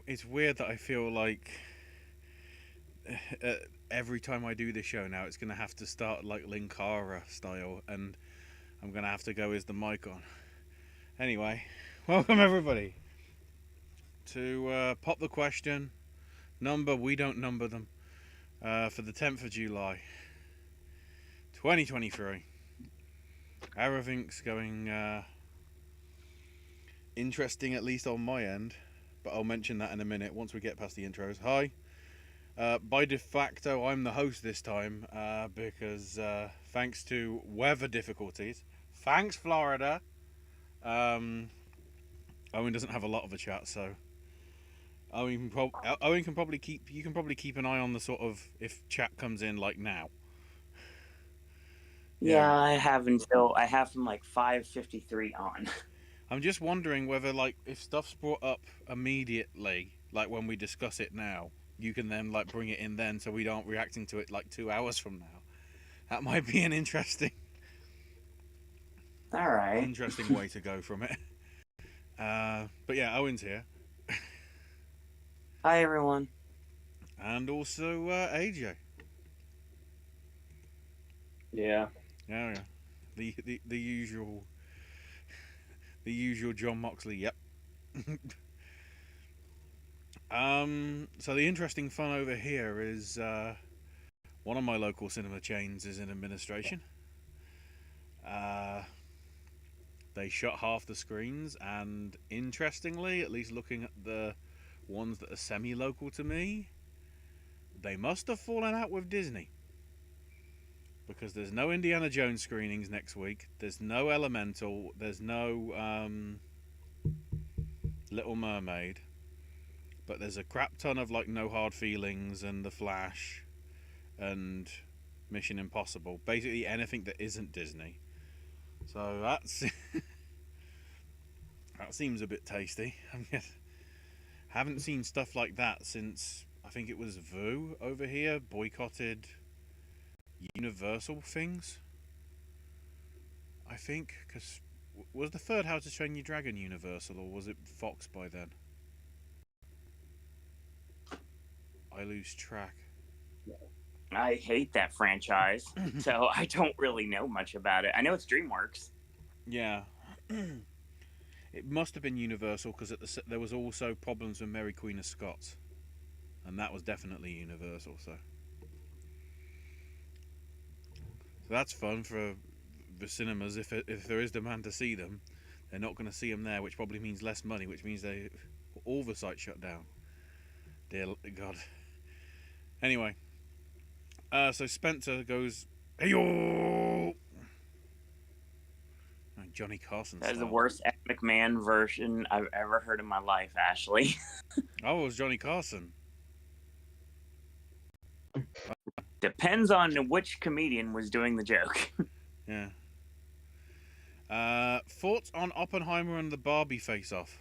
it's weird that I feel like every time I do this show now, it's gonna have to start like Linkara style, and I'm gonna have to go as the mic on. Anyway, welcome everybody to Pop the Question. Number, we don't number them. For the 10th of July, 2023. Everything's going interesting, at least on my end, but I'll mention that in a minute once we get past the intros. Hi. By de facto, I'm the host this time because thanks to weather difficulties, thanks Florida, Owen doesn't have a lot of a chat, so Owen can probably keep an eye on the sort of if chat comes in like now. Yeah, I have from like 5:53 on. I'm just wondering whether like if stuff's brought up immediately, like when we discuss it now, you can then like bring it in then, so we aren't reacting to it like 2 hours from now. That might be an interesting All right. interesting way to go from it. But yeah, Owen's here, Hi, everyone. and also AJ. Yeah. Yeah, the usual John Moxley. Yep. So the interesting fun over here is one of my local cinema chains is in administration. They shut half the screens, and interestingly, at least looking at the ones that are semi-local to me, they must have fallen out with Disney. Because there's no Indiana Jones screenings next week, there's no Elemental, there's no Little Mermaid, but there's a crap ton of like No Hard Feelings and The Flash and Mission Impossible. Basically anything that isn't Disney. So that's that seems a bit tasty. I haven't seen stuff like that since I think it was Vu over here boycotted Universal things. I think because was the third How to Train Your Dragon Universal, or was it Fox by then? I lose track. I hate that franchise, so I don't really know much about it. I know it's DreamWorks. Yeah. It must have been Universal because there was also problems with Mary Queen of Scots, and that was definitely Universal. So that's fun for the cinemas. If there is demand to see them, they're not going to see them there, which probably means less money, which means all the sites shut down. Dear God. Anyway, so Spencer goes, "Hey yo!" And Johnny Carson. That is the worst Ed McMahon version I've ever heard in my life, Ashley. Oh, it was Johnny Carson. Depends on which comedian was doing the joke. Yeah. Thoughts on Oppenheimer and the Barbie face-off?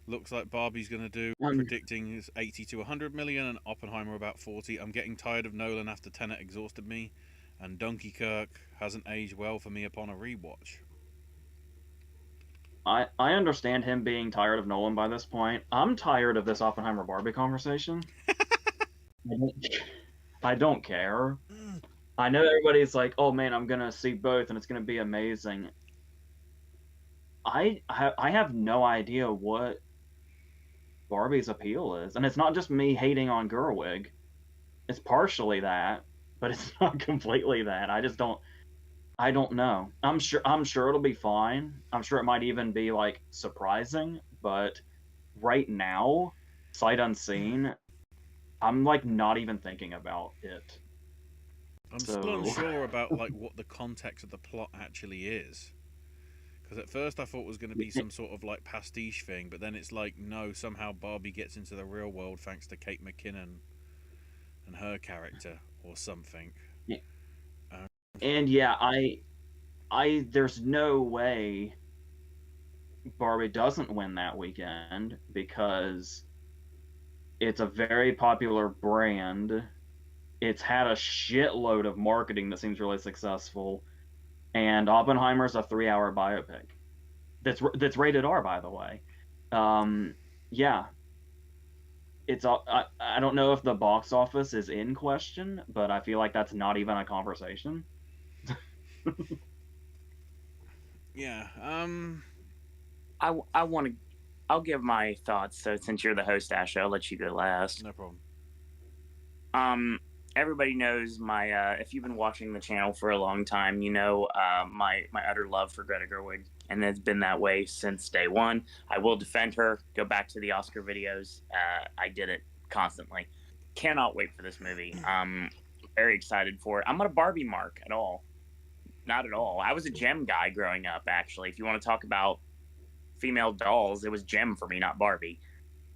Looks like Barbie's going to do, predicting 80 to 100 million, and Oppenheimer about 40. I'm getting tired of Nolan after Tenet exhausted me, and Dunkirk hasn't aged well for me upon a rewatch. I understand him being tired of Nolan by this point. I'm tired of this Oppenheimer Barbie conversation. I don't care. I know everybody's like, oh man, I'm gonna see both and it's gonna be amazing. I have no idea what Barbie's appeal is, and it's not just me hating on Gerwig. It's partially that, but it's not completely that. I don't know. I'm sure it'll be fine. I'm sure it might even be like surprising, but right now, sight unseen, I'm like not even thinking about it. I'm still unsure about like what the context of the plot actually is. Because at first I thought it was going to be some sort of like pastiche thing, but then it's like no, somehow Barbie gets into the real world thanks to Kate McKinnon and her character or something. And yeah, I there's no way Barbie doesn't win that weekend because it's a very popular brand. It's had a shitload of marketing that seems really successful, and Oppenheimer's a 3-hour biopic that's rated R, by the way. yeah, it's all. I don't know if the box office is in question, but I feel like that's not even a conversation. Yeah. I want to. I'll give my thoughts. So since you're the host, Ash, I'll let you go last. No problem. Um, Everybody knows my. If you've been watching the channel for a long time, you know my utter love for Greta Gerwig, and it's been that way since day one. I will defend her. Go back to the Oscar videos. I did it constantly. Cannot wait for this movie. Very excited for it. I'm not a Barbie mark at all. Not at all. I was a Gem guy growing up. Actually, if you want to talk about female dolls, it was Gem for me, not Barbie.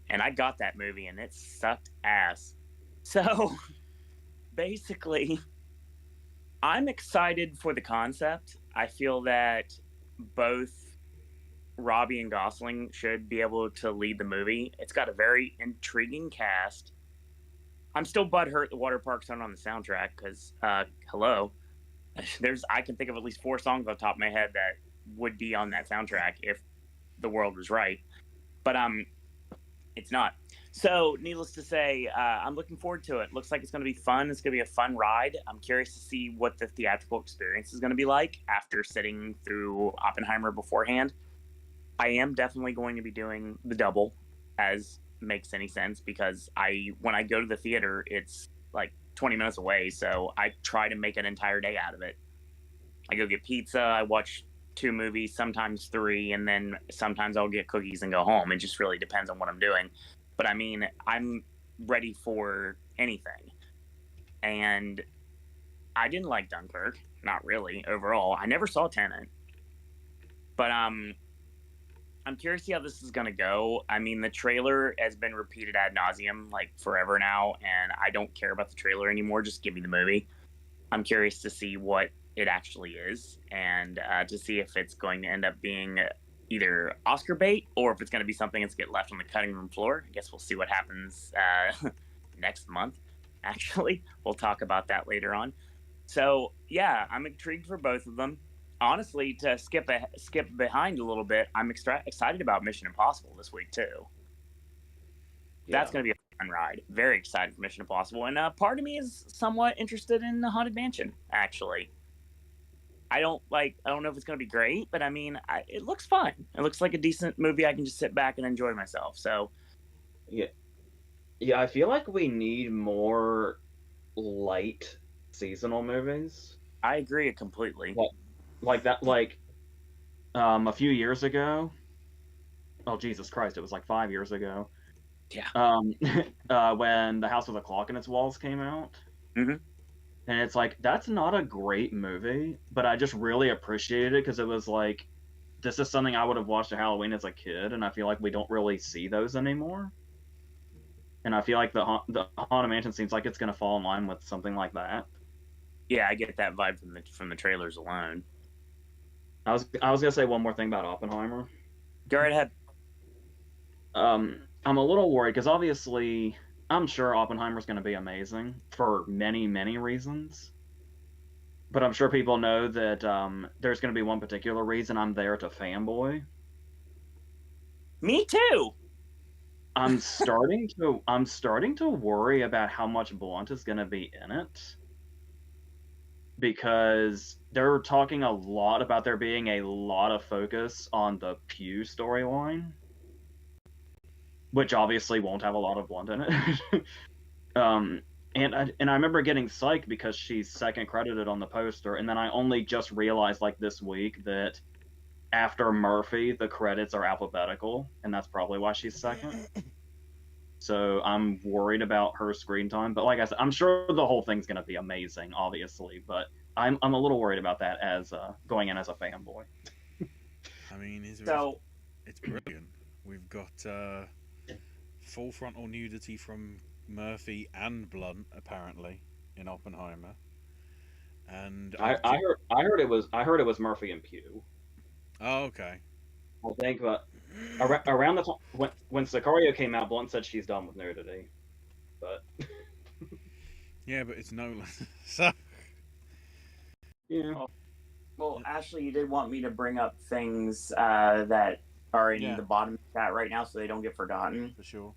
And I got that movie, and it sucked ass. So basically, I'm excited for the concept. I feel that both Robbie and Gosling should be able to lead the movie. It's got a very intriguing cast. I'm still butthurt the water parks aren't on the soundtrack because, hello, I can think of at least 4 songs off the top of my head that would be on that soundtrack if the world was right. But it's not. So, needless to say, I'm looking forward to it. Looks like it's going to be fun. It's going to be a fun ride. I'm curious to see what the theatrical experience is going to be like after sitting through Oppenheimer beforehand. I am definitely going to be doing the double, as makes any sense, because when I go to the theater, it's like 20 minutes away, so I try to make an entire day out of it. I go get pizza, I watch 2 movies, sometimes 3, and then sometimes I'll get cookies and go home. It just really depends on what I'm doing. But I mean, I'm ready for anything. And I didn't like Dunkirk, not really overall. I never saw Tenet. But I'm curious to see how this is going to go. I mean, the trailer has been repeated ad nauseum like forever now, and I don't care about the trailer anymore. Just give me the movie. I'm curious to see what it actually is, and to see if it's going to end up being either Oscar bait or if it's going to be something that's get left on the cutting room floor. I guess we'll see what happens next month. Actually, we'll talk about that later on. So yeah, I'm intrigued for both of them. Honestly, to skip behind a little bit, I'm excited about Mission Impossible this week too. That's going to be a fun ride. Very excited for Mission Impossible, and part of me is somewhat interested in the Haunted Mansion. Actually, I don't know if it's going to be great, but I mean, it looks fun. It looks like a decent movie. I can just sit back and enjoy myself. So, yeah, I feel like we need more light seasonal movies. I agree completely. Like that, like a few years ago. Oh Jesus Christ! It was like 5 years ago. Yeah. When The House with a Clock in Its Walls came out. Mm-hmm. And it's like, that's not a great movie, but I just really appreciated it because it was like, this is something I would have watched at Halloween as a kid, and I feel like we don't really see those anymore. And I feel like the Haunted Mansion seems like it's going to fall in line with something like that. Yeah, I get that vibe from the trailers alone. I was going to say one more thing about Oppenheimer. Go right ahead. I'm a little worried because obviously I'm sure Oppenheimer's going to be amazing for many, many reasons. But I'm sure people know that there's going to be one particular reason I'm there to fanboy. Me too. I'm starting to worry about how much Blunt is going to be in it, because they're talking a lot about there being a lot of focus on the Pew storyline, which obviously won't have a lot of Blunt in it. And I remember getting psyched because she's second credited on the poster, and then I only just realized like this week that after Murphy the credits are alphabetical, and that's probably why she's second. So I'm worried about her screen time, but like I said, I'm sure the whole thing's gonna be amazing, obviously. But I'm a little worried about that as going in as a fanboy. I mean, it's brilliant. We've got full frontal nudity from Murphy and Blunt apparently in Oppenheimer, and I heard it was Murphy and Pugh. Oh, okay. I think, but around the time when Sicario came out, Blunt said she's done with nudity. But yeah, but it's Nolan, so yeah. Well, Ashley, you did want me to bring up things that are in Yeah. the bottom chat right now so they don't get forgotten. For sure.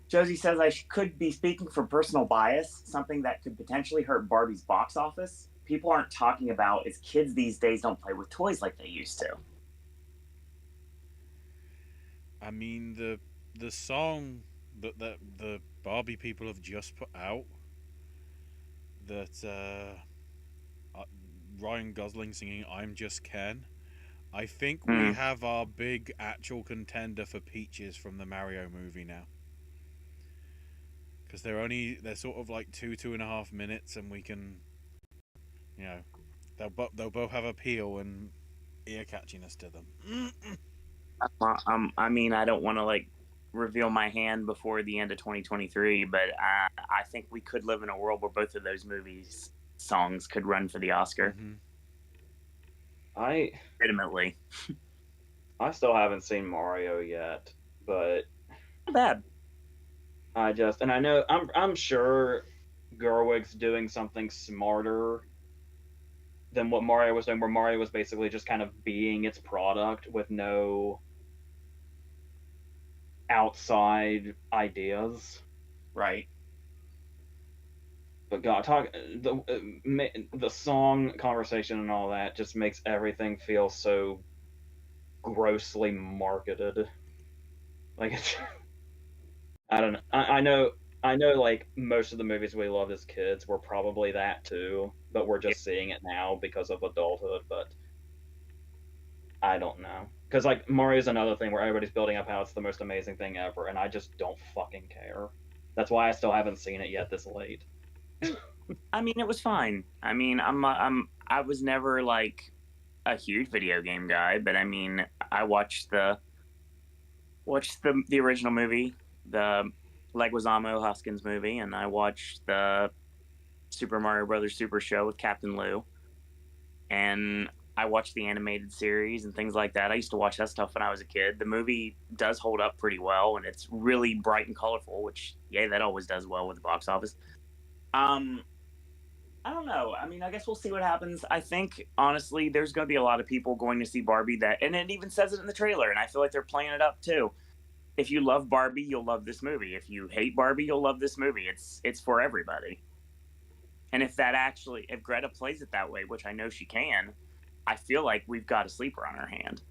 Josie says I could be speaking from personal bias, something that could potentially hurt Barbie's box office. People aren't talking about is kids these days don't play with toys like they used to. I mean, the song that the Barbie people have just put out, that Ryan Gosling singing "I'm Just Ken." I think we have our big actual contender for Peaches from the Mario movie now. Because they're sort of like 2.5 minutes, and we can, you know, they'll both have appeal and ear catchiness to them. I mean, I don't want to like reveal my hand before the end of 2023, but I think we could live in a world where both of those movies songs could run for the Oscar. Mm-hmm. Legitimately. I still haven't seen Mario yet, but Not bad. and I know I'm sure Gerwig's doing something smarter than what Mario was doing, where Mario was basically just kind of being its product with no outside ideas. Right. But God, the song conversation and all that just makes everything feel so grossly marketed. Like it's, I don't know. I know. Like most of the movies we loved as kids were probably that too, but we're just seeing it now because of adulthood. But I don't know, because like Mario's another thing where everybody's building up how it's the most amazing thing ever, and I just don't fucking care. That's why I still haven't seen it yet this late. I mean, it was fine. I mean, I was never like a huge video game guy, but I mean, I watched the original movie, the Leguizamo Hoskins movie, and I watched the Super Mario Brothers Super Show with Captain Lou, and I watched the animated series and things like that. I used to watch that stuff when I was a kid. The movie does hold up pretty well, and it's really bright and colorful, which that always does well with the box office. I don't know. I mean, I guess we'll see what happens. I think, honestly, there's going to be a lot of people going to see Barbie and it even says it in the trailer, and I feel like they're playing it up too. If you love Barbie, you'll love this movie. If you hate Barbie, you'll love this movie. It's for everybody. And if Greta plays it that way, which I know she can, I feel like we've got a sleeper on our hand.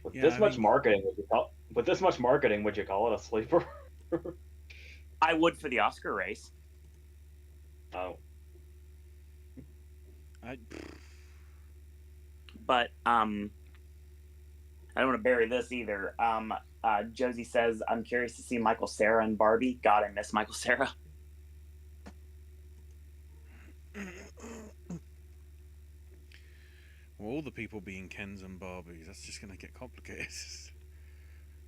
With this much marketing, would you call it a sleeper? I would for the Oscar race. Oh. But I don't want to bury this either. Josie says, I'm curious to see Michael Cera and Barbie. God, I miss Michael Cera. Well, all the people being Kens and Barbies, that's just going to get complicated.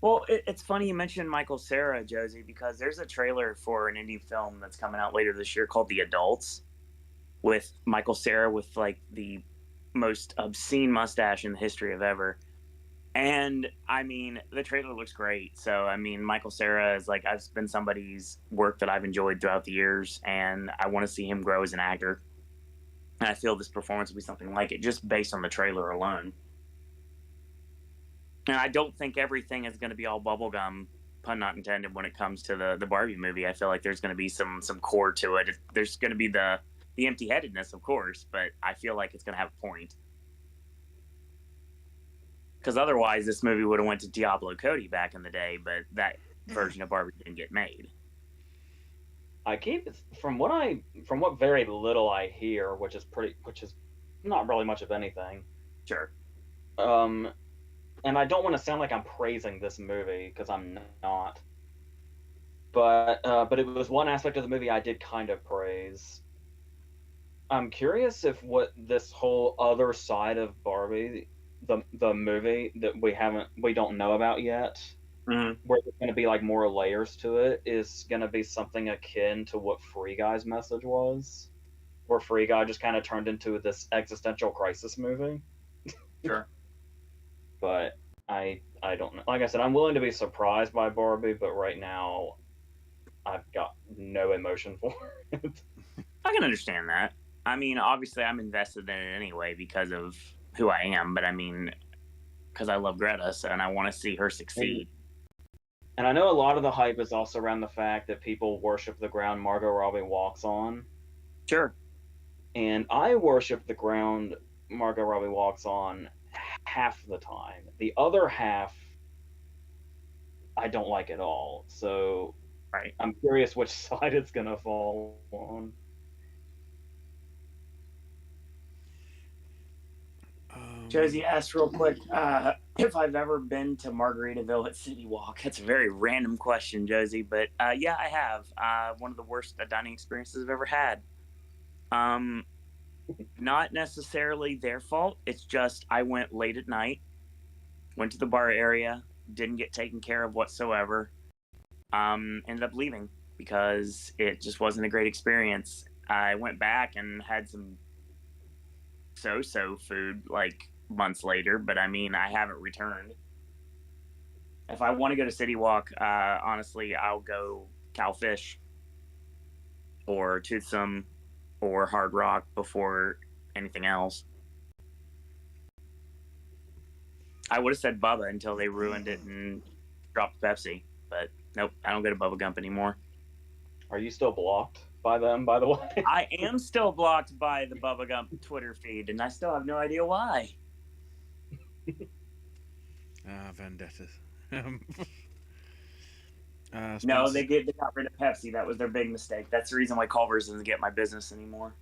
Well, it's funny you mentioned Michael Cera, Josie, because there's a trailer for an indie film that's coming out later this year called The Adults, with Michael Cera with like the most obscene mustache in the history of ever. And I mean, the trailer looks great. So I mean, Michael Cera is like, I've been somebody's work that I've enjoyed throughout the years, and I want to see him grow as an actor. And I feel this performance will be something like it, just based on the trailer alone. And I don't think everything is going to be all bubblegum, pun not intended, when it comes to the Barbie movie. I feel like there's going to be some core to it. There's going to be the empty-headedness, of course, but I feel like it's going to have a point. Because otherwise, this movie would have went to Diablo Cody back in the day, but that version of Barbie didn't get made. From what very little I hear, which is not really much of anything. Sure. And I don't want to sound like I'm praising this movie, because I'm not. But it was one aspect of the movie I did kind of praise. I'm curious if what this whole other side of Barbie, the movie that we don't know about yet, where there's going to be like more layers to it, is going to be something akin to what Free Guy's message was, where Free Guy just kind of turned into this existential crisis movie. Sure. But I don't know. Like I said, I'm willing to be surprised by Barbie, but right now I've got no emotion for it. I can understand that. I mean, obviously, I'm invested in it anyway because of who I am, but I mean, because I love Greta, and I want to see her succeed. And I know a lot of the hype is also around the fact that people worship the ground Margot Robbie walks on. Sure. And I worship the ground Margot Robbie walks on half the time. The other half, I don't like at all. So Right. I'm curious which side it's going to fall on. Josie asked real quick if I've ever been to Margaritaville at City Walk. That's a very random question, Josie, but yeah, I have. One of the worst dining experiences I've ever had. Not necessarily their fault. It's just I went late at night, went to the bar area, didn't get taken care of whatsoever. Ended up leaving because it just wasn't a great experience. I went back and had some so-so food like months later, but I mean, I haven't returned. If I want to go to City Walk, honestly, I'll go Cowfish or Toothsome or Hard Rock before anything else. I would have said Bubba until they ruined it and dropped Pepsi, but nope, I don't go to Bubba Gump anymore. Are you still blocked by them, by the way? I am still blocked by the Bubba Gump Twitter feed, and I still have no idea why. Vendettas. No, they got rid of Pepsi. That was their big mistake. That's the reason why Culver's doesn't get my business anymore.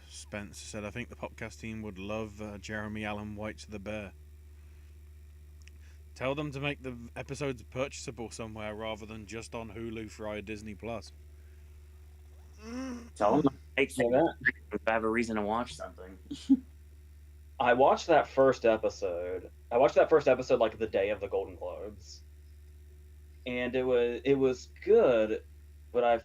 Spence said, I think the Popcast team would love Jeremy Allen White's The Bear. Tell them to make the episodes purchasable somewhere rather than just on Hulu via Disney Plus. Tell them to make that if I have a reason to watch something. I watched that first episode. Like the day of the Golden Globes, and it was good, but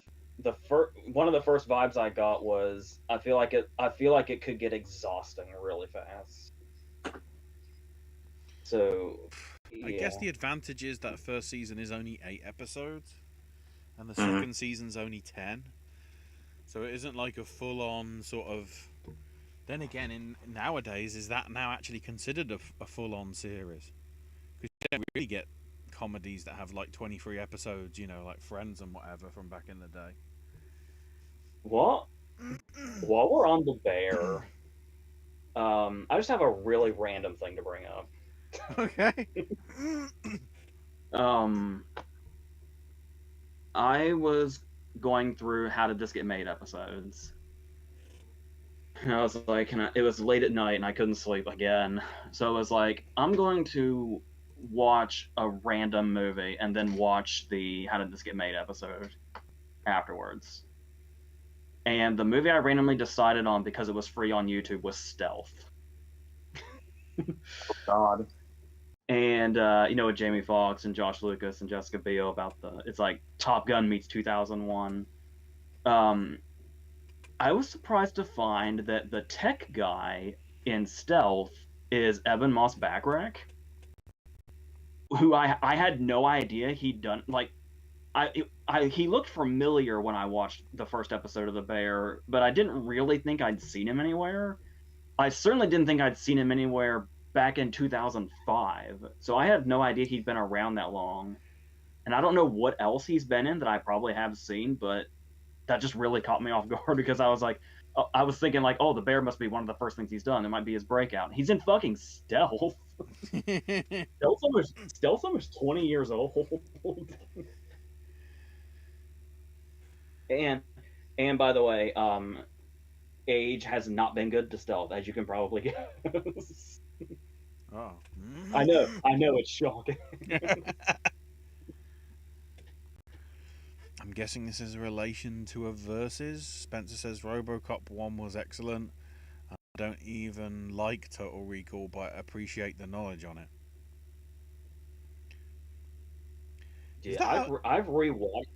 one of the first vibes I got was I feel like it could get exhausting really fast. So yeah. I guess the advantage is that first season is only 8 episodes, and the second season's only 10. So it isn't like a full-on sort of. Then again, in nowadays, is that now actually considered a full-on series? Because you don't really get comedies that have like 23 episodes, like Friends and whatever from back in the day. What? While we're on The Bear, I just have a really random thing to bring up. Okay. I was going through How Did This Get Made episodes. And I was like, it was late at night and I couldn't sleep again. So I was like, I'm going to watch a random movie and then watch the How Did This Get Made episode afterwards. And the movie I randomly decided on because it was free on YouTube was Stealth. Oh, God. And, with Jamie Foxx and Josh Lucas and Jessica Biel it's like Top Gun meets 2001. I was surprised to find that the tech guy in Stealth is Eben Moss-Backrack, who I had no idea he'd done. Like, he looked familiar when I watched the first episode of The Bear, but I didn't really think I'd seen him anywhere. I certainly didn't think I'd seen him anywhere back in 2005, so I had no idea he'd been around that long. And I don't know what else he's been in that I probably have seen, but that just really caught me off guard because I was like, I was thinking like, oh, The Bear must be one of the first things he's done. It might be his breakout. He's in fucking Stealth. Stealth's almost 20 years old. And by the way, age has not been good to Stealth, as you can probably guess. Oh. I know, it's shocking. I'm guessing this is a relation to a Versus. Spencer says RoboCop 1 was excellent. I don't even like Total Recall, but I appreciate the knowledge on it. Yeah, I've rewatched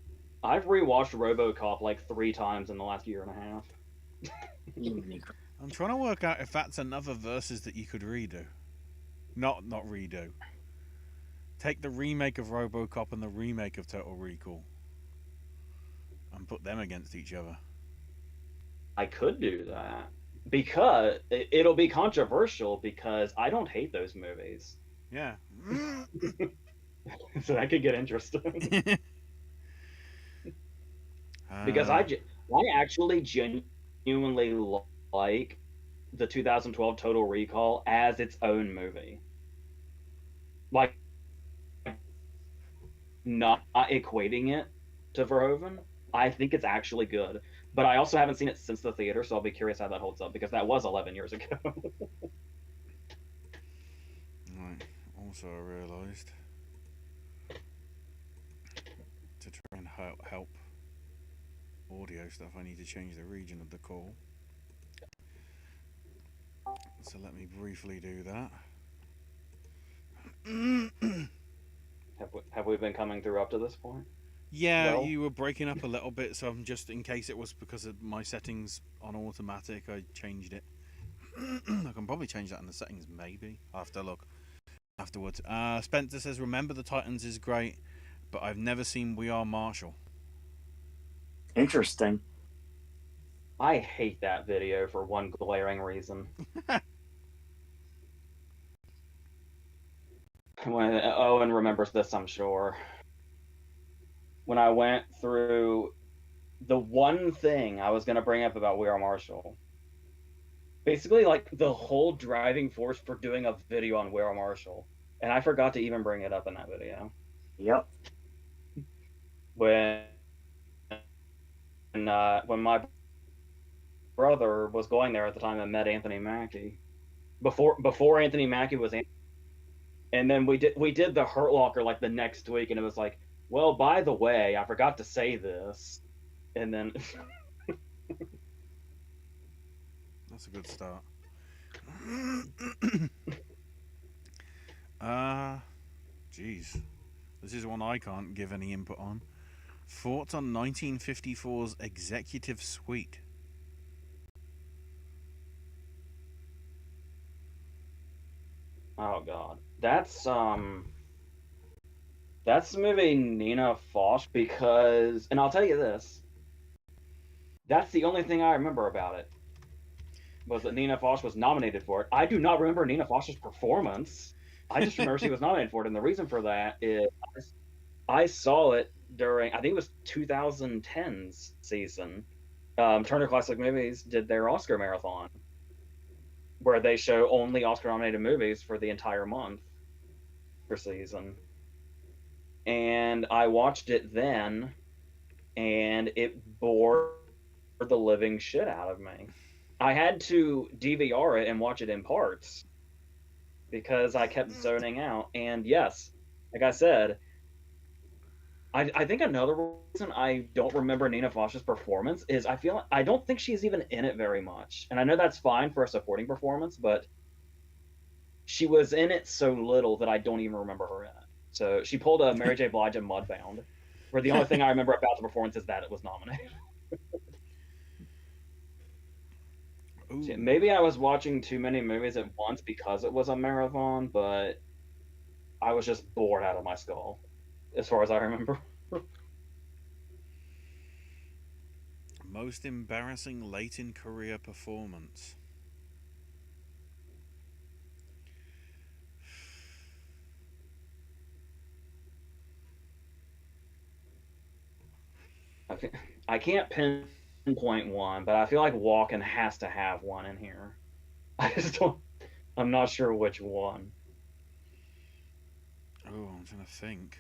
RoboCop like 3 times in the last year and a half. I'm trying to work out if that's another Versus that you could redo. Not redo. Take the remake of RoboCop and the remake of Total Recall and put them against each other. I could do that. because it'll be controversial because I don't hate those movies. Yeah. So that could get interesting. Because uh, I actually genuinely like the 2012 Total Recall as its own movie. Like, not equating it to Verhoeven, I think it's actually good. But I also haven't seen it since the theater, so I'll be curious how that holds up because that was 11 years ago. right. Also, I realised to try and help audio stuff, I need to change the region of the call. So let me briefly do that. Have we been coming through up to this point? Yeah, Well, you were breaking up a little bit, so I'm just in case it was because of my settings on automatic, I changed it. I can probably change that in the settings, maybe. I'll have to look afterwards. Spencer says, "Remember the Titans is great, but I've never seen We Are Marshall." Interesting. I hate that video for one glaring reason. When Owen remembers this, I'm sure. When I went through the one thing I was going to bring up about We Are Marshall, basically like the whole driving force for doing a video on We Are Marshall, and I forgot to even bring it up in that video. Yep. When when my brother was going there at the time and met Anthony Mackie, before Anthony Mackie was, and then we did the Hurt Locker like the next week, and it was like, well, by the way, I forgot to say this, and then That's a good start. Jeez. This is one I can't give any input on. Thoughts on 1954's Executive Suite? oh god, that's the movie Nina Foch because, and I'll tell you this, that's the only thing I remember about it was that Nina Foch was nominated for it. I do not remember Nina Foch's performance. I just remember she was nominated for it, and the reason for that is I saw it during, I think it was 2010's season. Turner Classic Movies did their Oscar marathon, where they show only Oscar-nominated movies for the entire month per season. And I watched it then, and it bored the living shit out of me. I had to DVR it and watch it in parts because I kept zoning out. And yes, like I said, I think another reason I don't remember Nina Foch's performance is I don't think she's even in it very much. And I know that's fine for a supporting performance, but she was in it so little that I don't even remember her in it. So she pulled a Mary J. Blige in Mudbound, where the only thing I remember about the performance is that it was nominated. Ooh. Maybe I was watching too many movies at once because it was a marathon, but I was just bored out of my skull, as far as I remember. Most embarrassing late in career performance? I can't pinpoint one, but I feel like Walken has to have one in here. I just don't. I'm not sure which one. Oh, I'm trying to think.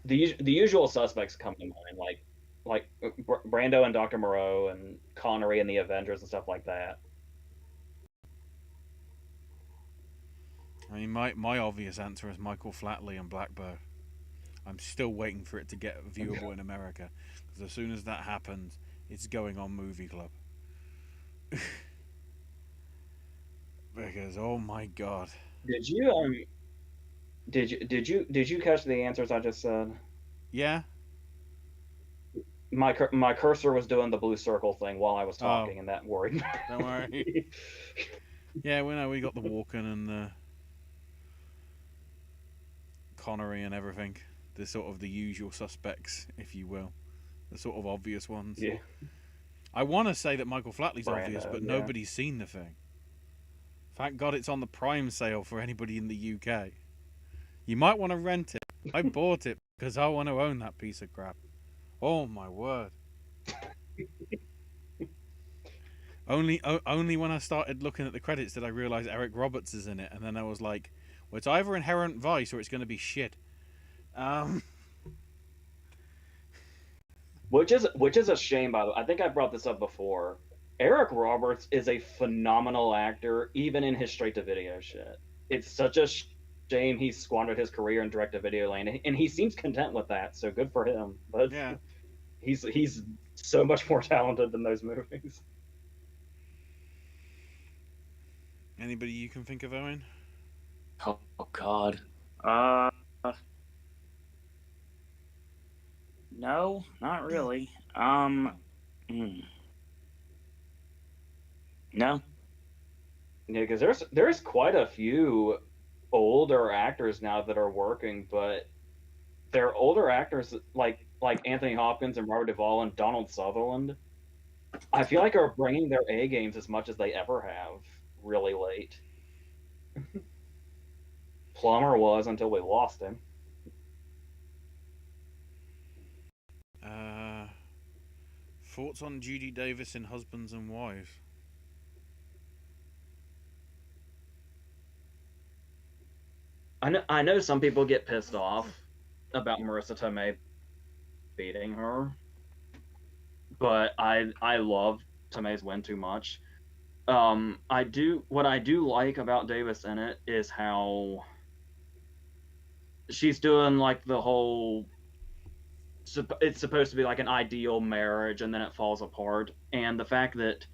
The usual suspects come to mind, like Brando and Dr. Moreau and Connery and the Avengers and stuff like that. I mean, my obvious answer is Michael Flatley and Blackbird. I'm still waiting for it to get viewable in America, because as soon as that happens, it's going on Movie Club. Because oh my god. Did you did you catch the answers I just said? Yeah. My cursor was doing the blue circle thing while I was talking, and that worried me. Don't worry. Yeah, we got the Walken and the Connery and everything. The sort of the usual suspects, if you will, the sort of obvious ones. Yeah. I want to say that Michael Flatley's Brando, obvious, but yeah. nobody's seen the thing. Thank God it's on the Prime sale for anybody in the UK. You might want to rent it. I bought it because I want to own that piece of crap. Oh my word. Only when I started looking at the credits did I realise Eric Roberts is in it, and then I was like, well, it's either Inherent Vice or it's going to be shit. Which is a shame, by the way. I think I brought this up before. Eric Roberts is a phenomenal actor, even in his straight-to-video shit. It's such a shame he squandered his career in direct-to-video lane, and he seems content with that, so good for him. But Yeah. he's so much more talented than those movies. Anybody you can think of, Owen? Oh God. No, not really. No. Yeah, because there's quite a few older actors now that are working, but they're older actors like Anthony Hopkins and Robert Duvall and Donald Sutherland. I feel like are bringing their A games as much as they ever have really late. Plummer was until we lost him. Thoughts on Judy Davis in Husbands and Wives? I know some people get pissed off about Marissa Tomei beating her, but I love Tomei's win too much. What I do like about Davis in it is how she's doing like the whole it's supposed to be like an ideal marriage and then it falls apart, and the fact that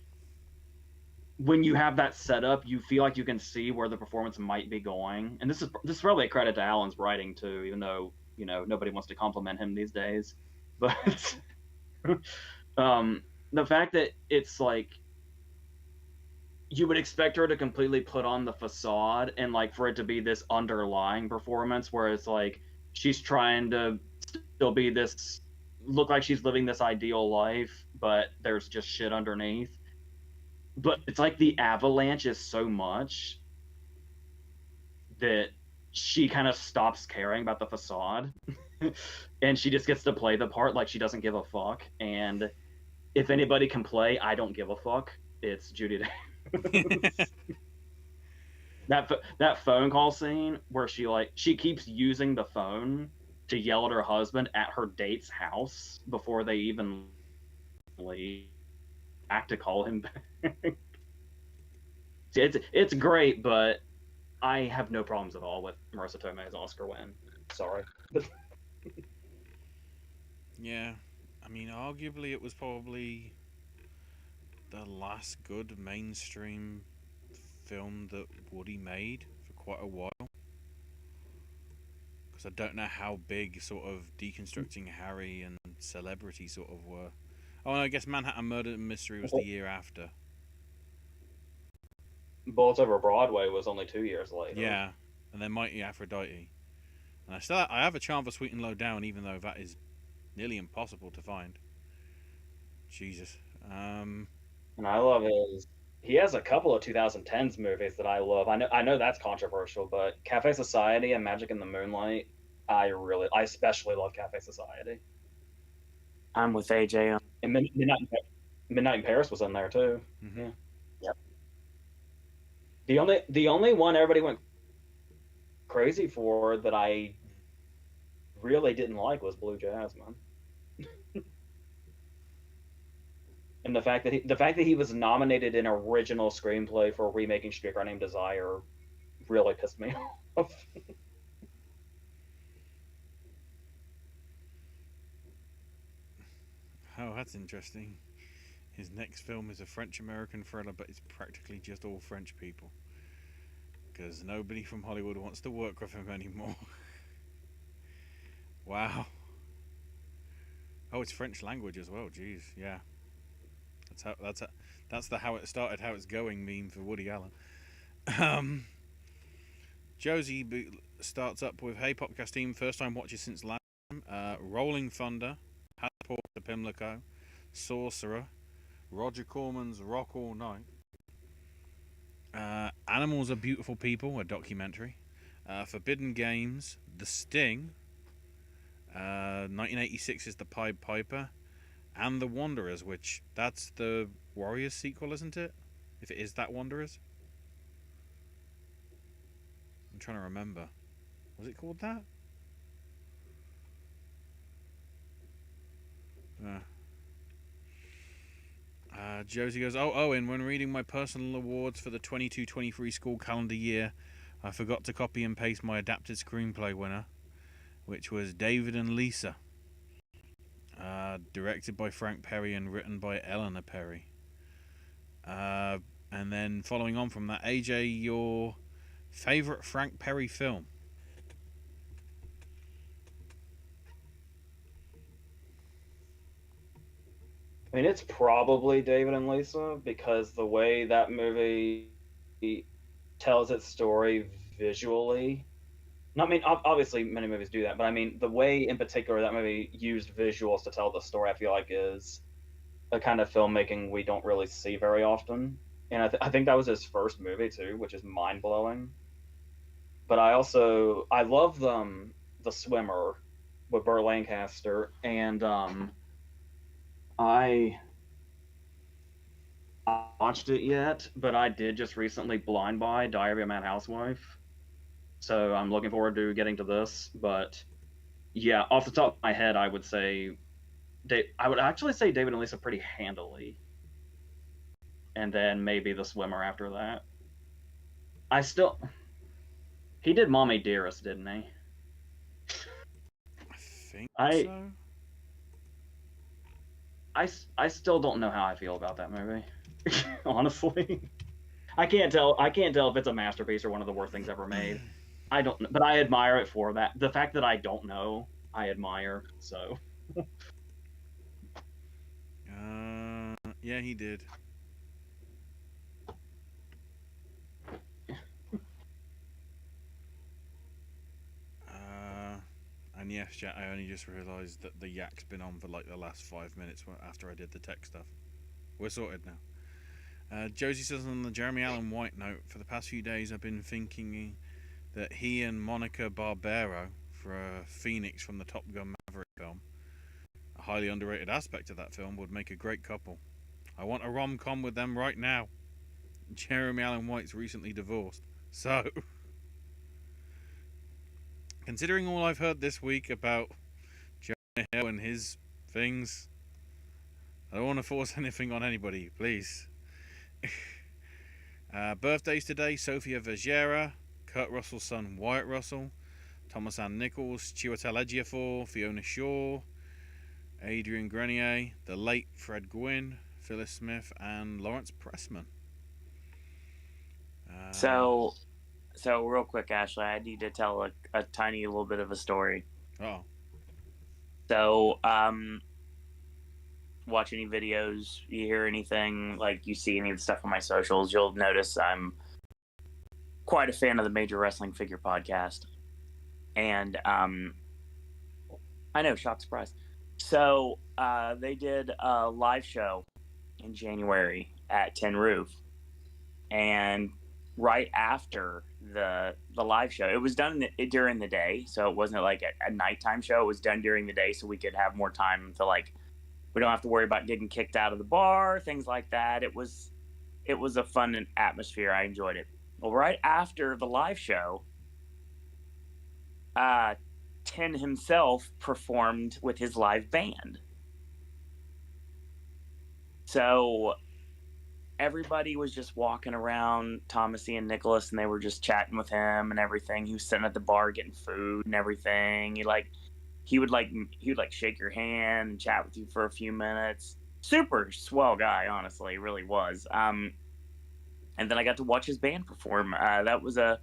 when you have that setup you feel like you can see where the performance might be going, and this is probably a credit to Alan's writing too, even though nobody wants to compliment him these days, but the fact that it's like you would expect her to completely put on the facade and like for it to be this underlying performance where it's like she's trying to still be this, look like she's living this ideal life, but there's just shit underneath. But it's like the avalanche is so much that she kind of stops caring about the facade and she just gets to play the part like she doesn't give a fuck. And if anybody can play I don't give a fuck, it's Judy Davis. that phone call scene where she keeps using the phone to yell at her husband at her date's house before they even leave back to call him back. It's great, but I have no problems at all with Marissa Tomei's Oscar win. Sorry. Yeah, I mean, arguably it was probably the last good mainstream film that Woody made for quite a while. Because I don't know how big sort of Deconstructing Harry and Celebrity sort of were. Oh, and I guess Manhattan Murder and Mystery was the year after. Bullets Over Broadway was only 2 years later. Yeah, and then Mighty Aphrodite. And I have a charm for Sweet and Low Down, even though that is nearly impossible to find. Jesus. And I love he has a couple of 2010s movies that I love. I know that's controversial, but Cafe Society and Magic in the Moonlight, I especially love Cafe Society. I'm with AJ. And Midnight in Paris was in there too. Mm-hmm. Yeah. Yep. The only one everybody went crazy for that I really didn't like was Blue Jasmine. And the fact that he was nominated in original screenplay for remaking Streetcar Named Desire really pissed me off. Oh, that's interesting. His next film is a French-American thriller, but it's practically just all French people. Because nobody from Hollywood wants to work with him anymore. Wow. Oh, it's French language as well. Jeez, yeah. That's the how it started, how it's going meme for Woody Allen. Josie starts up with, "Hey Popcast team, first time watcher since last time. Rolling Thunder, Passport to Pimlico, Sorcerer, Roger Corman's Rock All Night. Animals Are Beautiful People, a documentary. Forbidden Games, The Sting. 1986 is The Pied Piper. And The Wanderers, which that's the Warriors sequel, isn't it? If it is that Wanderers. I'm trying to remember. Was it called that? Josie goes, "Oh, Owen, when reading my personal awards for the 22-23 school calendar year, I forgot to copy and paste my adapted screenplay winner, which was David and Lisa. Directed by Frank Perry and written by Eleanor Perry. And then following on from that, AJ, your favourite Frank Perry film?" I mean, it's probably David and Lisa, because the way that movie tells its story visually. I mean, obviously many movies do that, but I mean, the way in particular that movie used visuals to tell the story, I feel like is a kind of filmmaking we don't really see very often. And I think that was his first movie too, which is mind blowing. But I love The Swimmer with Burt Lancaster, and I watched it yet, but I did just recently blind buy Diary of a Mad Housewife, so I'm looking forward to getting to this. But yeah, off the top of my head, I would actually say David and Lisa pretty handily, and then maybe The Swimmer after that. He did Mommy Dearest, didn't he? I think I so. I still don't know how I feel about that movie. Honestly, I can't tell if it's a masterpiece or one of the worst things ever made. I don't, but I admire it for that. The fact that I don't know, I admire. So Yeah, he did. And yes, Jack, I only just realised that the yak's been on for like the last 5 minutes after I did the tech stuff. We're sorted now. Josie says on the Jeremy Allen White note, for the past few days I've been thinking that he and Monica Barbero for Phoenix from the Top Gun Maverick film, a highly underrated aspect of that film, would make a great couple. I want a rom-com with them right now. Jeremy Allen White's recently divorced, so considering all I've heard this week about Jonah Hill and his things, I don't want to force anything on anybody, please. Birthdays today: Sofia Vergara, Kurt Russell's son Wyatt Russell, Thomas Ann Nichols, Chiwetel Ejiofor, Fiona Shaw, Adrian Grenier, the late Fred Gwynne, Phyllis Smith, and Lawrence Pressman. So real quick, Ashley, I need to tell a tiny little bit of a story. Oh. So, watch any videos, you hear anything, like you see any of the stuff on my socials, you'll notice I'm quite a fan of the Major Wrestling Figure Podcast. And I know, shock surprise. So they did a live show in January at Tin Roof, and right after the live show, it was done during the day, so it wasn't like a nighttime show. It was done during the day, so we could have more time to, like, we don't have to worry about getting kicked out of the bar, things like that. It was a fun atmosphere. I enjoyed it. Well, right after the live show, Tin himself performed with his live band. So everybody was just walking around Thomasy and Nicholas, and they were just chatting with him and everything. He was sitting at the bar getting food and everything. He would shake your hand and chat with you for a few minutes. Super swell guy, honestly, really was. And then I got to watch his band perform. That was a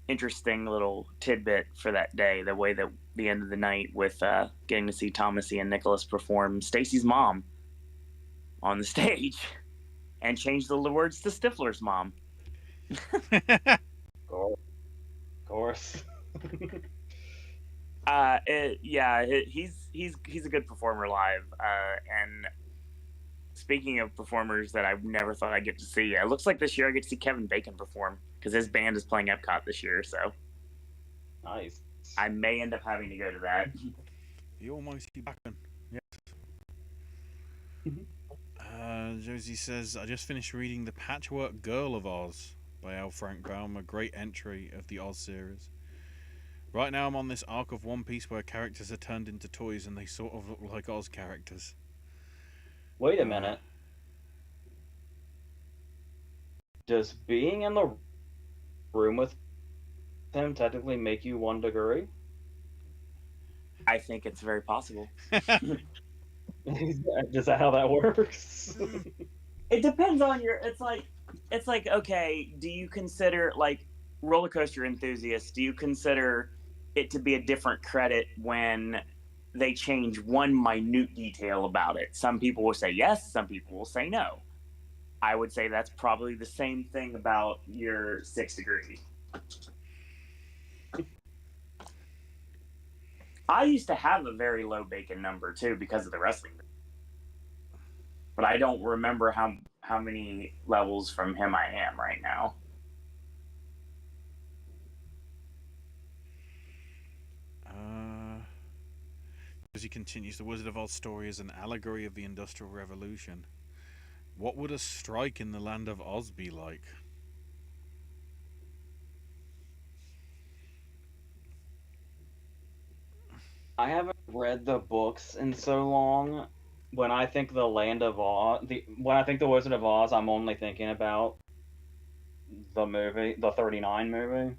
interesting little tidbit for that day. The way that the end of the night with getting to see Thomasy and Nicholas perform Stacy's mom on the stage, and change the words to Stifler's mom. of course. He's a good performer live. And speaking of performers that I never thought I'd get to see, it looks like this year I get to see Kevin Bacon perform because his band is playing Epcot this year. So Nice. I may end up having to go to that. The almighty Bacon. Yes. Josie says, I just finished reading The Patchwork Girl of Oz by L. Frank Baum, a great entry of the Oz series. Right now I'm on this arc of One Piece where characters are turned into toys and they sort of look like Oz characters. Wait a minute. Does being in the room with him technically make you one degree? I think it's very possible. Is that how that works? It depends on your. It's like okay. Do you consider like roller coaster enthusiasts? Do you consider it to be a different credit when they change one minute detail about it? Some people will say yes. Some people will say no. I would say that's probably the same thing about your 6th degree. I used to have a very low Bacon number too because of the wrestling, but I don't remember how many levels from him I am right now. As he continues, the Wizard of Oz story is an allegory of the Industrial Revolution. What would a strike in the land of Oz be like? I haven't read the books in so long. When I think the Land of Oz, when I think the Wizard of Oz, I'm only thinking about the movie, the 39 movie.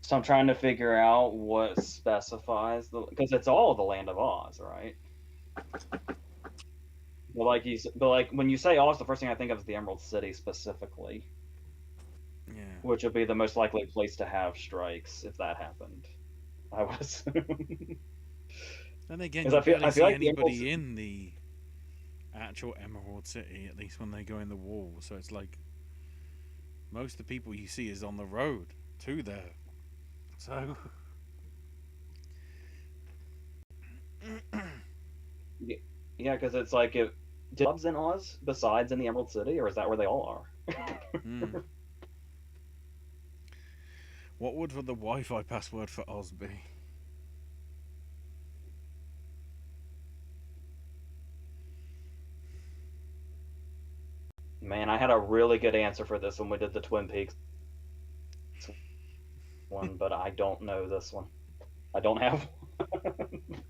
So I'm trying to figure out what specifies because it's all the Land of Oz, right? But like when you say Oz, the first thing I think of is the Emerald City specifically. Yeah. Which would be the most likely place to have strikes if that happened, I would assume. Then again, 'Cause you I feel barely see like the anybody in the actual Emerald City, at least when they go in the wall. So it's like most of the people you see is on the road to there. So Yeah, because it's like do clubs in Oz besides in the Emerald City, or is that where they all are? What would the Wi-Fi password for Oz be? Man, I had a really good answer for this when we did the Twin Peaks one, but I don't know this one. I don't have one.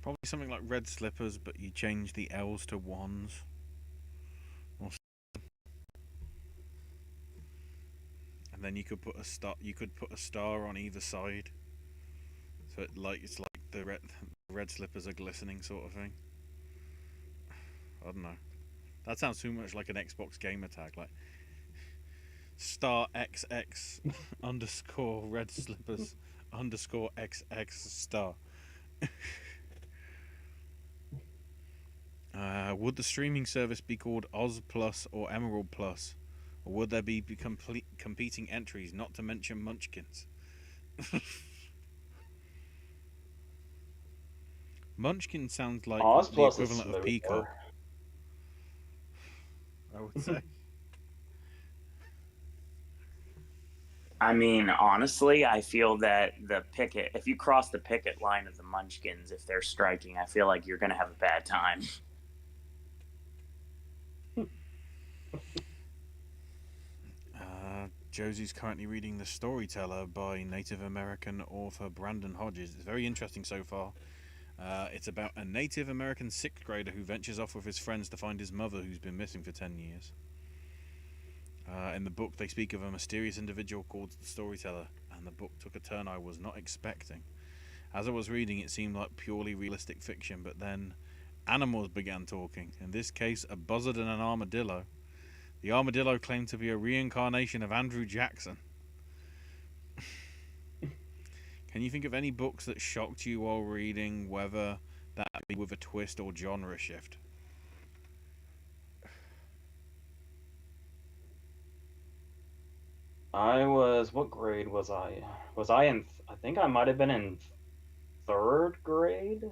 Probably something like red slippers, but you change the L's to ones. And then you could put a star. You could put a star on either side, so it's like the red slippers are glistening sort of thing. I don't know. That sounds too much like an Xbox gamer tag, like star XX underscore red slippers underscore XX star. Would the streaming service be called Oz Plus or Emerald Plus? Or would there be competing entries, not to mention Munchkins? Munchkin sounds like Oz the Plus is equivalent of smoother. Peacock, I would say. I mean, honestly, I feel that if you cross the picket line of the Munchkins, if they're striking, I feel like you're going to have a bad time. Josie's currently reading The Storyteller by Native American author Brandon Hodges. It's very interesting so far. It's about a Native American 6th grader who ventures off with his friends to find his mother, who's been missing for 10 years. In the book, they speak of a mysterious individual called the Storyteller, and the book took a turn I was not expecting. As I was reading, it seemed like purely realistic fiction, but then animals began talking. In this case, a buzzard and an armadillo. The armadillo claimed to be a reincarnation of Andrew Jackson. Can you think of any books that shocked you while reading, whether that be with a twist or genre shift? What grade was I? Was I in, I think I might have been in third grade,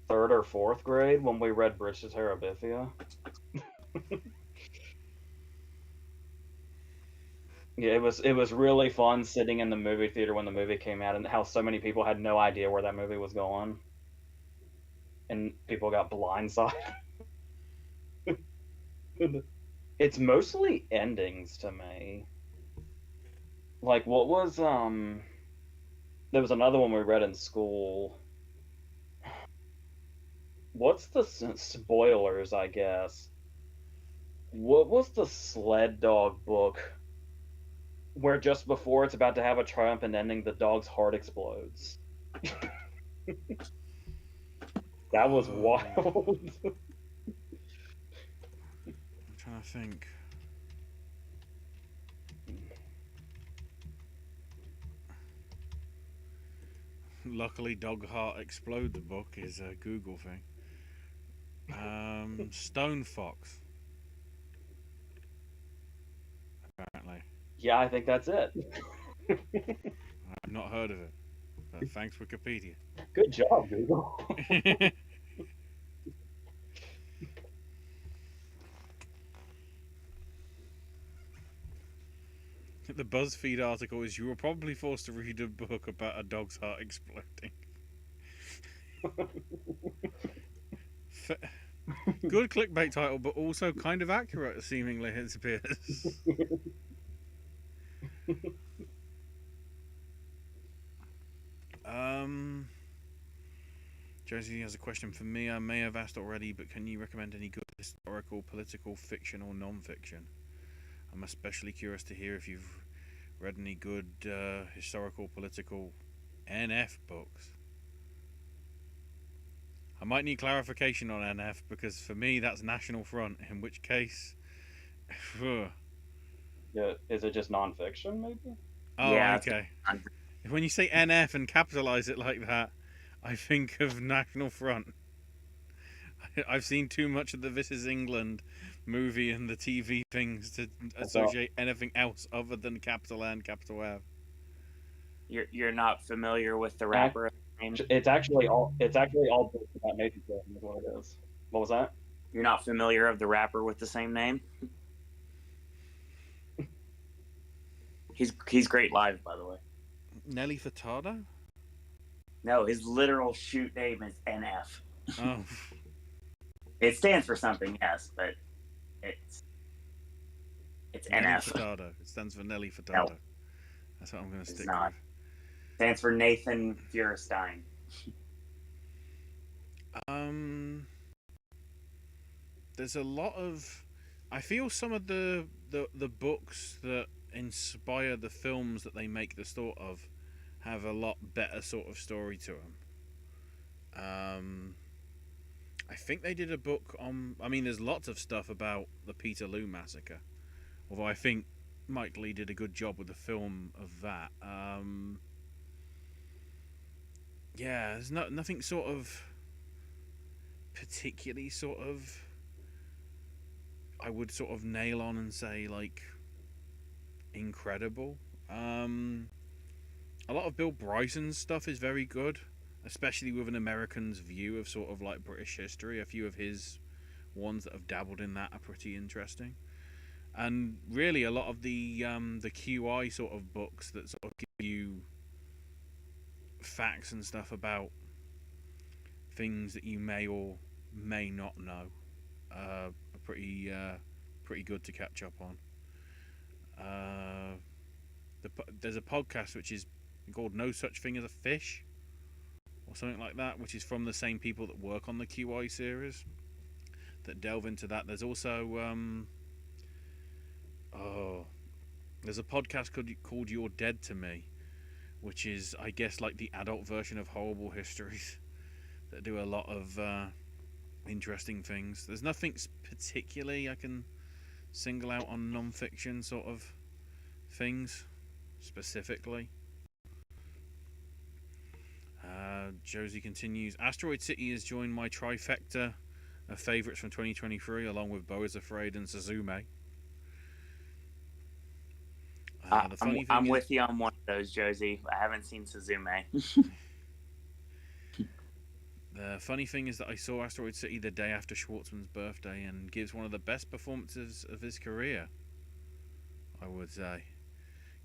third or fourth grade, when we read Bridge to Terabithia. Yeah, it was really fun sitting in the movie theater when the movie came out, and how so many people had no idea where that movie was going, and people got blindsided. It's mostly endings to me. Like, what was there was another one we read in school. What's the spoilers, I guess? What was the sled dog book where just before it's about to have a triumphant ending, the dog's heart explodes? That was wild. I'm trying to think. Luckily, Dog Heart Explode, the book, is a Google thing. Stone Fox. Apparently. Yeah, I think that's it. I've not heard of it. But thanks, Wikipedia. Good job, Google. The BuzzFeed article is: you were probably forced to read a book about a dog's heart exploding. Good clickbait title, but also kind of accurate, seemingly, it appears. Josie has a question for me. I may have asked already, but can you recommend any good historical, political, fiction, or non-fiction? I'm especially curious to hear if you've read any good historical, political, NF books. I might need clarification on NF, because for me that's National Front, in which case... Yeah, is it just nonfiction, maybe? Oh, Yeah, okay. When you say NF and capitalize it like that, I think of National Front. I've seen too much of the This Is England movie and the TV things to associate anything else other than capital N, capital F. You're not familiar with the rapper? It's actually all books about Nathan Fillion, is what it is. What was that? You're not familiar of the rapper with the same name? He's great live, by the way. Nelly Furtado? No, his literal shoot name is NF. Oh. It stands for something, yes, but it's Nelly NF. Furtado. It stands for Nelly Furtado. No, that's what I'm going to stick with. It stands for Nathan Feuerstein. There's a lot of... I feel some of the books that inspire the films that they make the sort of have a lot better sort of story to them. I think they did a book on... I mean, there's lots of stuff about the Peterloo Massacre, although I think Mike Leigh did a good job with the film of that. Yeah, there's nothing sort of particularly sort of I would sort of nail on and say like incredible. A lot of Bill Bryson's stuff is very good, especially with an American's view of sort of like British history. A few of his ones that have dabbled in that are pretty interesting, and really a lot of the QI sort of books that sort of give you facts and stuff about things that you may or may not know are pretty good to catch up on. There's a podcast which is called No Such Thing as a Fish or something like that, which is from the same people that work on the QI series that delve into that. There's also there's a podcast called You're Dead to Me, which is, I guess, like the adult version of Horrible Histories that do a lot of interesting things. There's nothing particularly I can single out on non-fiction sort of things specifically. Josie continues, Asteroid City has joined my trifecta of favourites from 2023 along with Beau is Afraid and Suzume. I'm with you on one of those, Josie. I haven't seen Suzume. Funny thing is that I saw Asteroid City the day after Schwartzman's birthday and gives one of the best performances of his career, I would say.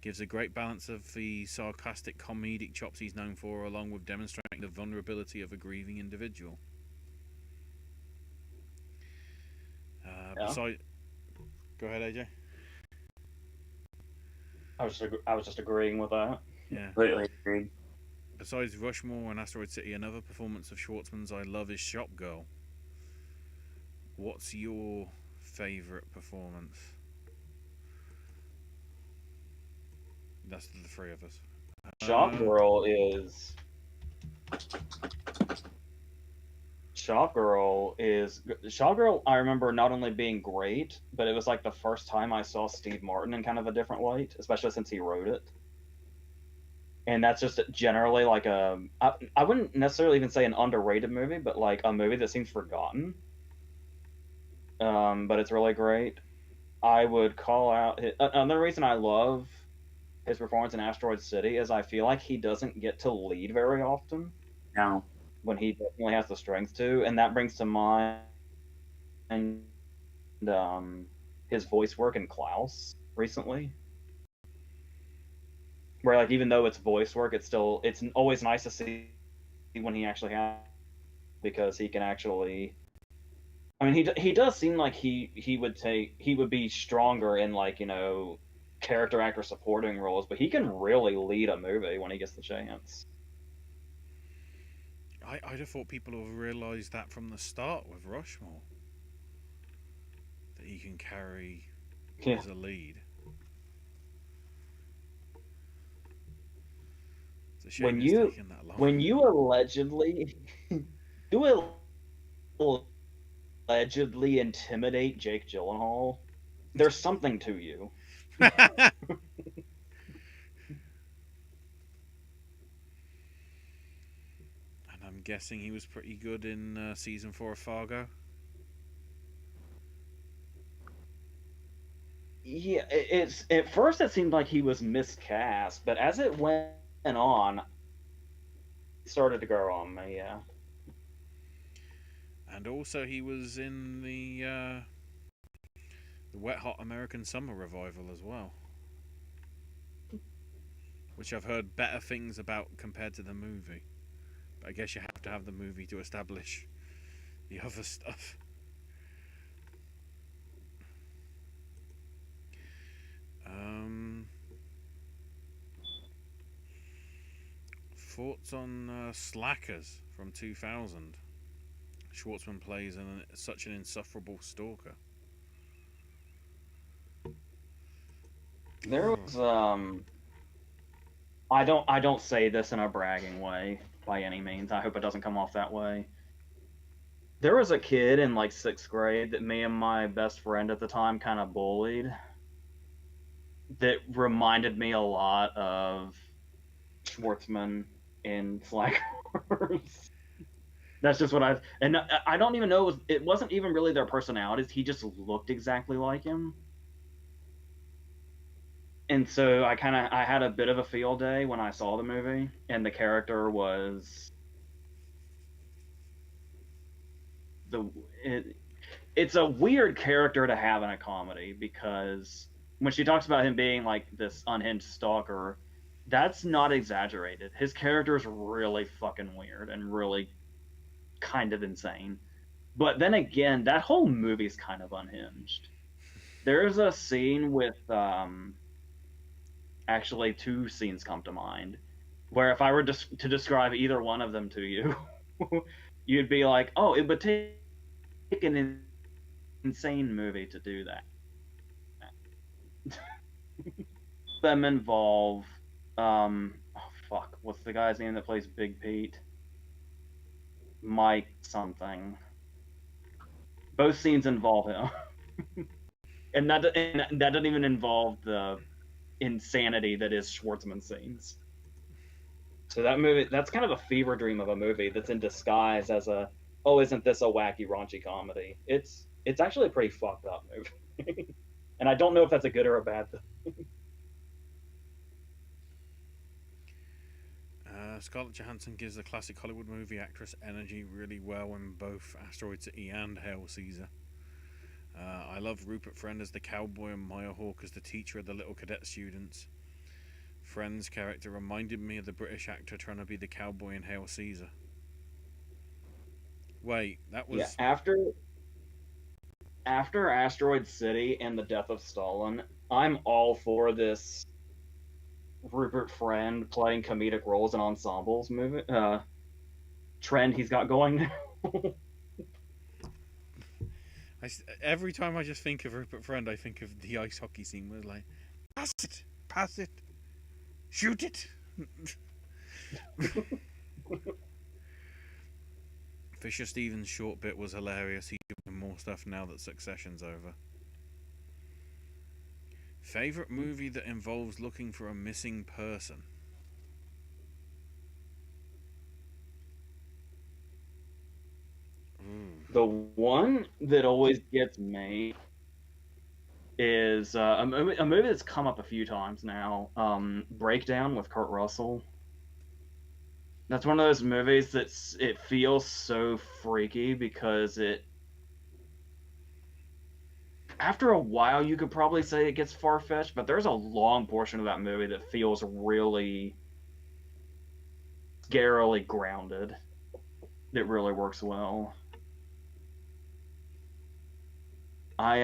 Gives a great balance of the sarcastic comedic chops he's known for, along with demonstrating the vulnerability of a grieving individual. Yeah. Go ahead, AJ. I was just agreeing with that. Yeah. Completely agreed. Besides Rushmore and Asteroid City, another performance of Schwartzman's I love is Shop Girl. What's your favourite performance? That's the three of us. Shop Girl is. Shop Girl, I remember not only being great, but it was like the first time I saw Steve Martin in kind of a different light, especially since he wrote it. And that's just generally like I wouldn't necessarily even say an underrated movie, but like a movie that seems forgotten. But it's really great. I would call out another reason I love his performance in Asteroid City is I feel like he doesn't get to lead very often. No. When he definitely has the strength to, and that brings to mind his voice work in Klaus recently, where like even though it's voice work, it's always nice to see when he actually has, because he can actually. I mean, he does seem like he would be stronger in like character actor supporting roles, but he can really lead a movie when he gets the chance. I'd have thought people have realised that from the start with Rushmore, that he can carry as a lead. It's a shame it's taken that long. When you allegedly intimidate Jake Gyllenhaal, there's something to you. I'm guessing he was pretty good in season 4 of Fargo. Yeah, it's at first it seemed like he was miscast, but as it went on, it started to grow on me. Yeah. And also, he was in the Wet Hot American Summer revival as well, which I've heard better things about compared to the movie. But I guess you have to have the movie to establish the other stuff. Thoughts on Slackers from 2000? Schwartzman plays such an insufferable stalker. There was I don't say this in a bragging way by any means. I hope it doesn't come off that way. There was a kid in like 6th grade that me and my best friend at the time kind of bullied that reminded me a lot of Schwartzman in Slackers. That's just what I don't even know, it wasn't even really their personalities. He just looked exactly like him. And so I had a bit of a field day when I saw the movie, and the character was it's a weird character to have in a comedy, because when she talks about him being like this unhinged stalker, that's not exaggerated. His character is really fucking weird and really kind of insane. But then again, that whole movie's kind of unhinged. There's a scene with actually 2 scenes come to mind, where if I were to describe either one of them to you, you'd be like, oh, it would take an insane movie to do that. Them involve what's the guy's name that plays Big Pete? Mike something. Both scenes involve him. and that doesn't even involve the insanity that is Schwartzman scenes. So that movie, that's kind of a fever dream of a movie that's in disguise as isn't this a wacky, raunchy comedy? It's actually a pretty fucked up movie. And I don't know if that's a good or a bad thing. Scarlett Johansson gives the classic Hollywood movie actress energy really well in both Asteroid City and Hail Caesar. I love Rupert Friend as the cowboy and Maya Hawke as the teacher of the little cadet students. Friend's character reminded me of the British actor trying to be the cowboy in Hail Caesar. Wait, that was... Yeah, after Asteroid City and the death of Stalin, I'm all for this Rupert Friend playing comedic roles in ensembles movie trend he's got going now. Every time I just think of Rupert Friend, I think of the ice hockey scene where it's like, pass it, shoot it. Fisher Stevens' short bit was hilarious. He's doing more stuff now that Succession's over. Favorite movie that involves looking for a missing person? The one that always gets me is a movie that's come up a few times now. Breakdown with Kurt Russell. That's one of those movies it feels so freaky because after a while you could probably say it gets far-fetched, but there's a long portion of that movie that feels really scarily grounded. It really works well. I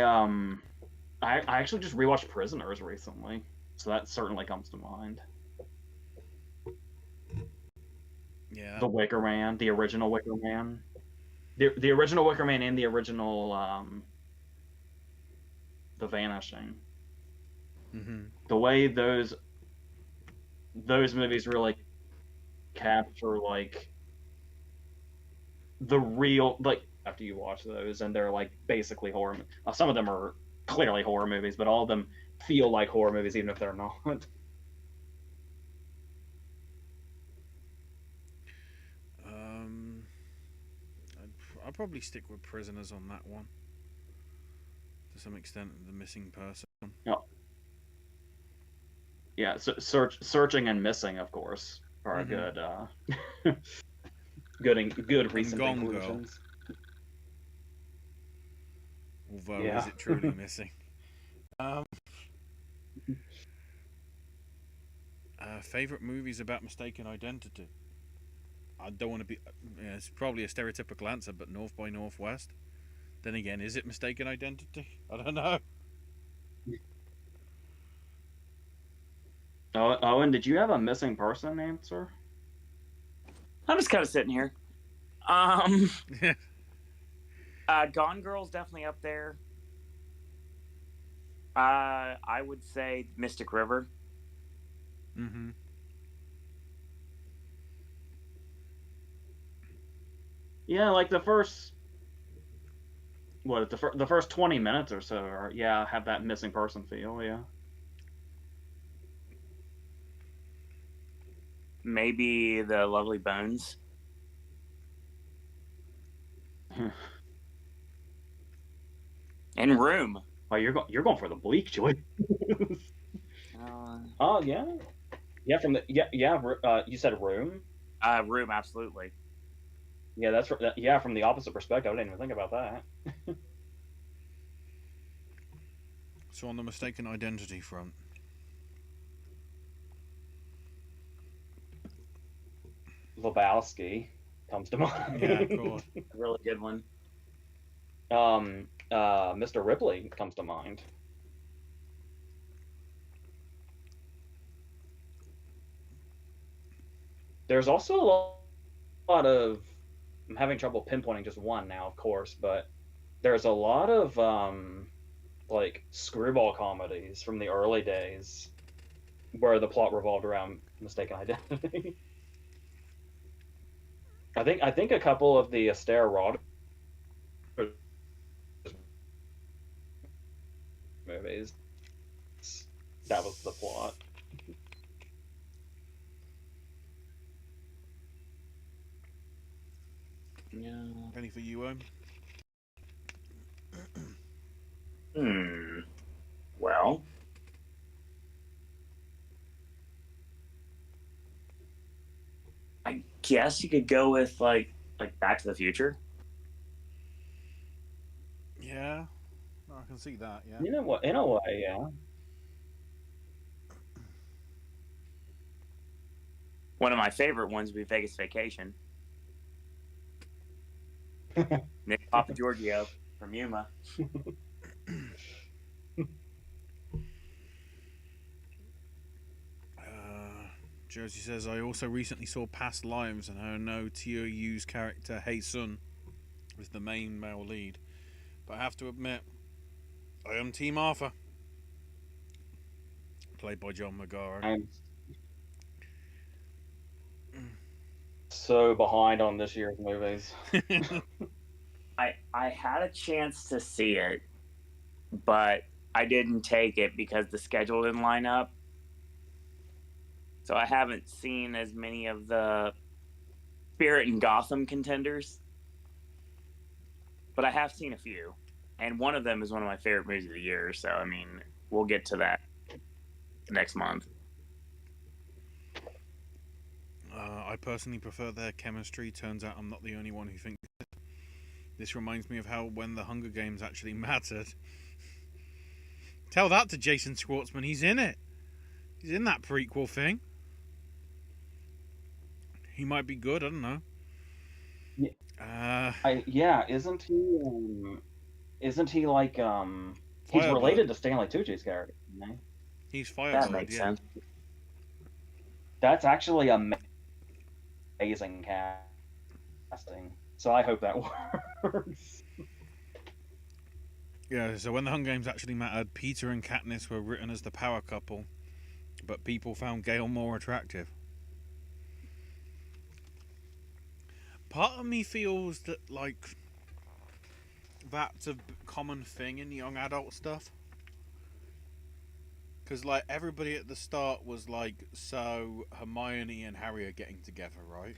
actually just rewatched Prisoners recently, so that certainly comes to mind. Yeah. The Wicker Man, the original Wicker Man, the original Wicker Man, and the original The Vanishing. Mm-hmm. The way those movies really capture like the real, like, after you watch those, and they're like basically horror. Some of them are clearly horror movies, but all of them feel like horror movies even if they're not. I'll probably stick with Prisoners on that one. To some extent, the missing person. Yeah, searching and missing, of course, are a good, good recent conclusions. Although, is it truly missing? Favorite movies about mistaken identity? I don't want to be. It's probably a stereotypical answer, but North by Northwest. Then again, is it mistaken identity? I don't know. Owen, did you have a missing person answer? I'm just kind of sitting here. Gone Girl's definitely up there. I would say Mystic River. Mm-hmm. Yeah, like the first 20 minutes or so, or have that missing person feel, yeah. Maybe The Lovely Bones. And Room. Oh, you're going for the bleak choice. Oh yeah, you said Room. Room, absolutely. Yeah, that's from the opposite perspective. I didn't even think about that. So on the mistaken identity front, Lebowski comes to mind. Yeah, of course. Really good one. Mr. Ripley comes to mind. There's also a lot of, I'm having trouble pinpointing just one now, of course, but there's a lot of like screwball comedies from the early days where the plot revolved around mistaken identity. I think a couple of the Astaire Rod movies, that was the plot. Yeah. Any for you, Owen? Well, guess you could go with like Back to the Future. Yeah, I can see that. Yeah. You know what? In a way, yeah. One of my favorite ones would be Vegas Vacation. Nick Papa Giorgio from Yuma. Josie says, I also recently saw Past Lives, and I know Teo Yu's character Hei Sun is the main male lead. But I have to admit, I am Team Arthur, played by John Magaro. I'm so behind on this year's movies. I had a chance to see it, but I didn't take it because the schedule didn't line up. So I haven't seen as many of the Spirit and Gotham contenders, but I have seen a few, and one of them is one of my favorite movies of the year. So I mean, we'll get to that next month. I personally prefer their chemistry. Turns out I'm not the only one who thinks it. This reminds me of how when the Hunger Games actually mattered. Tell that to Jason Schwartzman. He's in it. He's in that prequel thing. He might be good. I don't know. Yeah, isn't he? Isn't he like He's Firebird. related to Stanley Tucci's character, isn't he? He's Firebird. That makes yeah. sense. That's actually amazing casting. So I hope that works. Yeah, so when the Hunger Games actually mattered, Peter and Katniss were written as the power couple, but people found Gale more attractive. Part of me feels that, like, that's a common thing in young adult stuff. Because, like, everybody at the start was like, so Hermione and Harry are getting together, right?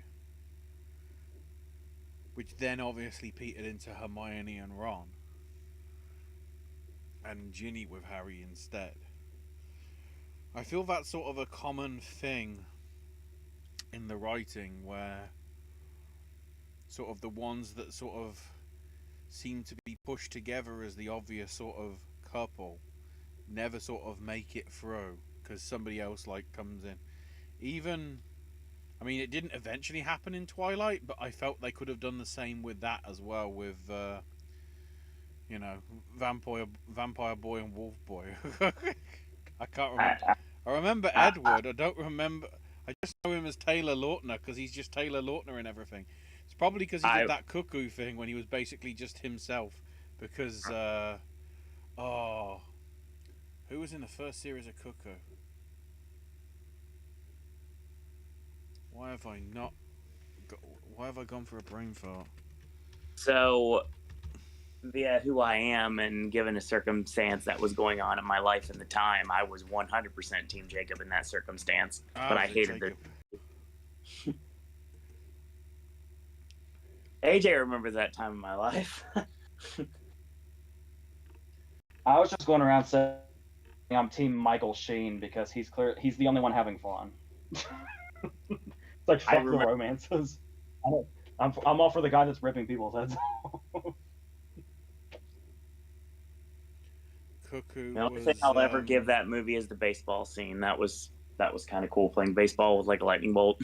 Which then obviously petered into Hermione and Ron. And Ginny with Harry instead. I feel that's sort of a common thing in the writing where sort of the ones that sort of seem to be pushed together as the obvious sort of couple never sort of make it through because somebody else like comes in. Even, I mean, it didn't eventually happen in Twilight, but I felt they could have done the same with that as well with you know, Vampire Boy and Wolf Boy. I can't remember. I remember Edward. I don't remember. I just know him as Taylor Lautner because he's just Taylor Lautner and everything. It's probably because he did that Cuckoo thing when he was basically just himself. Because, who was in the first series of Cuckoo? Why have I not? Why have I gone for a brain fart? So, via who I am and given a circumstance that was going on in my life at the time, I was 100% Team Jacob in that circumstance. But I hated it. AJ remembers that time in my life. I was just going around saying I'm Team Michael Sheen because he's the only one having fun. It's like fuck the romances. I'm all for the guy that's ripping people's heads off. Cuckoo. The only thing I'll ever give that movie is the baseball scene. That was kind of cool, playing baseball with like a lightning bolt.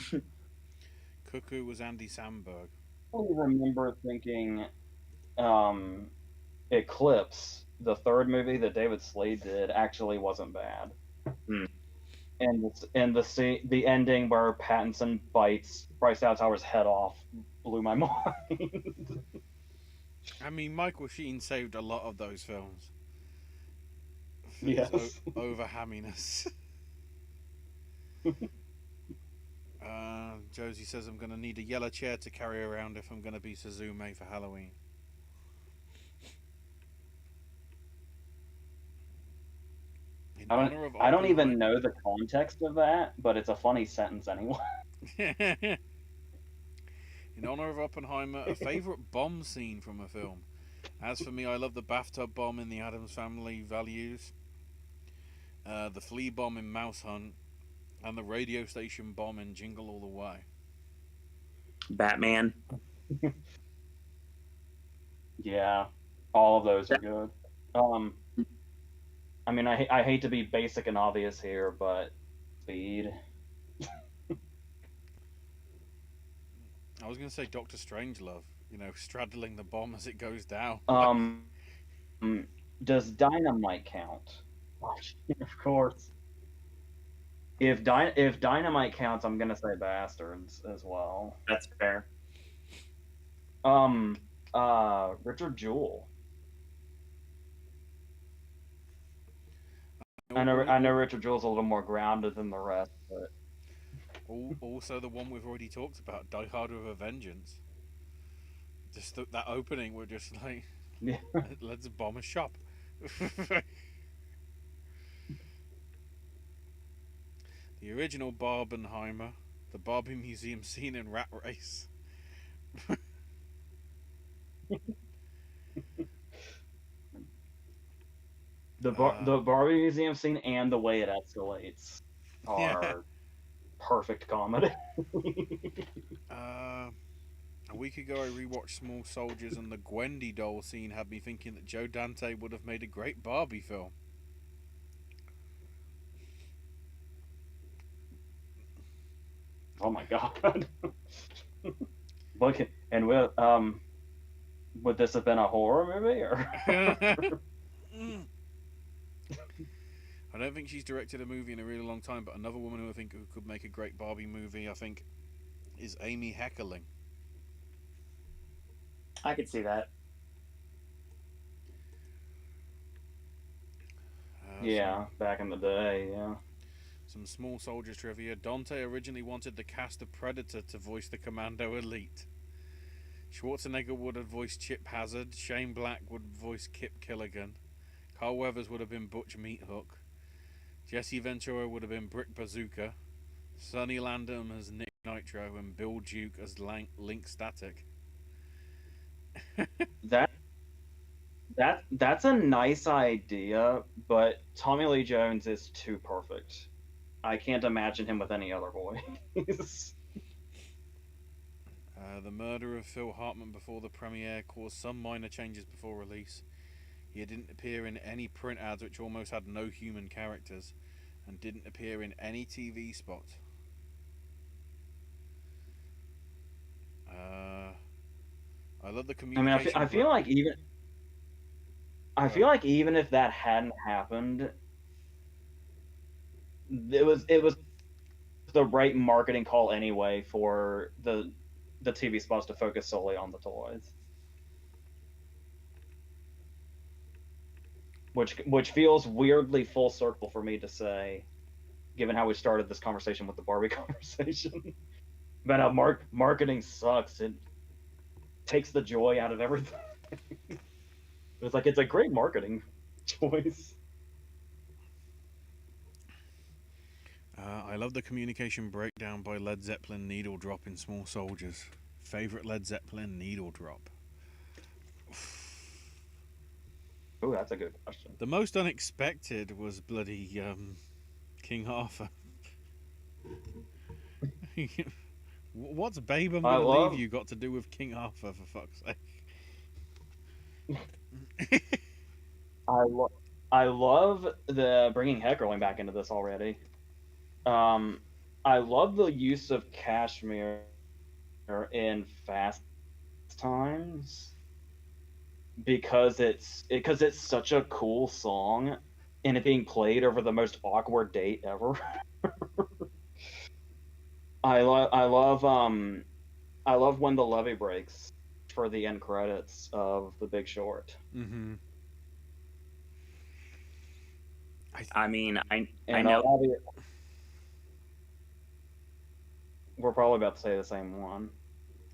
Cuckoo was Andy Samberg. I remember thinking, Eclipse, the third movie that David Slade did, actually wasn't bad. And the ending where Pattinson bites Bryce Dallas Howard's head off blew my mind. I mean, Michael Sheen saved a lot of those films. Yes. Over hamminess. Josie says I'm going to need a yellow chair to carry around if I'm going to be Suzume for Halloween. I don't even know the context of that, but it's a funny sentence anyway. In honor of Oppenheimer, a favorite bomb scene from a film. As for me, I love the bathtub bomb in The Addams Family Values, the flea bomb in Mouse Hunt, and the radio station bomb in Jingle All the Way. Batman. Yeah, all of those are good. I mean, I hate to be basic and obvious here, but Speed. I was going to say Doctor Strangelove, straddling the bomb as it goes down. Um, does Dynamite count? Of course. If Dynamite counts, I'm gonna say Bastards as well. That's fair. Richard Jewell. I know Richard Jewell's a little more grounded than the rest, but Also, the one we've already talked about, Die Hard with a Vengeance. Just that opening, we're just like, yeah. let's bomb a shop. The original Barbenheimer, the Barbie Museum scene in Rat Race. The Barbie Museum scene and the way it escalates are perfect comedy. A week ago, I rewatched Small Soldiers, and the Gwendy doll scene had me thinking that Joe Dante would have made a great Barbie film. Oh my god! Look, and would this have been a horror movie or? I don't think she's directed a movie in a really long time, but another woman who I think who could make a great Barbie movie, I think, is Amy Heckerling. I could see that. Yeah, back in the day, yeah. Some Small Soldiers trivia. Dante originally wanted the cast of Predator to voice the Commando Elite. Schwarzenegger would have voiced Chip Hazard. Shane Black would voice Kip Killigan. Carl Weathers would have been Butch Meathook. Jesse Ventura would have been Brick Bazooka. Sonny Landham as Nick Nitro, and Bill Duke as Link Static. That's a nice idea, but Tommy Lee Jones is too perfect. I can't imagine him with any other voice. The murder of Phil Hartman before the premiere caused some minor changes before release. He didn't appear in any print ads, which almost had no human characters, and didn't appear in any TV spot. I love the communication. I feel like even if that hadn't happened, it was the right marketing call anyway for the TV spots to focus solely on the toys. Which feels weirdly full circle for me to say, given how we started this conversation with the Barbie conversation. But how marketing sucks. It takes the joy out of everything. It's like, it's a great marketing choice. I love the communication breakdown by Led Zeppelin Needle Drop in Small Soldiers. Favorite Led Zeppelin Needle Drop? Oh, that's a good question. The most unexpected was bloody King Arthur. What's Babe I'm Gonna Leave You got to do with King Arthur, for fuck's sake? I love the bringing Heckerling back into this already. I love the use of Kashmir in Fast Times because it's such a cool song, and it being played over the most awkward date ever. I love when the levee breaks for the end credits of The Big Short. Mm-hmm. I mean, I know. We're probably about to say the same one.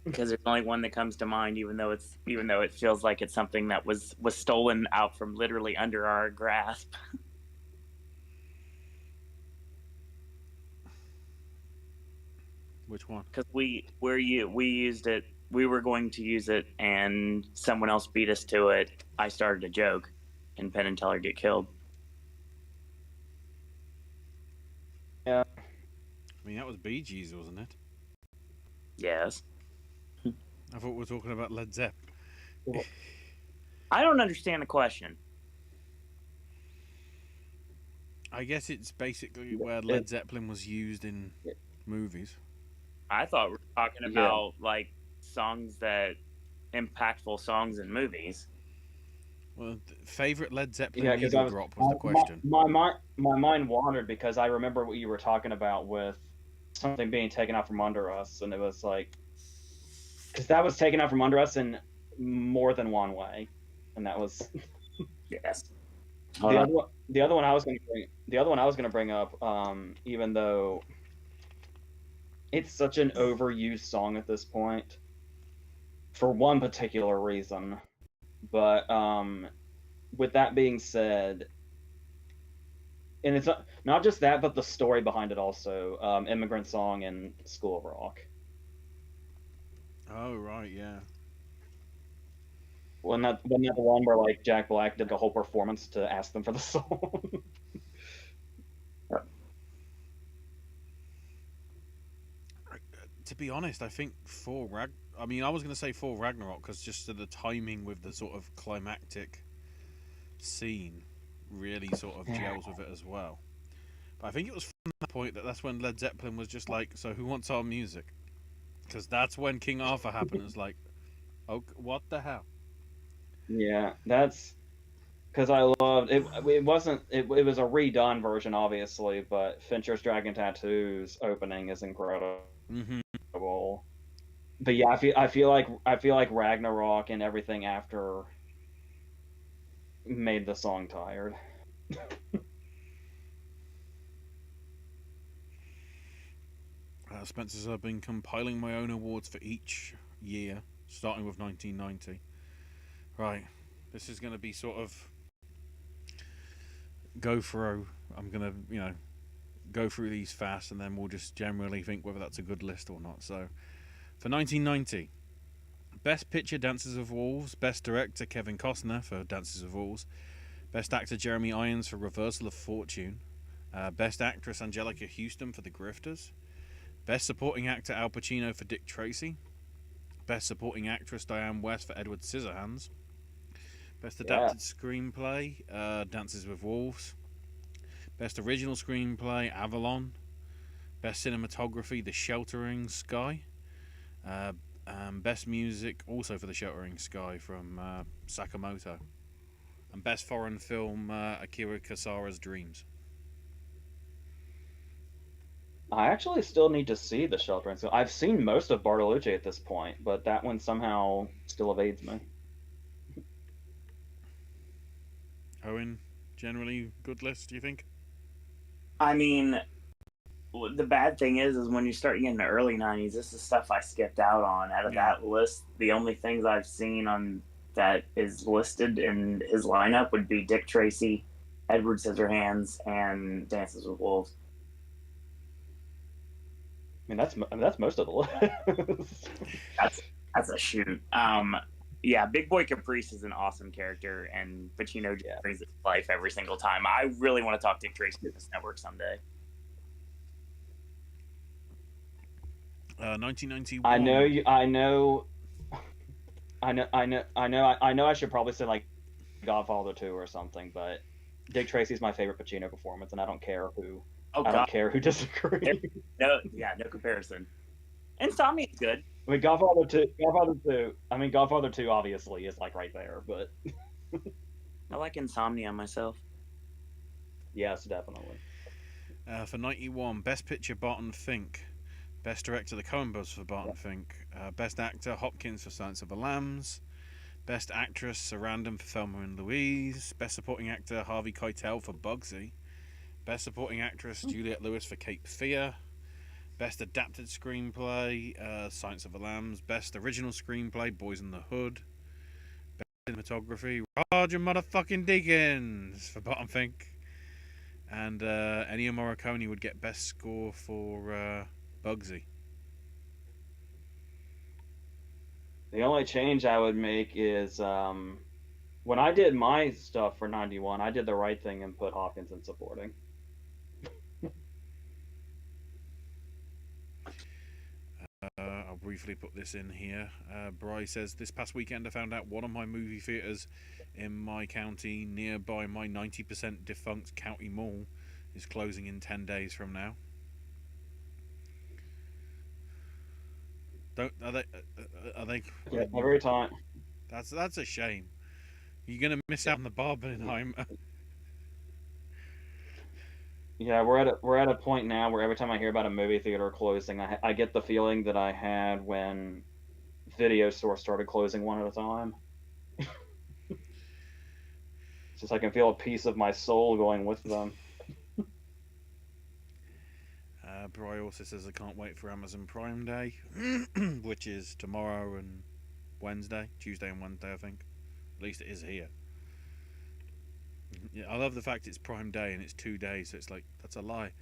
Because there's only one that comes to mind, even though it feels like it's something that was stolen out from literally under our grasp. Which one? Because we used it. We were going to use it, and someone else beat us to it. I started a joke, and Penn and Teller get killed. Yeah. I mean, that was Bee Gees, wasn't it? Yes. I thought we were talking about Led Zeppelin. I don't understand the question. I guess it's basically where It, Led Zeppelin was used in movies. I thought we were talking yeah. about like songs that impactful songs in movies. Well, favorite Led Zeppelin Yeah, because needle drop was the question. my mind wandered because I remember what you were talking about with something being taken out from under us, and it was like because that was taken out from under us in more than one way, and that was Yes. the other one I was going to bring. The other one I was going to bring up, even though it's such an overused song at this point, for one particular reason, but with that being said, and it's not just that, but the story behind it also. Immigrant Song and School of Rock. Oh right, yeah. Wasn't that the one where like Jack Black did a whole performance to ask them for the song? To be honest, I think I mean, I was going to say for Ragnarok because just the timing with the sort of climactic scene really sort of gels with it as well. But I think it was from that point that's when Led Zeppelin was just like, so who wants our music? Because that's when King Arthur happened. It's like, oh, what the hell? Yeah, that's because I loved it. It wasn't. It was a redone version, obviously, but Fincher's Dragon Tattoos opening is incredible. Mm-hmm. But yeah, I feel like Ragnarok and everything after made the song tired. Spencer's been compiling my own awards for each year, starting with 1990. Right, this is going to be sort of go through. I'm going to, go through these fast and then we'll just generally think whether that's a good list or not. So, for 1990, Best Picture Dances with Wolves, Best Director Kevin Costner for Dances with Wolves, Best Actor Jeremy Irons for Reversal of Fortune, Best Actress Angelica Houston for The Grifters, Best Supporting Actor Al Pacino for Dick Tracy, Best Supporting Actress Diane West for Edward Scissorhands, Best Adapted Screenplay Dances with Wolves, Best Original Screenplay Avalon, Best Cinematography The Sheltering Sky, Best Music also for The Sheltering Sky from Sakamoto, and Best Foreign Film Akira Kurosawa's Dreams. I actually still need to see The Sheltering Sky. I've seen most of Bartolucci at this point, but that one somehow still evades me. Owen, generally good list, do you think? I mean, the bad thing is when you start getting the early 90s, this is stuff I skipped out on. Out of that list, the only things I've seen on that is listed in his lineup would be Dick Tracy, Edward Scissorhands, and Dances with Wolves. I mean, that's most of the list. that's a shoot. Yeah, Big Boy Caprice is an awesome character, and Pacino brings it to life every single time. I really want to talk Dick Tracy to this network someday. 1991. I know. I should probably say like Godfather 2 or something, but Dick Tracy's my favorite Pacino performance, and I don't care who. Don't care who disagrees. No comparison. Insomnia's good. I mean, Godfather 2. I mean, Godfather 2 obviously is like right there, but I like Insomnia myself. Yes, definitely. For 91, Best Picture Barton Fink, Best Director the Coen Brothers for Barton Fink, Best Actor Hopkins for Silence of the Lambs, Best Actress Sarandon for Thelma and Louise, Best Supporting Actor Harvey Keitel for Bugsy, Best Supporting Actress Juliette Lewis for Cape Fear, Best Adapted Screenplay Silence of the Lambs, Best Original Screenplay Boys in the Hood, Best Cinematography Roger motherfucking Deakins for Barton Fink, and Ennio Morricone would get Best Score for Bugsy. The only change I would make is when I did my stuff for 91, I did the right thing and put Hopkins in supporting. I briefly put this in here. Bry says, this past weekend I found out one of my movie theatres in my county, nearby my 90% defunct county mall, is closing in 10 days from now. Are they? Yeah, every time. That's a shame. You're gonna miss out on the Barbenheimer. Yeah, we're at a point now where every time I hear about a movie theater closing, I get the feeling that I had when video stores started closing one at a time. It's just I can feel a piece of my soul going with them. Bry also says I can't wait for Amazon Prime Day, which is tomorrow and Tuesday and Wednesday, I think. At least it is here. Yeah, I love the fact it's Prime Day and it's 2 days, so it's like, that's a lie.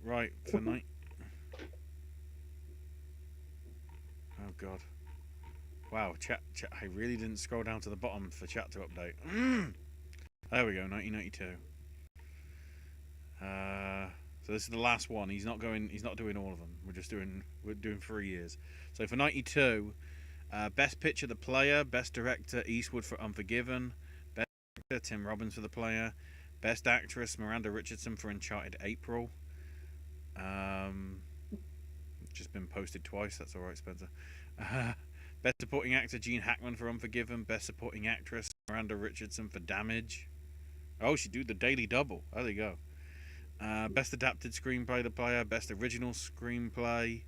Right, for night. Oh god. Wow, chat. I really didn't scroll down to the bottom for chat to update. There we go, 1992. So this is the last one. He's not doing all of them. We're doing 3 years. So for 92, Best Picture, The Player. Best Director, Eastwood for Unforgiven. Best Actor, Tim Robbins for The Player. Best Actress, Miranda Richardson for Uncharted April. Just been posted twice. That's all right, Spencer. Best Supporting Actor, Gene Hackman for Unforgiven. Best Supporting Actress, Miranda Richardson for Damage. Oh, she do the daily double. There you go. Best Adapted Screenplay, The Player. Best Original Screenplay,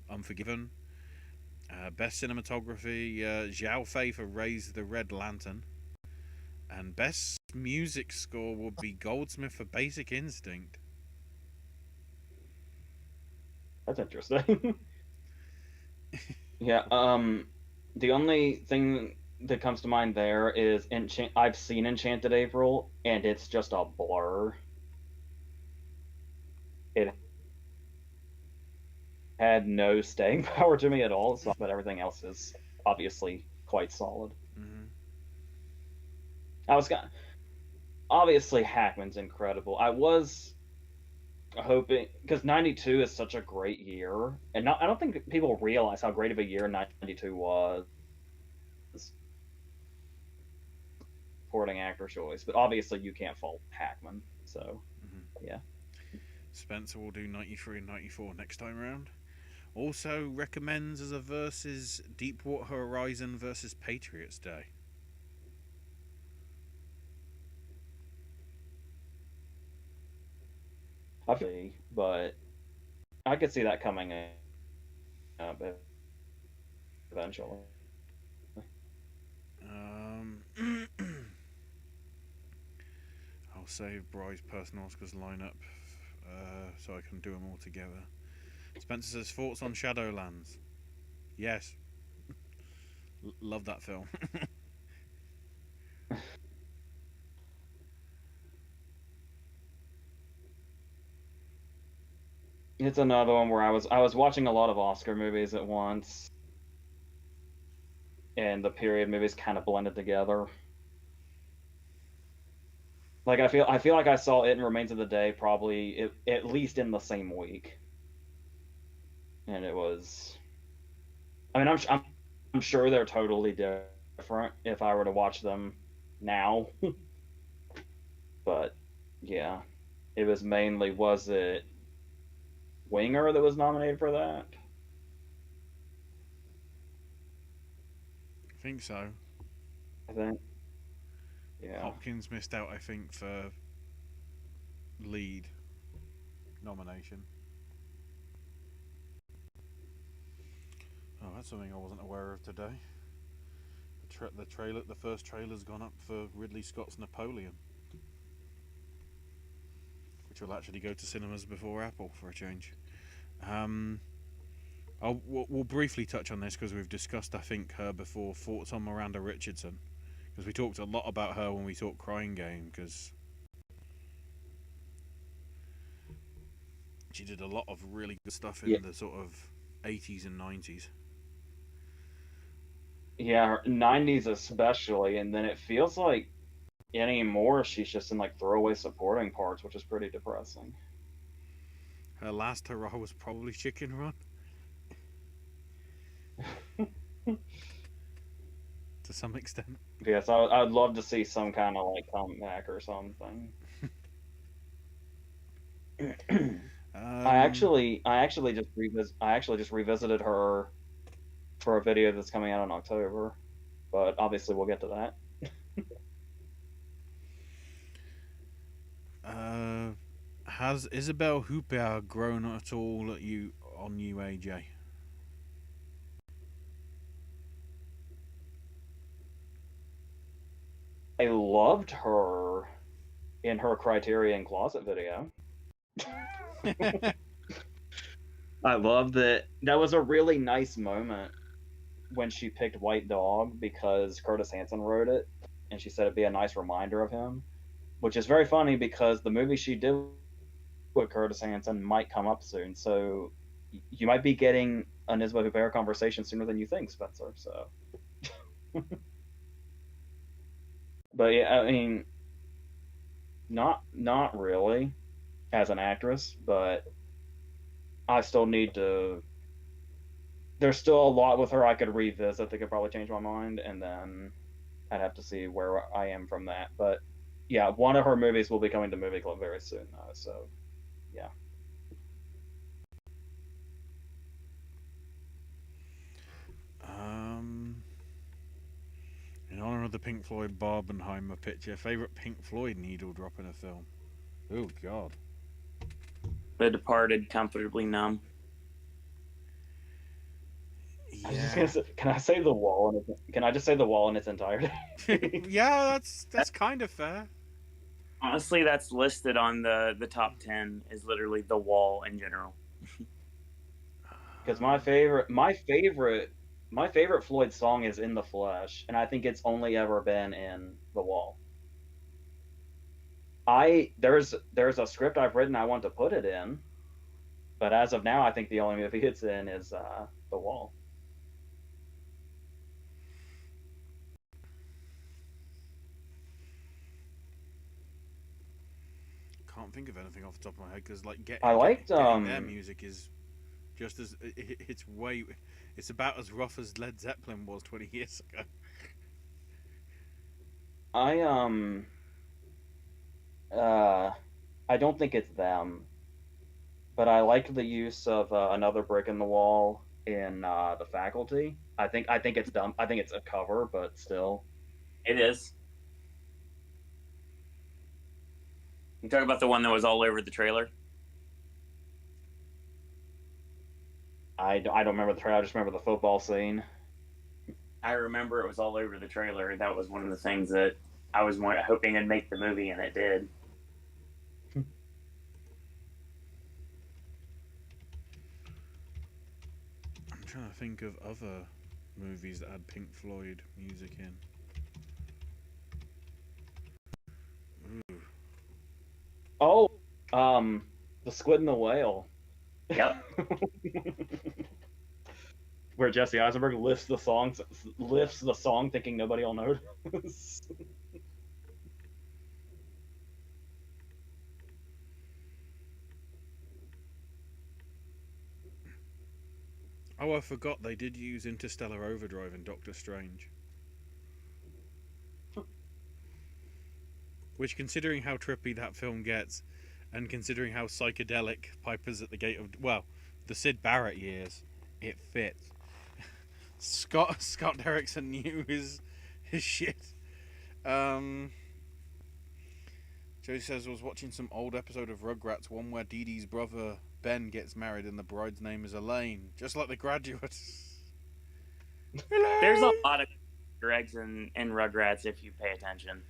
Unforgiven. Best Cinematography, Zhao Fei for Raise the Red Lantern. And Best Music Score will be Goldsmith for Basic Instinct. That's interesting. Yeah, the only thing that comes to mind there is I've seen Enchanted April, and it's just a blur. It had no staying power to me at all, so, but everything else is obviously quite solid. Mm-hmm. Obviously Hackman's incredible. I was hoping, because 92 is such a great year, and I don't think people realize how great of a year 92 was. Supporting actor choice, but obviously you can't fault Hackman. So, yeah. Spencer will do 93 and 94 next time around. Also recommends as a versus Deepwater Horizon versus Patriots Day. But I could see that coming up eventually. I'll save Bry's personal Oscars lineup so I can do them all together. Spencer says thoughts on Shadowlands. Yes, love that film. It's another one where I was watching a lot of Oscar movies at once, and the period movies kind of blended together. Like I feel like I saw It and Remains of the Day probably at least in the same week, and it was. I mean, I'm sure they're totally different if I were to watch them now, but yeah, it was mainly was it Winger that was nominated for that? I think so. I think. Yeah. Hopkins missed out, I think, for lead nomination. Oh, that's something I wasn't aware of today. The first trailer's gone up for Ridley Scott's Napoleon, which will actually go to cinemas before Apple for a change. We'll briefly touch on this because we've discussed, I think, her before. Thoughts on Miranda Richardson, because we talked a lot about her when we talked Crying Game, because she did a lot of really good stuff in the sort of 80s and 90s. Yeah, 90s especially, and then it feels like anymore she's just in like throwaway supporting parts, which is pretty depressing. Her last hurrah was probably Chicken Run. To some extent. Yes, I'd love to see some kind of like comeback or something. I actually just revisited her for a video that's coming out in October, but obviously we'll get to that. Has Isabelle Huppert grown at all on you, AJ? I loved her in her Criterion Closet video. I love that. That was a really nice moment when she picked White Dog because Curtis Hanson wrote it, and she said it'd be a nice reminder of him, which is very funny because the movie she did with Curtis Hanson might come up soon. So you might be getting an Isabelle Huppert conversation sooner than you think, Spencer. So, but yeah, I mean, not really as an actress, but I still need to. There's still a lot with her I could revisit that could probably change my mind, and then I'd have to see where I am from that. But yeah, one of her movies will be coming to Movie Club very soon, though. So yeah. In honor of the Pink Floyd Barbenheimer picture, favorite Pink Floyd needle drop in a film. Oh God. The Departed, Comfortably Numb. I was just gonna say, can I say The Wall? Can I just say The Wall in its entirety? Yeah, that's kind of fair. Honestly, that's listed on the top 10 is literally The Wall in general. Because my favorite Floyd song is In the Flesh, and I think it's only ever been in The Wall. There's a script I've written I want to put it in, but as of now, I think the only movie it's in is The Wall. Can't think of anything off the top of my head because like getting their music is just as it's about as rough as Led Zeppelin was 20 years ago. I don't think it's them, but I like the use of Another Brick in the Wall in The Faculty. I think it's dumb. I think it's a cover, but still. It is. You talk about the one that was all over the trailer? I don't remember the trailer. I just remember the football scene. I remember it was all over the trailer. That was one of the things that I was hoping it'd make the movie, and it did. I'm trying to think of other movies that had Pink Floyd music in. Ooh. Oh, The Squid and the Whale. Yep. Where Jesse Eisenberg lifts the song thinking nobody will notice. Oh, I forgot they did use Interstellar Overdrive in Doctor Strange. Which, considering how trippy that film gets, and considering how psychedelic Piper's at the Gate of... Well, the Syd Barrett years, it fits. Scott Derrickson knew his shit. Joe says, was watching some old episode of Rugrats, one where Dee Dee's brother Ben gets married and the bride's name is Elaine, just like The Graduate. There's a lot of Gregs in Rugrats if you pay attention.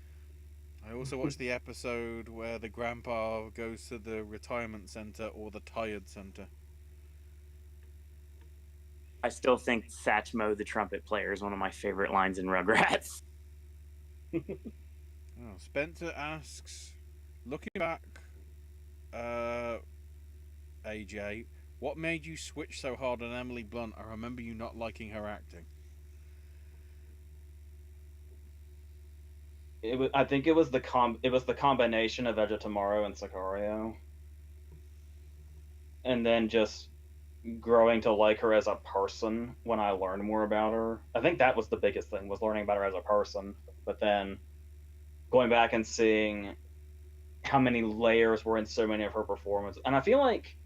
I also watched the episode where the grandpa goes to the retirement center or the tired center. I still think Satchmo the trumpet player is one of my favorite lines in Rugrats. Spencer asks, looking back, AJ, what made you switch so hard on Emily Blunt? I remember you not liking her acting. I think it was the combination of Edge of Tomorrow and Sicario. and then just growing to like her as a person when I learned more about her. I think that was the biggest thing, was learning about her as a person. But then going back and seeing how many layers were in so many of her performances. And I feel like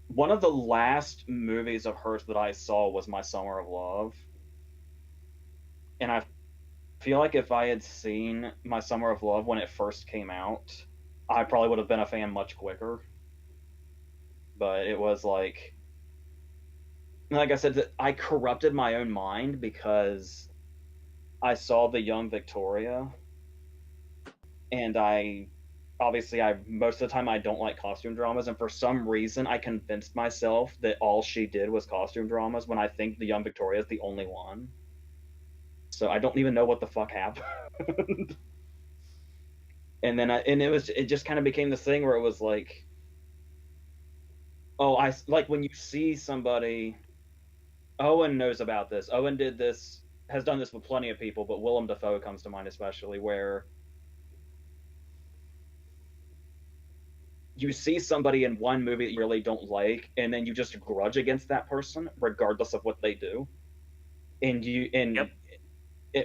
one of the last movies of hers that I saw was My Summer of Love. And I feel like if I had seen My Summer of Love when it first came out, I probably would have been a fan much quicker. But it was like I said, I corrupted my own mind because I saw the young Victoria, and I most of the time I don't like costume dramas, and for some reason I convinced myself that all she did was costume dramas when I think the young Victoria is the only one. So I don't even know what the fuck happened. And then it just kind of became this thing where it was like, oh, I like when you see somebody. Owen knows about this. Owen did this, has done this with plenty of people, but Willem Dafoe comes to mind especially, where you see somebody in one movie that you really don't like, and then you just grudge against that person regardless of what they do, and Yep.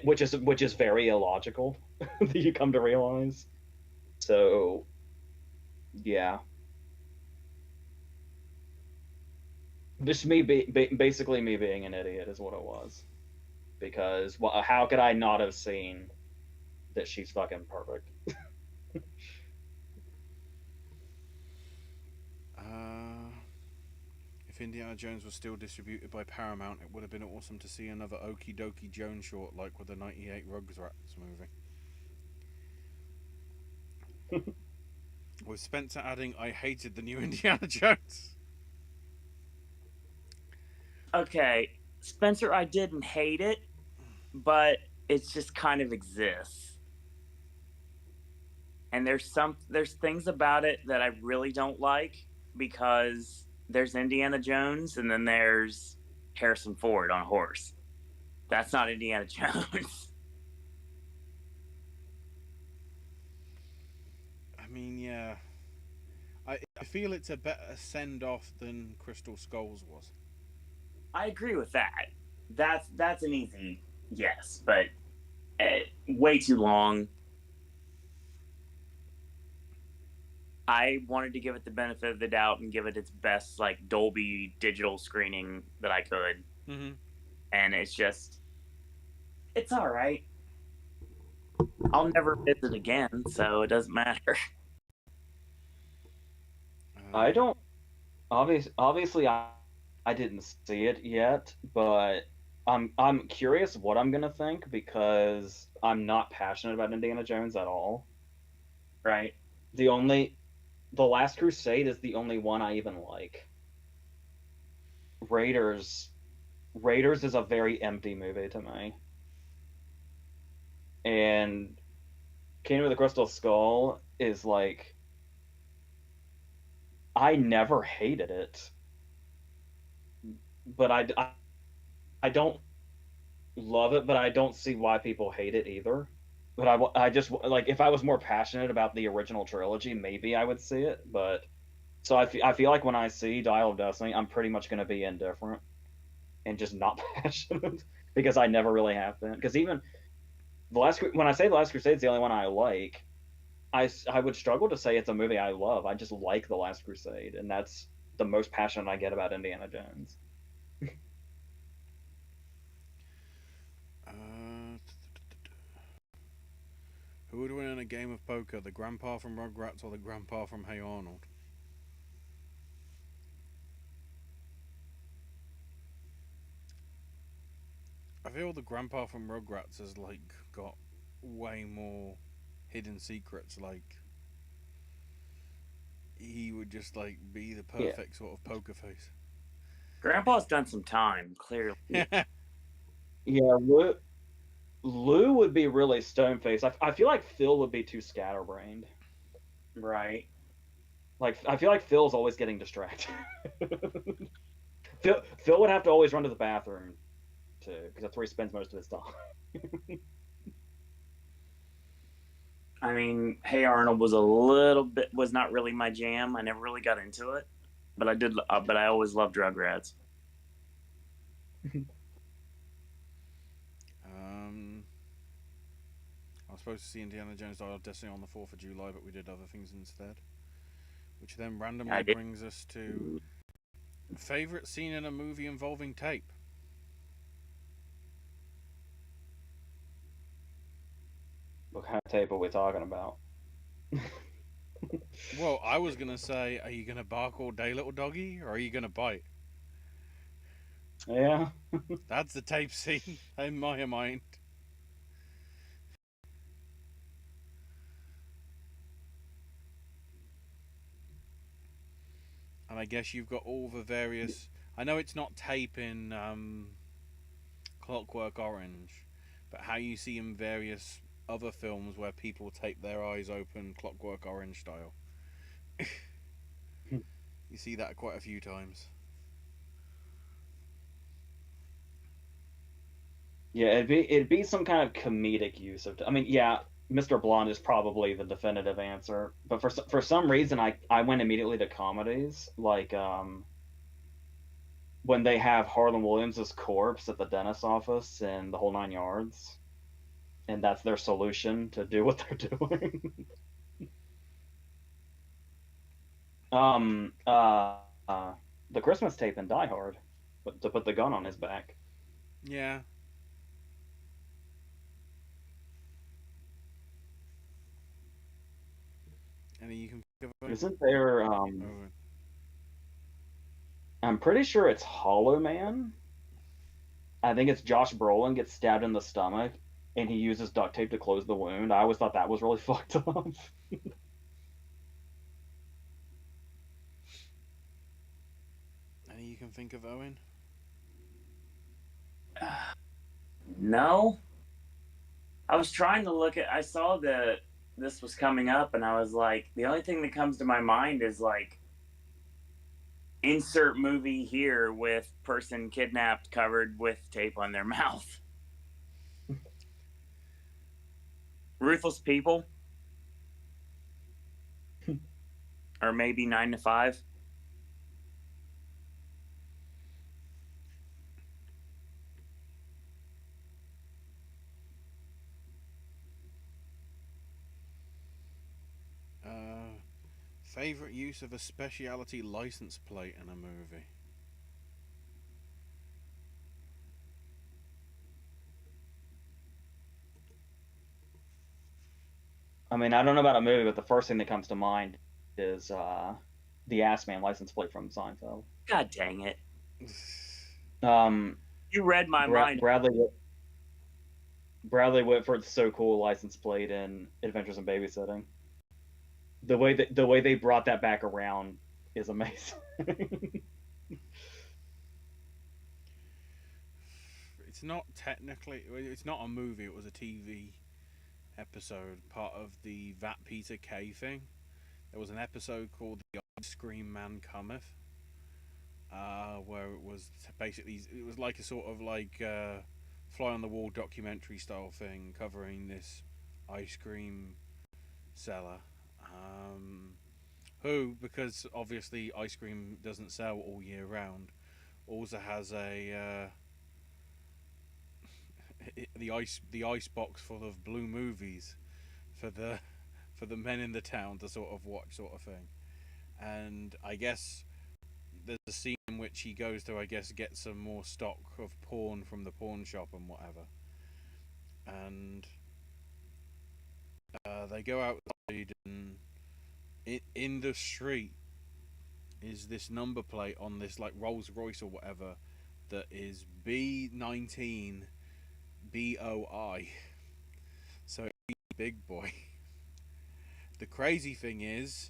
which is very illogical. That you come to realize. So yeah, just basically me being an idiot is what it was. Because how could I not have seen that she's fucking perfect? If Indiana Jones was still distributed by Paramount, it would have been awesome to see another Okie Dokie Jones short like with the '98 Rugrats movie. With Spencer adding, "I hated the new Indiana Jones." Okay, Spencer, I didn't hate it, but it just kind of exists. And there's things about it that I really don't like, because there's Indiana Jones and then there's Harrison Ford on a horse. That's not Indiana Jones. I mean, yeah. I feel it's a better send off than Crystal Skulls was. I agree with that. That's an easy yes, but way too long. I wanted to give it the benefit of the doubt and give it its best like Dolby digital screening that I could, Mm-hmm. and it's all right. I'll never visit again, so it doesn't matter. I don't obviously I didn't see it yet, but I'm curious what I'm gonna think because I'm not passionate about Indiana Jones at all. Right? The only The Last Crusade is the only one I even like. Raiders Raiders is a very empty movie to me. And Kingdom of the Crystal Skull is like, I never hated it, but I don't love it, but I don't see why people hate it either. But I just like, if I was more passionate about the original trilogy, maybe I would see it. But so I feel like when I see Dial of Destiny, I'm pretty much going to be indifferent and just not passionate because I never really have been. Because even when I say The Last Crusade is the only one I like, I would struggle to say it's a movie I love. I just like The Last Crusade, and that's the most passionate I get about Indiana Jones. Who would win in a game of poker, the grandpa from Rugrats or the grandpa from Hey Arnold? I feel the grandpa from Rugrats has like got way more hidden secrets. Like he would just like be the Yeah, perfect sort of poker face. Grandpa's done some time, clearly. yeah. Lou would be really stone faced. I feel like Phil would be too scatterbrained. Right. Like I feel like Phil's always getting distracted. Phil would have to always run to the bathroom too, because that's where he spends most of his time. I mean, Hey Arnold was not really my jam. I never really got into it. but I always loved Rugrats. I was supposed to see Indiana Jones Dial of Destiny on the 4th of July, but we did other things instead. Which then randomly I did. brings us to favorite scene in a movie involving tape. What kind of tape are we talking about? Well, I was gonna say, are you gonna bark all day, little doggy, or are you gonna bite? Yeah. That's the tape scene in my mind. And I guess you've got all the various. I know it's not tape in Clockwork Orange, but how you see in various other films where people tape their eyes open, Clockwork Orange style. You see that quite a few times. Yeah, it'd be some kind of comedic use of. I mean, yeah, Mr. Blonde is probably the definitive answer, but for some reason, I went immediately to comedies, like when they have Harlan Williams' corpse at the dentist's office and the whole 9 yards, and that's their solution to do what they're doing. um, uh, uh, the Christmas tape in Die Hard, but to put the gun on his back. Yeah. And then you can think of it. Isn't there? Oh, I'm pretty sure it's Hollow Man. I think it's Josh Brolin gets stabbed in the stomach, and he uses duct tape to close the wound. I always thought that was really fucked up. any you can think of, Owen? No, I was trying to look at. I saw that this was coming up, and I was like, the only thing that comes to my mind is like insert movie here with person kidnapped covered with tape on their mouth. Ruthless People, or maybe 9 to 5. Favorite use of a specialty license plate in a movie? I mean, I don't know about a movie, but the first thing that comes to mind is the Ass Man license plate from Seinfeld. God dang it! Um, You read my mind. Bradley Whitford's so cool license plate in Adventures in Babysitting. The way they brought that back around is amazing. It's not technically. It's not a movie. It was a TV episode, part of the Vat Peter K thing. There was an episode called "The Ice Cream Man Cometh," where it was basically it was like a sort of like fly on the wall documentary style thing covering this ice cream seller. Who, because obviously ice cream doesn't sell all year round, also has a the ice box full of blue movies for the men in the town to sort of watch, sort of thing. And I guess there's a scene in which he goes to, I guess, get some more stock of porn from the pawn shop and whatever. And they go outside, and in the street is this number plate on this like Rolls Royce or whatever that is B19 BOI. So big boy. The crazy thing is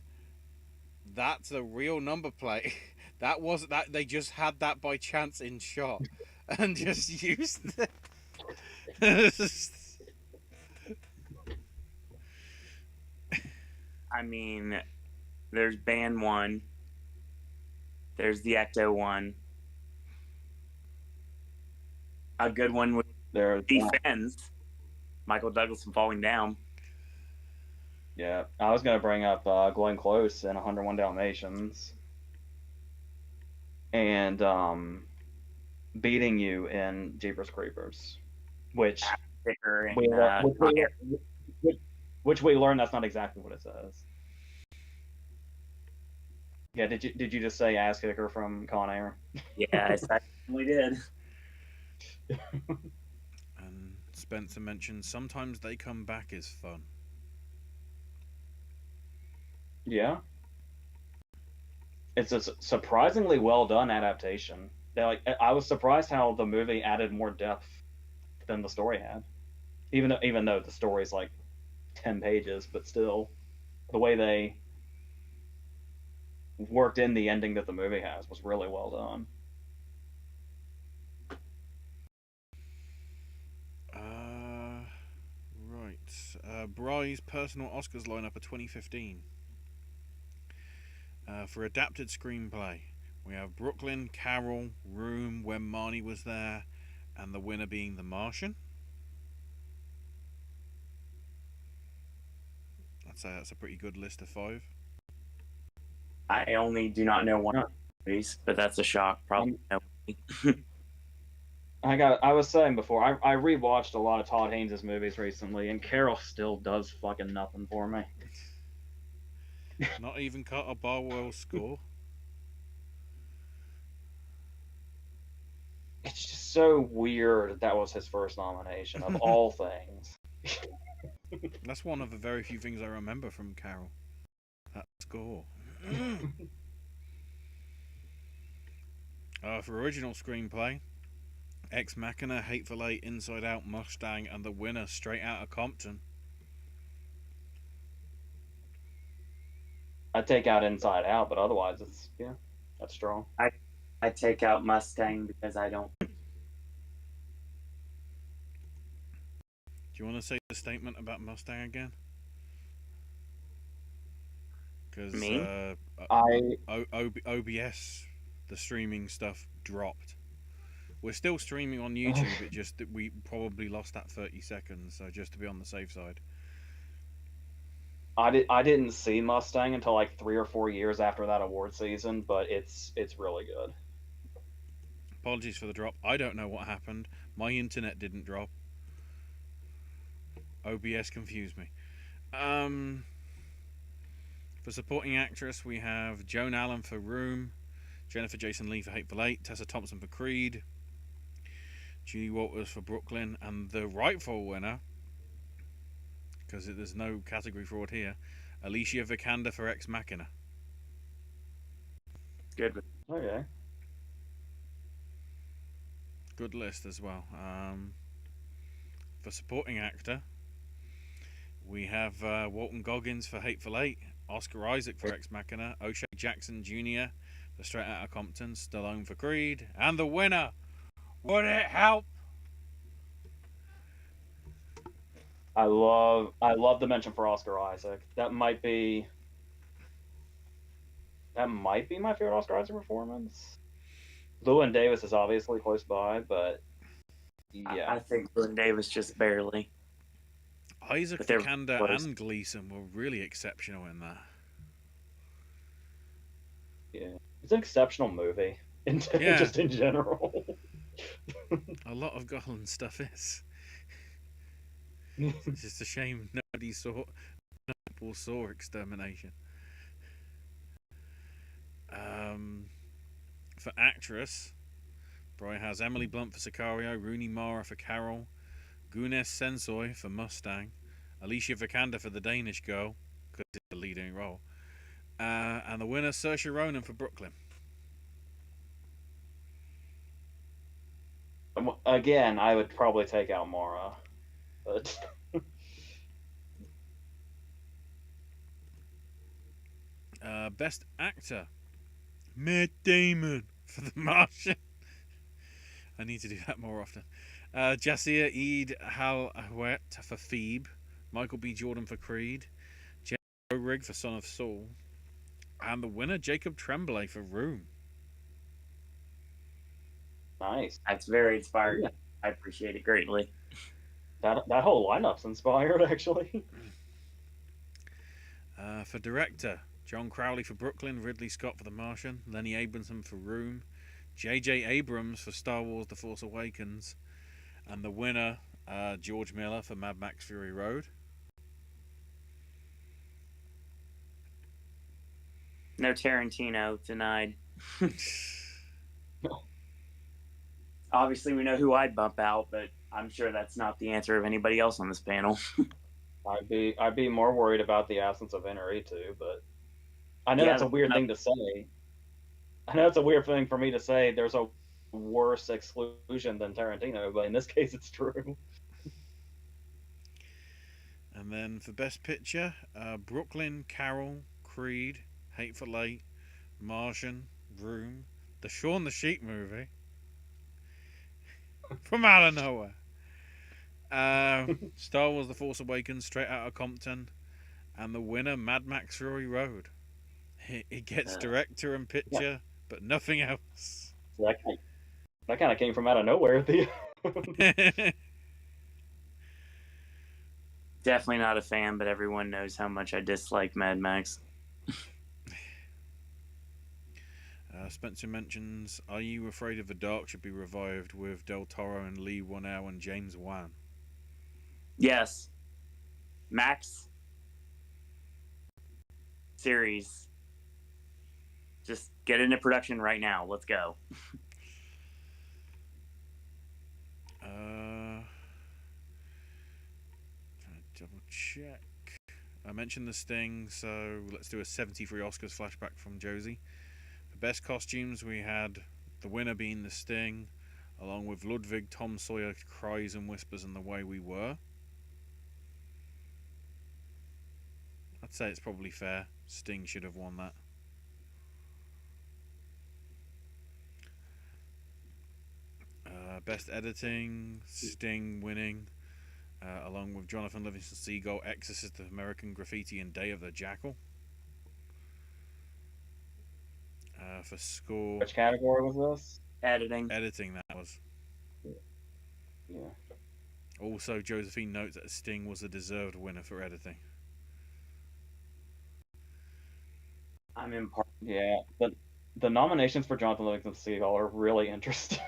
that's a real number plate. That wasn't that they just had that by chance in shot and just used it. I mean, there's Band 1, there's the Ecto 1. A good one with Defense, Michael Douglas and Falling Down. Yeah, I was gonna bring up Glenn Close and 101 Dalmatians. and beating you in Jeepers Creepers, which Sticker we and which we learned that's not exactly what it says. Yeah, did you just say ass kicker from Con Air? yeah, I certainly did. And Spencer mentioned sometimes they come back is fun. Yeah, it's a surprisingly well done adaptation. I was surprised how the movie added more depth than the story had. Even though the story's like 10 pages, but still, the way they worked in the ending that the movie has was really well done. Right. Bry's personal Oscars lineup of 2015. For adapted screenplay, we have Brooklyn, Carol, Room, When Marnie Was There, and the winner being The Martian. I'd say that's a pretty good list of 5. I only do not know one of the movies, but that's a shock. Probably nobody. I was saying before, I rewatched a lot of Todd Haynes' movies recently, and Carol still does fucking nothing for me. Not even Carter Barwell's score. It's just so weird that was his first nomination of all things. That's one of the very few things I remember from Carol. That score. For original screenplay, Ex Machina, Hateful Eight, Inside Out, Mustang, and the winner, Straight Outta Compton. I'd take out Inside Out, but otherwise, that's strong. I take out Mustang because I don't. Do you want to say the statement about Mustang again? Because OBS, the streaming stuff, dropped. We're still streaming on YouTube, it just that we probably lost that 30 seconds, so just to be on the safe side. I didn't see Mustang until like 3 or 4 years after that award season, but it's really good. Apologies for the drop. I don't know what happened. My internet didn't drop. OBS confused me. For supporting actress, we have Joan Allen for Room, Jennifer Jason Leigh for Hateful Eight, Tessa Thompson for Creed, Julie Walters for Brooklyn, and the rightful winner, because there's no category fraud here, Alicia Vikander for Ex Machina. Good. Okay. Good list as well. For supporting actor, we have Walton Goggins for Hateful Eight, Oscar Isaac for Ex Machina, O'Shea Jackson Jr. for Straight Outta Compton, Stallone for Creed, and the winner, would it help? I love the mention for Oscar Isaac. That might be my favorite Oscar Isaac performance. Llewyn Davis is obviously close by, but yeah, I think Llewyn Davis just barely. Isaac Vikander and Gleason were really exceptional in that. Yeah, it's an exceptional movie, just in general. A lot of Garland stuff is. It's just a shame nobody saw Extermination. For actress, Bri has Emily Blunt for Sicario, Rooney Mara for Carol, Guinness Sensoy for Mustang, Alicia Vikander for The Danish Girl, because it's the leading role, and the winner, Saoirse Ronan for Brooklyn. Again, I would probably take out Mara, but Best actor, Matt Damon for The Martian. I need to do that more often. Jasir Eid Halhawet for Phoebe, Michael B. Jordan for Creed, Jeff Rig for Son of Saul, and the winner, Jacob Tremblay for Room. Nice. That's very inspiring. Yeah. I appreciate it greatly. That whole lineup's inspired, actually. For director, John Crowley for Brooklyn, Ridley Scott for The Martian, Lenny Abramson for Room, J.J. Abrams for Star Wars The Force Awakens. And the winner, George Miller for Mad Max Fury Road. No Tarantino, denied. Obviously, we know who I'd bump out, but I'm sure that's not the answer of anybody else on this panel. I'd be more worried about the absence of NRE too, but I know Yeah, that's a weird thing to say. I know it's a weird thing for me to say. There's a worse exclusion than Tarantino, but in this case, it's true. And then for Best Picture, Brooklyn, Carol, Creed, Hateful Eight, Martian, Room, the Shaun the Sheep movie, from out of nowhere. Star Wars The Force Awakens, Straight Outta Compton, and the winner, Mad Max Fury Road. It gets director and picture, but nothing else. That kind of came from out of nowhere. Definitely not a fan, but everyone knows how much I dislike Mad Max. Spencer mentions, Are You Afraid of the Dark should be revived with Del Toro and Lee Whannell and James Wan. Yes. Max series. Just get into production right now. Let's go. Double check. I mentioned the Sting, so let's do a 73 Oscars flashback from Josie. For best costumes, we had the winner being the Sting, along with Ludwig, Tom Sawyer, Cries and Whispers, and The Way We Were. I'd say it's probably fair. Sting should have won that. Best editing, Sting winning, along with Jonathan Livingston Seagull, Exorcist of American Graffiti, and Day of the Jackal. For score, Which category was this? Editing. Editing, that was. Yeah. Also, Josephine notes that Sting was a deserved winner for editing. I'm in part. Yeah, but the nominations for Jonathan Livingston Seagull are really interesting.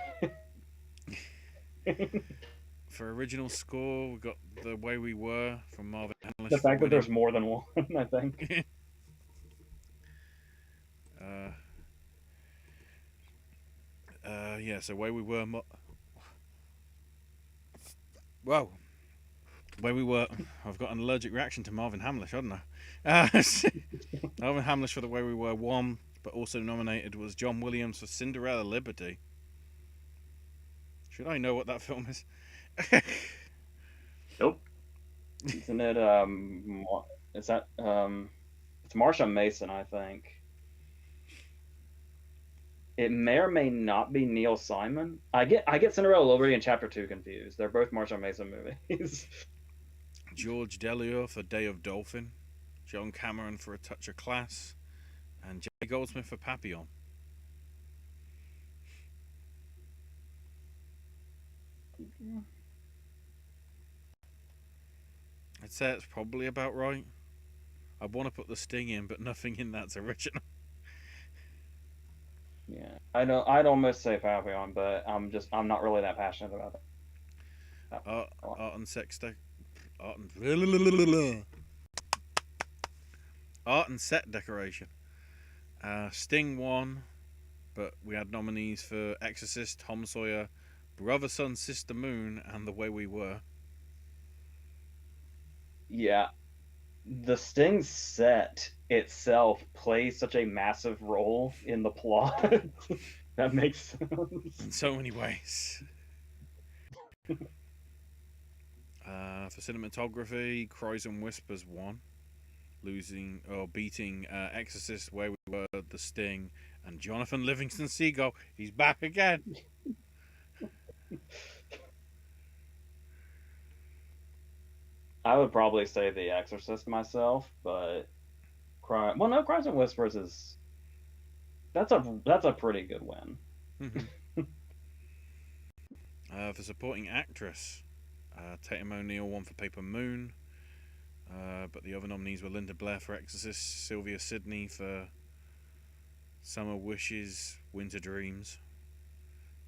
For original score, we got The Way We Were from Marvin Hamlish. The fact that there's more than one, I think. Yeah, so Way We Were. Whoa. Way We Were. I've got an allergic reaction to Marvin Hamlish, haven't I? Marvin Hamlish for The Way We Were won, but also nominated was John Williams for Cinderella Liberty. Should I know what that film is? Nope. Isn't it? Is that? It's Marsha Mason, I think. It may or may not be Neil Simon. I get Cinderella Liberty and Chapter 2 confused. They're both Marsha Mason movies. George Delia for Day of Dolphin, John Cameron for A Touch of Class, and Jay Goldsmith for Papillon. I'd say it's probably about right. I want to put the Sting in, but nothing in that's original. Yeah, I'd almost say Papillon, but I'm not really that passionate about that. Art and set decoration. Sting won, but we had nominees for Exorcist, Tom Sawyer, Brother, Sun, Sister Moon, and The Way We Were. Yeah, the Sting set itself plays such a massive role in the plot. That makes sense. In so many ways. For cinematography, Cries and Whispers won, beating Exorcist, Where We Were, The Sting, and Jonathan Livingston Seagull. He's back again. I would probably say The Exorcist myself, but Cries and Whispers is that's a pretty good win. For supporting actress, Tatum O'Neal won for Paper Moon, but the other nominees were Linda Blair for Exorcist, Sylvia Sidney for Summer Wishes, Winter Dreams,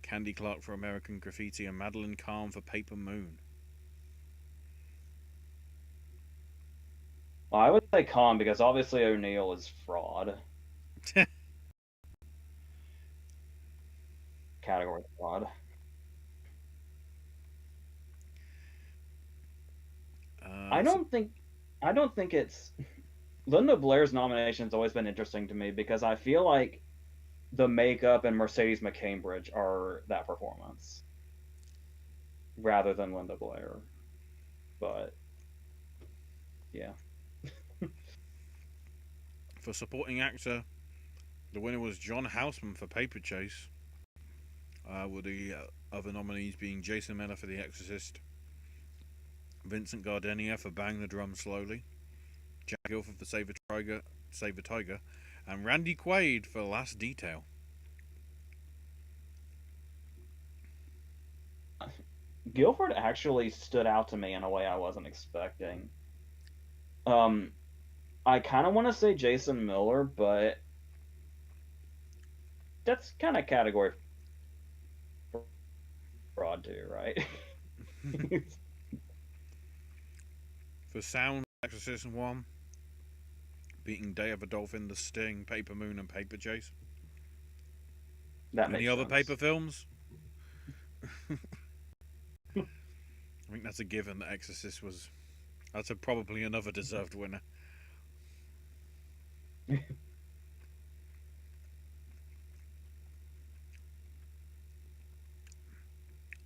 Candy Clark for American Graffiti, and Madeline Kahn for Paper Moon. Well, I would say Khan because obviously O'Neill is fraud. Category fraud. I So, don't think it's Linda Blair's nomination has always been interesting to me because I feel like the makeup and Mercedes McCambridge are that performance rather than Linda Blair. But yeah. for supporting actor, the winner was John Houseman for Paper Chase, with the other nominees being Jason Miller for The Exorcist, Vincent Gardenia for Bang the Drum Slowly, Jack Gilford for Save a Tiger, and Randy Quaid for Last Detail. Guilford actually stood out to me in a way I wasn't expecting. I kind of want to say Jason Miller, but that's kind of category fraud too, right? For sound, Exorcist 1, beating Day of a Dolphin, The Sting, Paper Moon, and Paper Chase. That makes Any other sense. paper films? I think that's a given that Exorcist was. That's probably another deserved winner.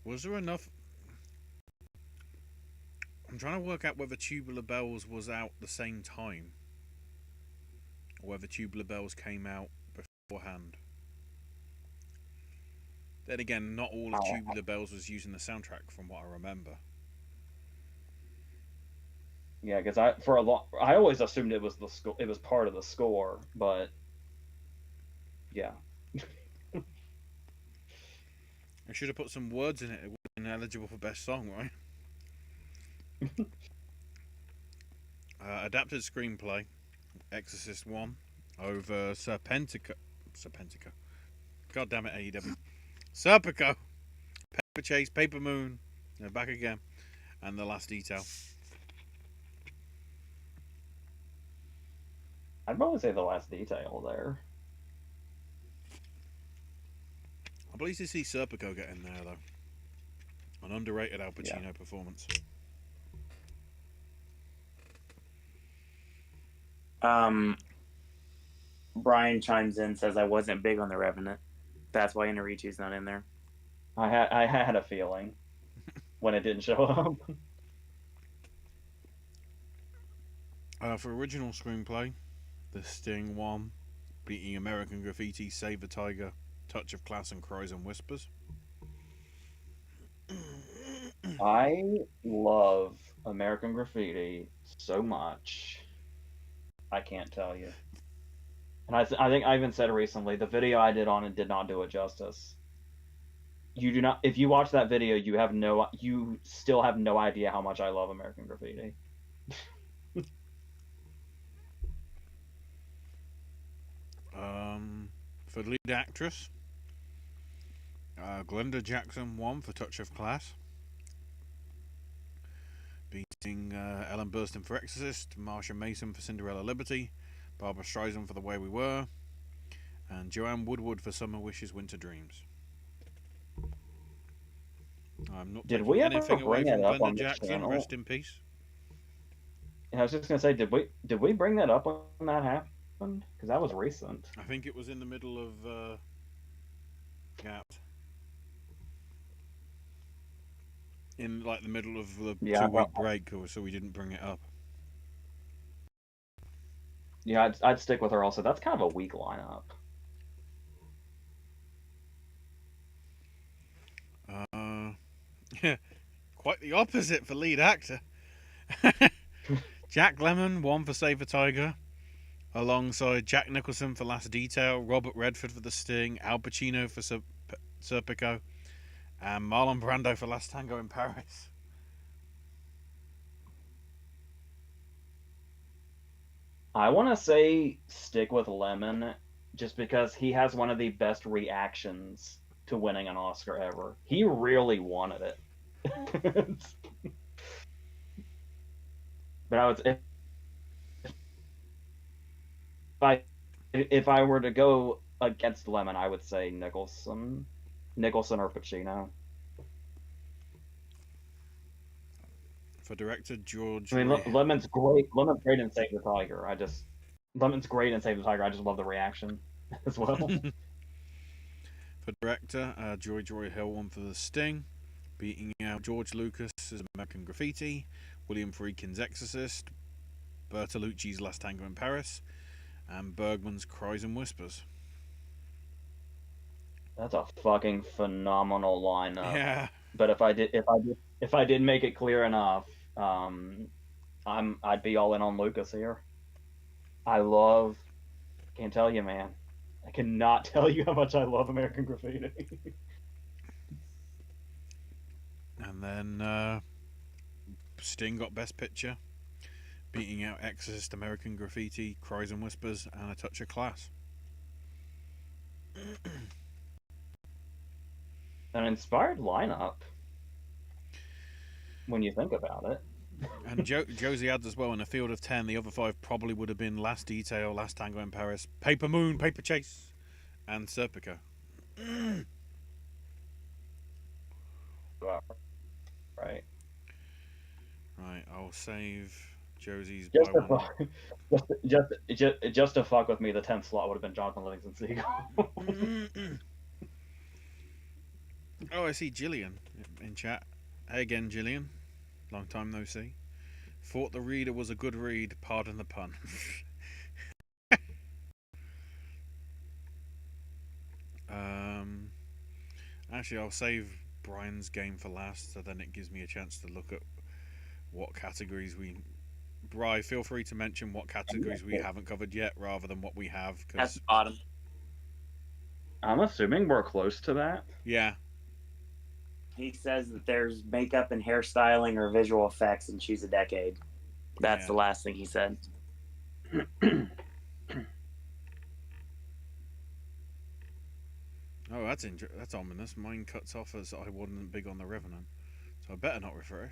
Was there enough? I'm trying to work out whether Tubular Bells was out the same time, or whether Tubular Bells came out beforehand. Then again, not all of Tubular Bells was using the soundtrack, from what I remember. Yeah, because I always assumed it was the score. It was part of the score, but yeah. I should have put some words in it. It would have been eligible for best song, right? Adapted screenplay, Exorcist 1 over Serpentico. God damn it, AEW. Serpico, Paper Chase, Paper Moon, they're back again, and The Last Detail. I'd probably say The Last Detail there. I'm pleased to see Serpico get in there, though. An underrated Al Pacino performance. Brian chimes in, says I wasn't big on The Revenant. That's why Inarritu's not in there. I had a feeling when it didn't show up. For original screenplay, The Sting 1, beating American Graffiti, Save a Tiger, Touch of Class, and Cries and Whispers. I love American Graffiti so much. I can't tell you. And I think I even said it recently. The video I did on it did not do it justice. You do not. If you watch that video, you still have no idea how much I love American Graffiti. For lead actress, Glenda Jackson won for Touch of Class, beating Ellen Burstyn for Exorcist, Marsha Mason for Cinderella Liberty, Barbara Streisand for The Way We Were, and Joanne Woodward for Summer Wishes, Winter Dreams. I'm not taking anything away from Glenda Jackson. Rest in peace. I was just gonna say, did we bring that up when that happened? Because that was recent. I think it was in the middle of Gap. In like the middle of the 2-week break, so we didn't bring it up. Yeah, I'd stick with her also. That's kind of a weak lineup. Yeah, quite the opposite for lead actor. Jack Lemmon won for Save a Tiger, alongside Jack Nicholson for Last Detail, Robert Redford for The Sting, Al Pacino for Serpico, and Marlon Brando for Last Tango in Paris. I want to say stick with Lemon, just because he has one of the best reactions to winning an Oscar ever. He really wanted it. But I if I were to go against Lemon, I would say Nicholson or Pacino. For director, George I mean, Ray. Lemon's great. Lemon's great in Save the Tiger. Lemon's great in Save the Tiger. I just love the reaction as well. For director, George Roy Hill won for The Sting, beating out George Lucas' American Graffiti, William Friedkin's Exorcist, Bertolucci's Last Tango in Paris, and Bergman's Cries and Whispers. That's a fucking phenomenal lineup. Yeah. But if I did make it clear enough, I'd be all in on Lucas here. Can't tell you, man. I cannot tell you how much I love American Graffiti. And then Sting got Best Picture, beating out Exorcist, American Graffiti, Cries and Whispers, and A Touch of Class. An inspired lineup, when you think about it. And Josie adds as well, in a field of 10, the other 5 probably would have been Last Detail, Last Tango in Paris, Paper Moon, Paper Chase, and Serpico. Right. Right, I'll save Josie's Just by to, one. just to fuck with me, the 10th slot would have been Jonathan Livingston Seagull. Oh, I see Gillian in chat. Hey again, Gillian. Long time no see. Thought the reader was a good read, pardon the pun. Actually, I'll save Brian's game for last, so then it gives me a chance to look at what categories we... Bri, feel free to mention what categories we haven't covered yet, rather than what we have. At the bottom. I'm assuming we're close to that. Yeah. He says that there's makeup and hairstyling or visual effects and choose a decade. That's the last thing he said. Oh, that's ominous. Mine cuts off as I wasn't big on The Revenant, so I better not refer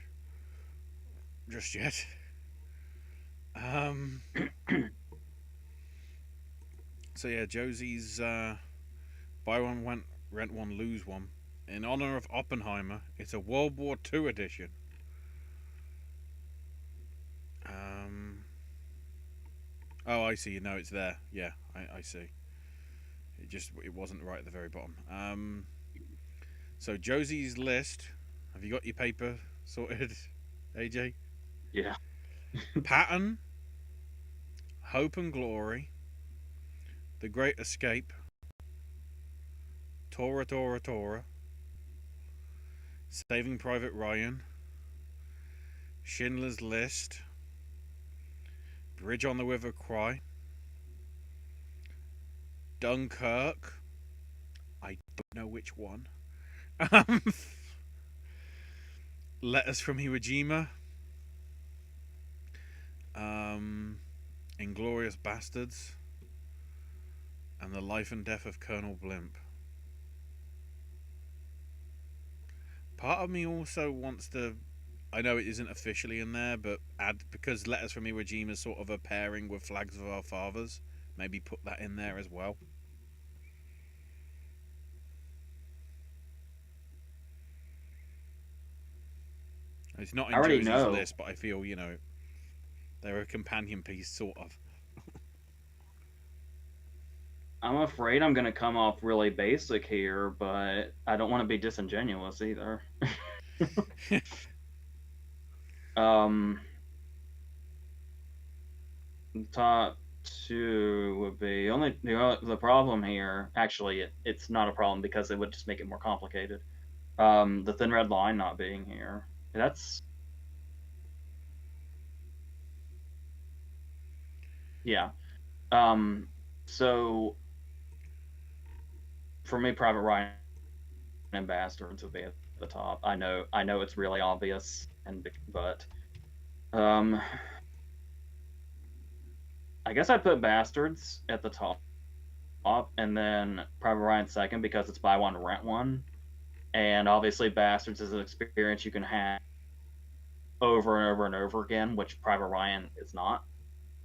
just yet. So yeah, Josie's buy one, rent one, lose one. In honor of Oppenheimer, it's a World War II edition. Oh, I see. No, it's there. Yeah, I see. It wasn't right at the very bottom. So Josie's list. Have you got your paper sorted, AJ? Yeah. Patton, Hope and Glory, The Great Escape, Tora Tora Tora, Saving Private Ryan, Schindler's List, Bridge on the River Kwai, Dunkirk, I don't know which one, Letters from Iwo Jima, Inglourious Bastards, and The Life and Death of Colonel Blimp. Part of me also wants to, I know it isn't officially in there, but add, because Letters from Iwo Jima is sort of a pairing with Flags of Our Fathers, maybe put that in there as well. It's not in Josie's list, but I feel, they're a companion piece, sort of. I'm afraid I'm going to come off really basic here, but I don't want to be disingenuous either. Top 2 would be the problem here. Actually, it's not a problem because it would just make it more complicated. The Thin Red Line not being here. That's... Yeah. So for me, Private Ryan and Bastards would be at the top. I know it's really obvious, but I guess I'd put Bastards at the top up, and then Private Ryan second because it's buy one rent one, and obviously Bastards is an experience you can have over and over and over again, which Private Ryan is not.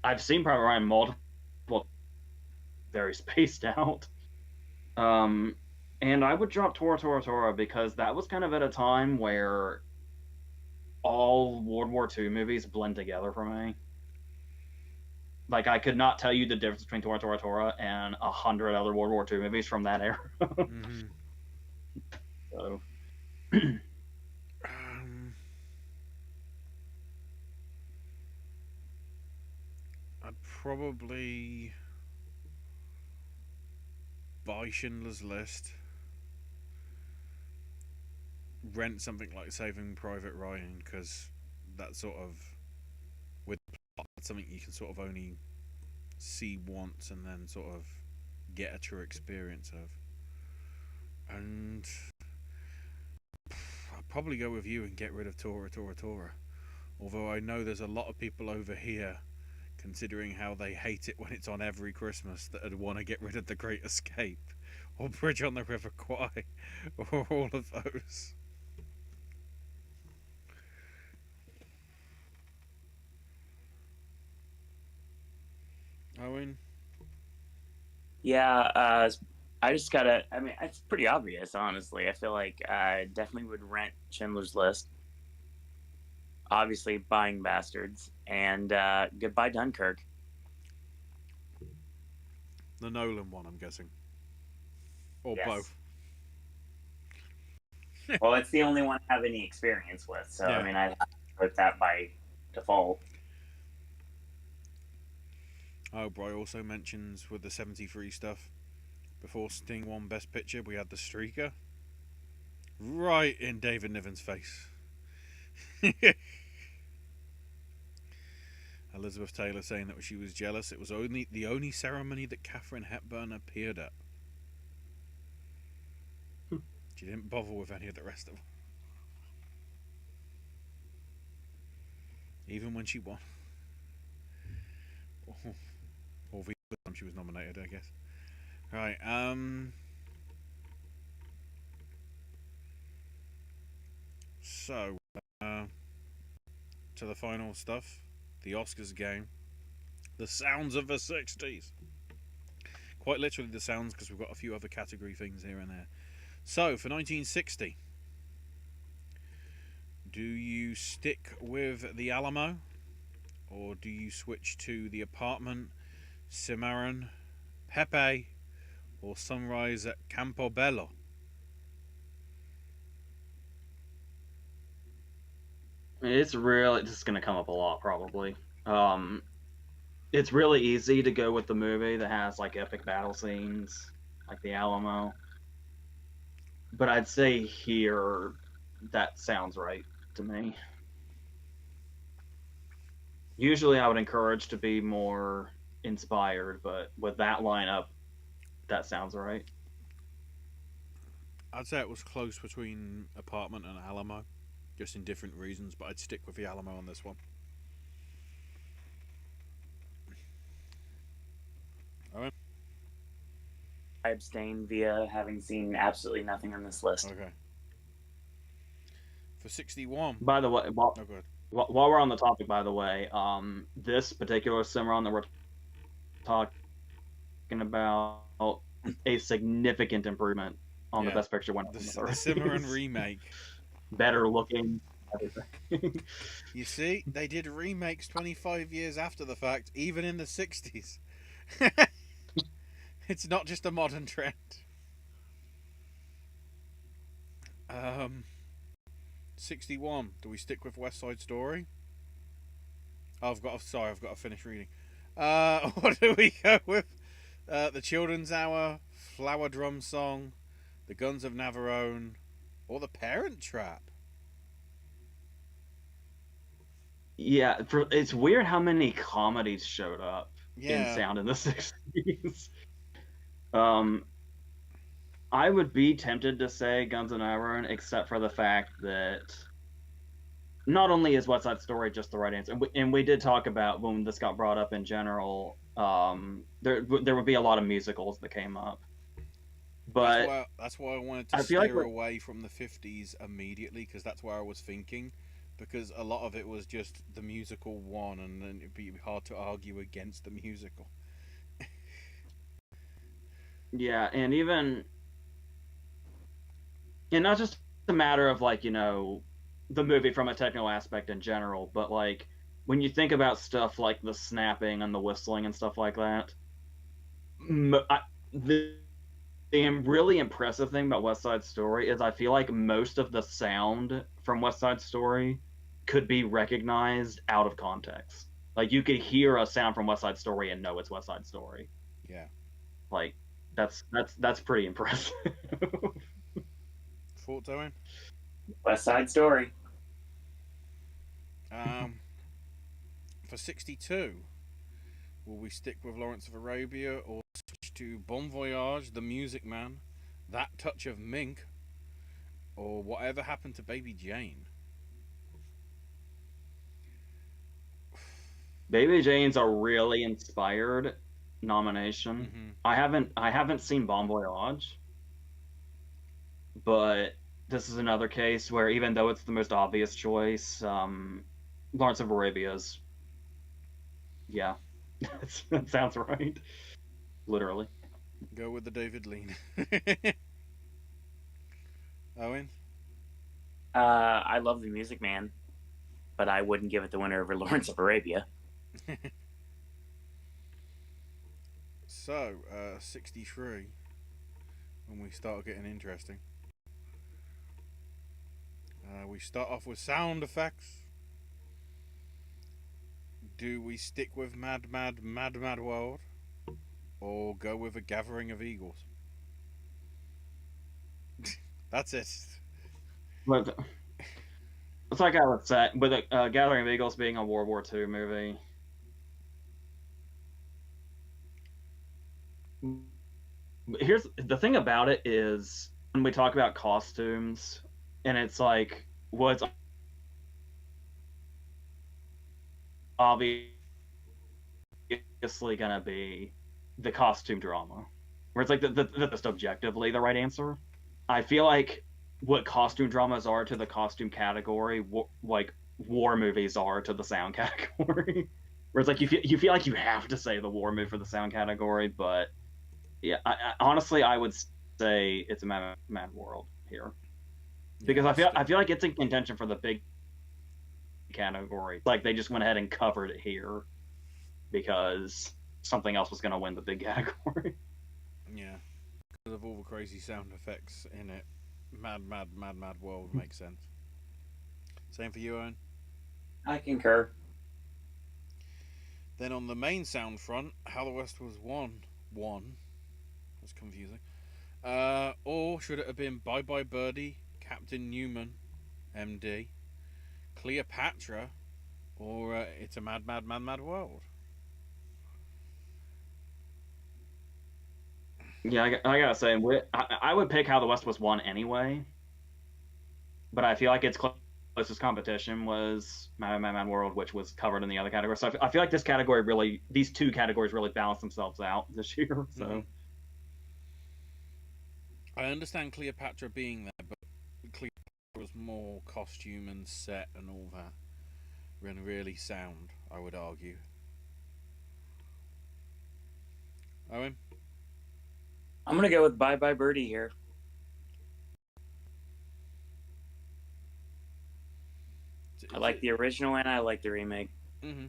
I've seen Private Ryan multiple, very spaced out. And I would drop Tora Tora Tora because that was kind of at a time where all World War II movies blend together for me. Like, I could not tell you the difference between Tora Tora Tora and 100 other World War II movies from that era. Mm-hmm. So, I'd probably buy Schindler's List, rent something like Saving Private Ryan, because that sort of, with plot, that's something you can sort of only see once and then sort of get a true experience of. And I'll probably go with you and get rid of Tora Tora Tora. Although I know there's a lot of people over here, considering how they hate it when it's on every Christmas, that would want to get rid of The Great Escape or Bridge on the River Kwai or all of those. Owen? Yeah, I just gotta. I mean, it's pretty obvious, honestly. I feel like I definitely would rent Schindler's List. Obviously, buying Bastards and goodbye Dunkirk. The Nolan one, I'm guessing. Or Yes. both. Well, it's the only one I have any experience with, so Yeah. I mean, I'd have to put that by default. Oh, Bry also mentions with the 73 stuff, before Sting won Best Picture, we had The Streaker. Right in David Niven's face. Elizabeth Taylor saying that she was jealous. It was only the only ceremony that Katharine Hepburn appeared at. She didn't bother with any of the rest of them. Even when she won. Or the time she was nominated, I guess. Right, so, to the final stuff. The Oscars game. The sounds of the 60s. Quite literally the sounds, because we've got a few other category things here and there. So, for 1960, do you stick with The Alamo? Or do you switch to The Apartment, Cimarron, Pepe, or Sunrise at Campobello? it's really just going to come up a lot, probably. It's really easy to go with the movie that has like epic battle scenes, like the Alamo. But I'd say here, that sounds right to me. Usually, I would encourage to be more inspired, but with that lineup, that sounds right. I'd say it was close between Apartment and Alamo, just in different reasons, but I'd stick with the Alamo on this one. Owen? I abstain via having seen absolutely nothing on this list. Okay. For 61. By the way, Oh, good. while we're on the topic, by the way, this particular Cimarron that we're talking about, a significant improvement on the Best Picture winner. The Cimarron remake. Better looking, everything. You see, they did remakes 25 years after the fact, even in the 60s. It's not just a modern trend. 61. Do we stick with West Side Story? Oh, I've got to finish reading. What do we go with? The Children's Hour, Flower Drum Song, The Guns of Navarone, or The Parent Trap? Yeah, it's weird how many comedies showed up in sound in the 60s. I would be tempted to say Guns N' Navarone, except for the fact that not only is West Side Story just the right answer, and we did talk about when this got brought up in general, there would be a lot of musicals that came up. But That's why I wanted to I feel like steer away from the 50s immediately, because that's where I was thinking, because a lot of it was just the musical one, and then it'd be hard to argue against the musical. yeah, and not just a matter of like, the movie from a technical aspect in general, but like when you think about stuff like the snapping and the whistling and stuff like that, the really impressive thing about West Side Story is I feel like most of the sound from West Side Story could be recognized out of context. Like you could hear a sound from West Side Story and know it's West Side Story. Yeah. Like that's pretty impressive. Thoughts, Owen? West Side Story. For 62, will we stick with Lawrence of Arabia or switch to Bon Voyage, The Music Man, That Touch of Mink, or Whatever Happened to Baby Jane? Baby Jane's a really inspired nomination. Mm-hmm. I haven't seen Bon Voyage, but this is another case where even though it's the most obvious choice, Lawrence of Arabia's, yeah, that sounds right. Literally. Go with the David Lean. Owen? I love The Music Man, but I wouldn't give it the winner over Lawrence of Arabia. So, 63, when we start getting interesting. We start off with sound effects. Do we stick with Mad Mad Mad Mad World, or go with A Gathering of Eagles? That's it. But it's like I was saying, with Gathering of Eagles being a World War II movie. Here's the thing about it is when we talk about costumes, and it's like what's obviously gonna be the costume drama, where it's like just objectively the right answer. I feel like what costume dramas are to the costume category, like war movies are to the sound category. Where it's like you feel like you have to say the war movie for the sound category, but yeah, honestly, I would say it's a Mad World here because I feel like it's in contention for the big category. Like they just went ahead and covered it here because something else was going to win the big category. Yeah, because of all the crazy sound effects in it, Mad Mad Mad Mad World makes sense. Same for you, Owen. I concur. Then on the main sound front, How the West Was Won. That's confusing. Or should it have been Bye Bye Birdie, Captain Newman, MD, Cleopatra, or It's a Mad Mad Mad Mad World? Yeah, I gotta say, I would pick How the West Was Won anyway, but I feel like its closest competition was Mad World, which was covered in the other category. So I feel like these two categories really balance themselves out this year. So. Mm-hmm. I understand Cleopatra being there, but Cleopatra was more costume and set and all that than really sound, I would argue. Owen? I'm gonna go with Bye Bye Birdie here. I like the original and I like the remake. Mm-hmm.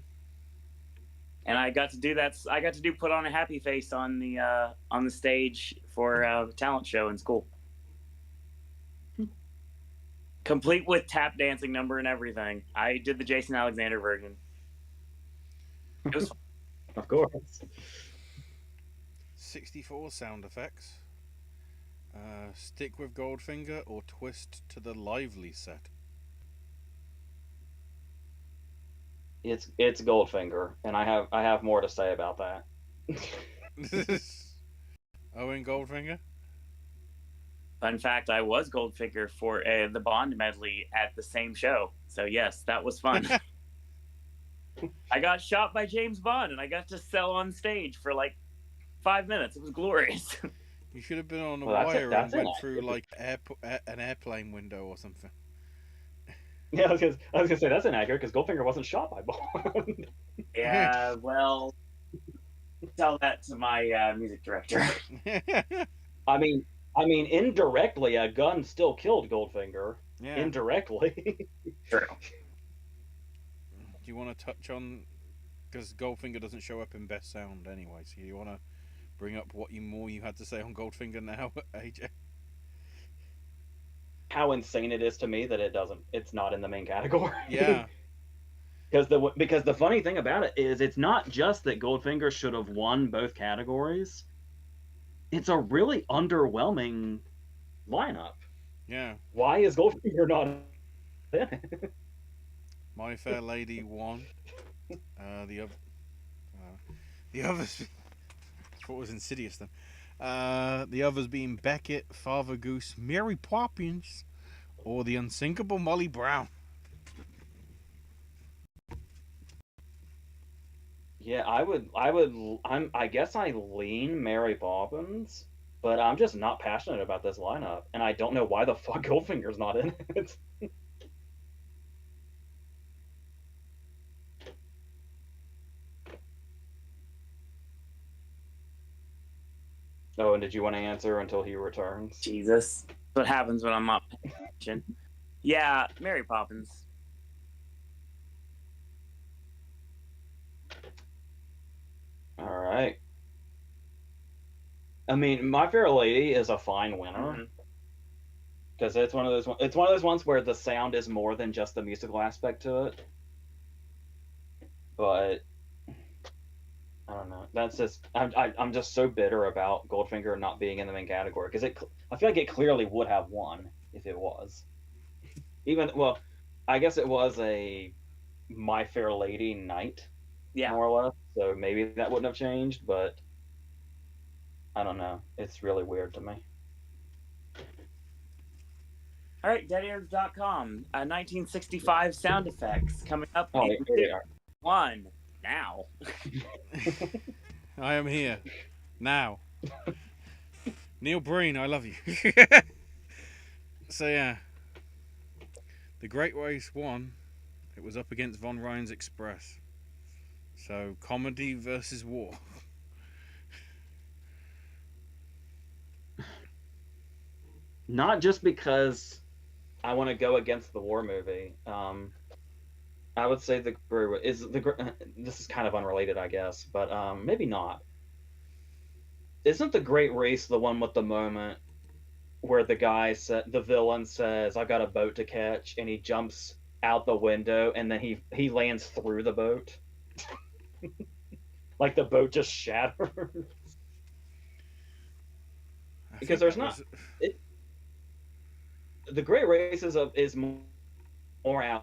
And I got to do that. I got to do put on a happy face on the stage for a talent show in school, complete with tap dancing number and everything. I did the Jason Alexander version. It was fun. Of course. 64 sound effects. Stick with Goldfinger or twist to the lively set? It's Goldfinger, and I have more to say about that. Owen Goldfinger? Fun fact, I was Goldfinger for the Bond medley at the same show. So yes, that was fun. I got shot by James Bond, and I got to sell on stage for like 5 minutes. It was glorious. You should have been on a Well, wire and that's went inaccurate. through like an airplane window or something. Yeah, I was gonna say that's inaccurate because Goldfinger wasn't shot by Bond. Yeah, well, tell that to my music director. I mean, indirectly, a gun still killed Goldfinger. Yeah. Indirectly. True. Do you want to touch on, because Goldfinger doesn't show up in Best Sound anyway, so you want to bring up what you had to say on Goldfinger now, AJ? How insane it is to me that it's not in the main category. Yeah. Because the funny thing about it is it's not just that Goldfinger should have won both categories. It's a really underwhelming lineup. Yeah. Why is Goldfinger not in it? My Fair Lady won. The others. What was Insidious then? The others being Beckett, Father Goose, Mary Poppins, or the unsinkable Molly Brown. Yeah, I guess I lean Mary Poppins, but I'm just not passionate about this lineup, and I don't know why the fuck Goldfinger's not in it. Oh, and did you want to answer until he returns? Jesus. That's what happens when I'm not paying attention. Yeah, Mary Poppins. All right. I mean, My Fair Lady is a fine winner because it's one of those ones where the sound is more than just the musical aspect to it. But I don't know. That's just I'm just so bitter about Goldfinger not being in the main category because I feel like it clearly would have won if it was. I guess it was a My Fair Lady night, more or less. So maybe that wouldn't have changed, but I don't know. It's really weird to me. All right, deadair.com. 1965 sound effects coming up. Oh, here they are. One now. I am here now. Neil Breen, I love you. So yeah, the Great Race won. It was up against Von Ryan's Express. So comedy versus war. Not just because I want to go against the war movie. I would say this is kind of unrelated, I guess, but maybe not. Isn't the Great Race the one with the moment where the villain says, "I've got a boat to catch," and he jumps out the window, and then he lands through the boat, like the boat just shatters. Because there's not the Great Race is more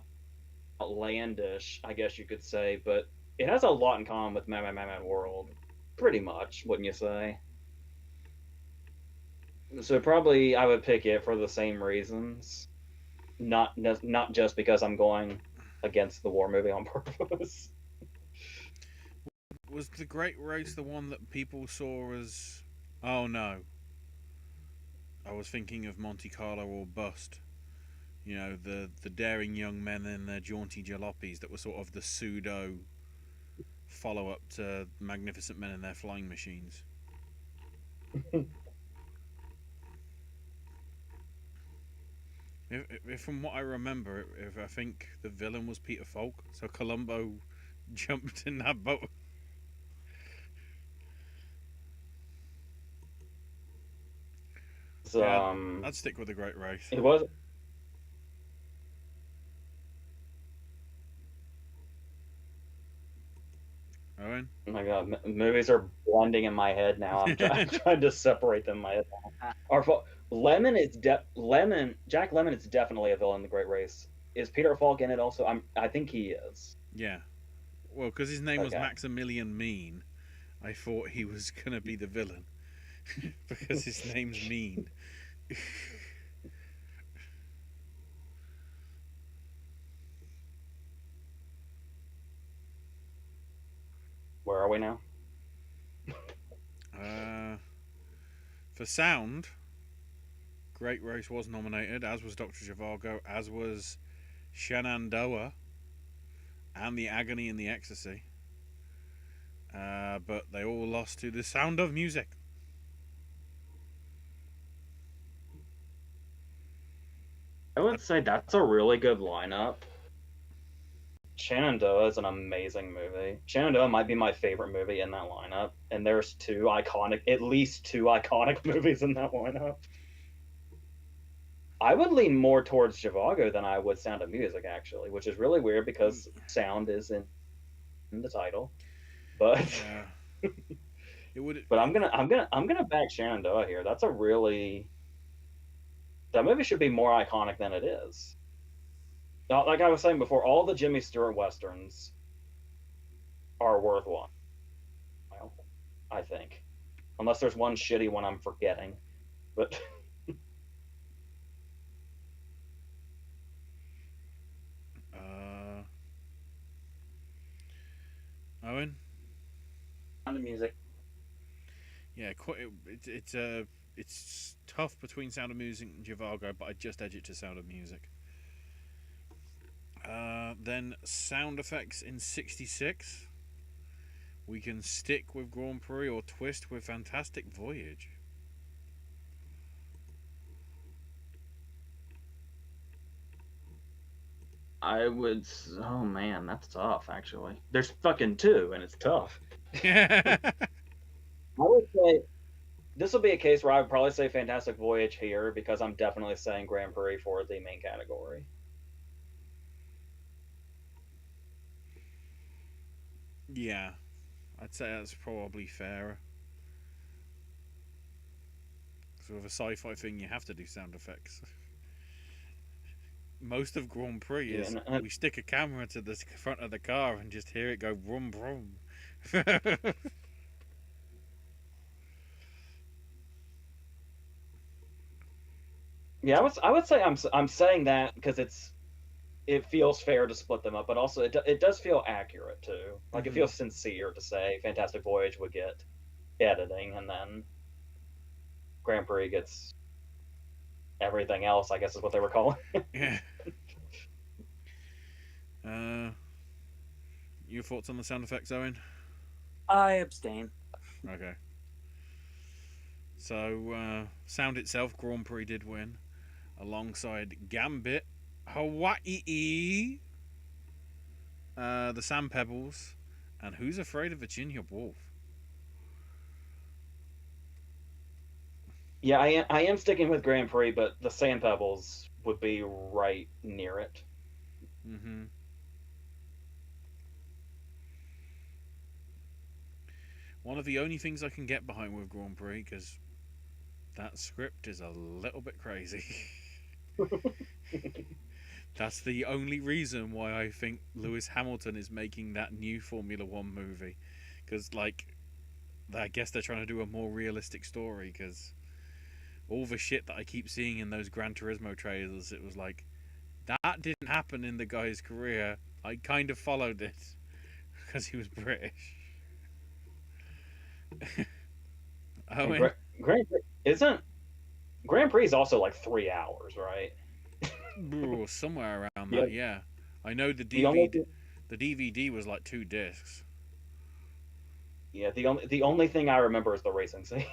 outlandish, I guess you could say, but it has a lot in common with Mad World, pretty much, wouldn't you say? So probably I would pick it for the same reasons, not just because I'm going against the war movie on purpose. Was the Great Race the one that people saw as? Oh no. I was thinking of Monte Carlo or Bust. You know, the daring young men in their jaunty jalopies that were sort of the pseudo follow-up to Magnificent Men in their flying machines. If from what I remember, if I think the villain was Peter Falk, so Columbo jumped in that boat. So, yeah, I'd stick with the Great Race. It was. Owen? Oh my god, movies are blending in my head now. I'm trying to separate them in my head now. Jack Lemmon is definitely a villain in the Great Race. Is Peter Falk in it also? I think he is. Yeah. Well, because his name was Maximilian Mean, I thought he was going to be the villain. Because his name's Mean. we now? For sound, Great Race was nominated, as was Dr. Zhivago, as was Shenandoah, and The Agony and the Ecstasy. But they all lost to The Sound of Music. I would say that's a really good lineup. Shenandoah is an amazing movie. Shenandoah might be my favorite movie in that lineup, and there's at least two iconic movies in that lineup. I would lean more towards Zhivago than I would Sound of Music, actually, which is really weird because sound is in the title. But yeah. It would. But I'm gonna back Shenandoah here. That movie should be more iconic than it is. Now, like I was saying before, all the Jimmy Stewart westerns are worthwhile, I think, unless there's one shitty one I'm forgetting. But Owen? Sound of Music. Yeah, it's tough between Sound of Music and Zhivago, but I just edge it to Sound of Music. Then sound effects in '66. We can stick with Grand Prix or twist with Fantastic Voyage. I would. Oh man, that's tough. Actually, there's fucking two, and it's tough. I would say this will be a case where I would probably say Fantastic Voyage here because I'm definitely saying Grand Prix for the main category. Yeah, I'd say that's probably fairer. So with a sci-fi thing, you have to do sound effects. Most of Grand Prix is we stick a camera to the front of the car and just hear it go vroom vroom. Yeah, I would say I'm saying that because it feels fair to split them up, but also it does feel accurate too. Like it feels sincere to say Fantastic Voyage would get editing, and then Grand Prix gets everything else, I guess is what they were calling it. Yeah. Your thoughts on the sound effects, Owen? I abstain. Okay. So, sound itself, Grand Prix did win, alongside Gambit, Hawaii, the Sand Pebbles, and Who's Afraid of Virginia Woolf? Yeah, I am sticking with Grand Prix, but the Sand Pebbles would be right near it. Mm-hmm. One of the only things I can get behind with Grand Prix, because that script is a little bit crazy. That's the only reason why I think Lewis Hamilton is making that new Formula One movie. Because, like, I guess they're trying to do a more realistic story, because all the shit that I keep seeing in those Gran Turismo trailers, it was like, that didn't happen in the guy's career. I kind of followed it because he was British. Grand Prix Grand Prix is also like 3 hours, right? Ooh, somewhere around that, yeah. I know the DVD was like 2 discs. Yeah, the only thing I remember is the racing scene.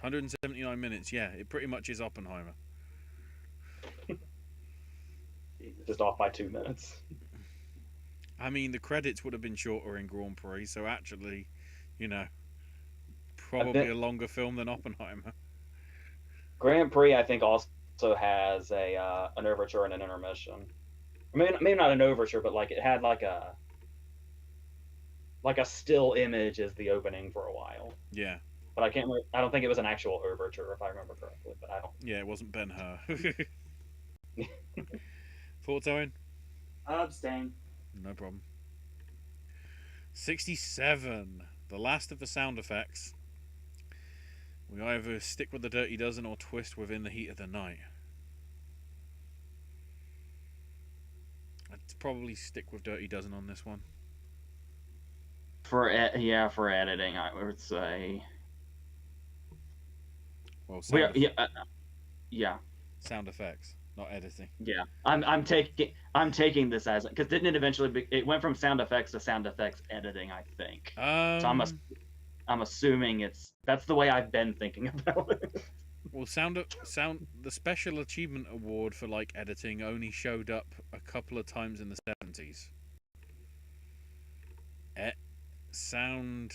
179 minutes, yeah. It pretty much is Oppenheimer. Just off by 2 minutes. I mean, the credits would have been shorter in Grand Prix, so actually, you know, probably a longer film than Oppenheimer. Grand Prix, I think, also has an overture and an intermission. I mean, maybe not an overture, but like it had like a still image as the opening for a while. Yeah. But I can't. I don't think it was an actual overture, if I remember correctly. But I don't. Yeah, it wasn't Ben-Hur. Thoughts, Owen? Abstain. No problem. 67. The last of the sound effects. We either stick with the Dirty Dozen or twist within the heat of the night. I'd probably stick with Dirty Dozen on this one. For editing, I would say. Well, Yeah. sound effects, not editing. Yeah, I'm taking this as, because didn't it eventually it went from sound effects to sound effects editing, I think. So I'm assuming that's the way I've been thinking about it. Well, the Special Achievement Award for like editing only showed up a couple of times in the 70s. Sound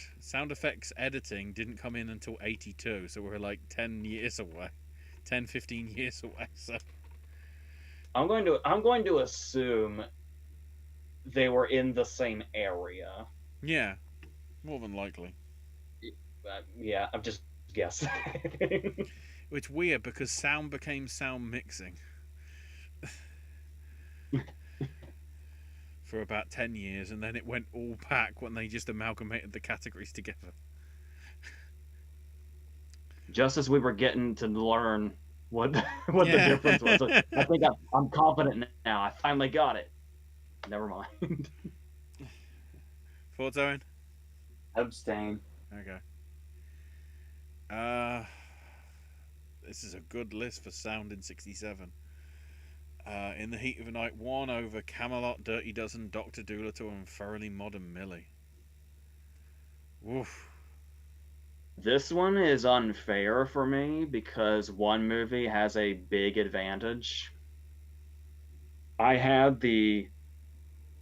effects editing didn't come in until 82, so we're like 10 years away. 10, 15 years away. So I'm going to assume they were in the same area. yeah, more than likely. Yeah, I'm just guessing. It's weird because sound became sound mixing for about 10 years, and then it went all back when they just amalgamated the categories together. Just as we were getting to learn what the difference was, I think I'm confident now. I finally got it. Never mind. Thoughts, Owen? Abstain. Okay. This is a good list for sound in '67. In the Heat of the Night, 1 over Camelot, Dirty Dozen, Doctor Dolittle, and Thoroughly Modern Millie. Woof. This one is unfair for me because one movie has a big advantage. I had the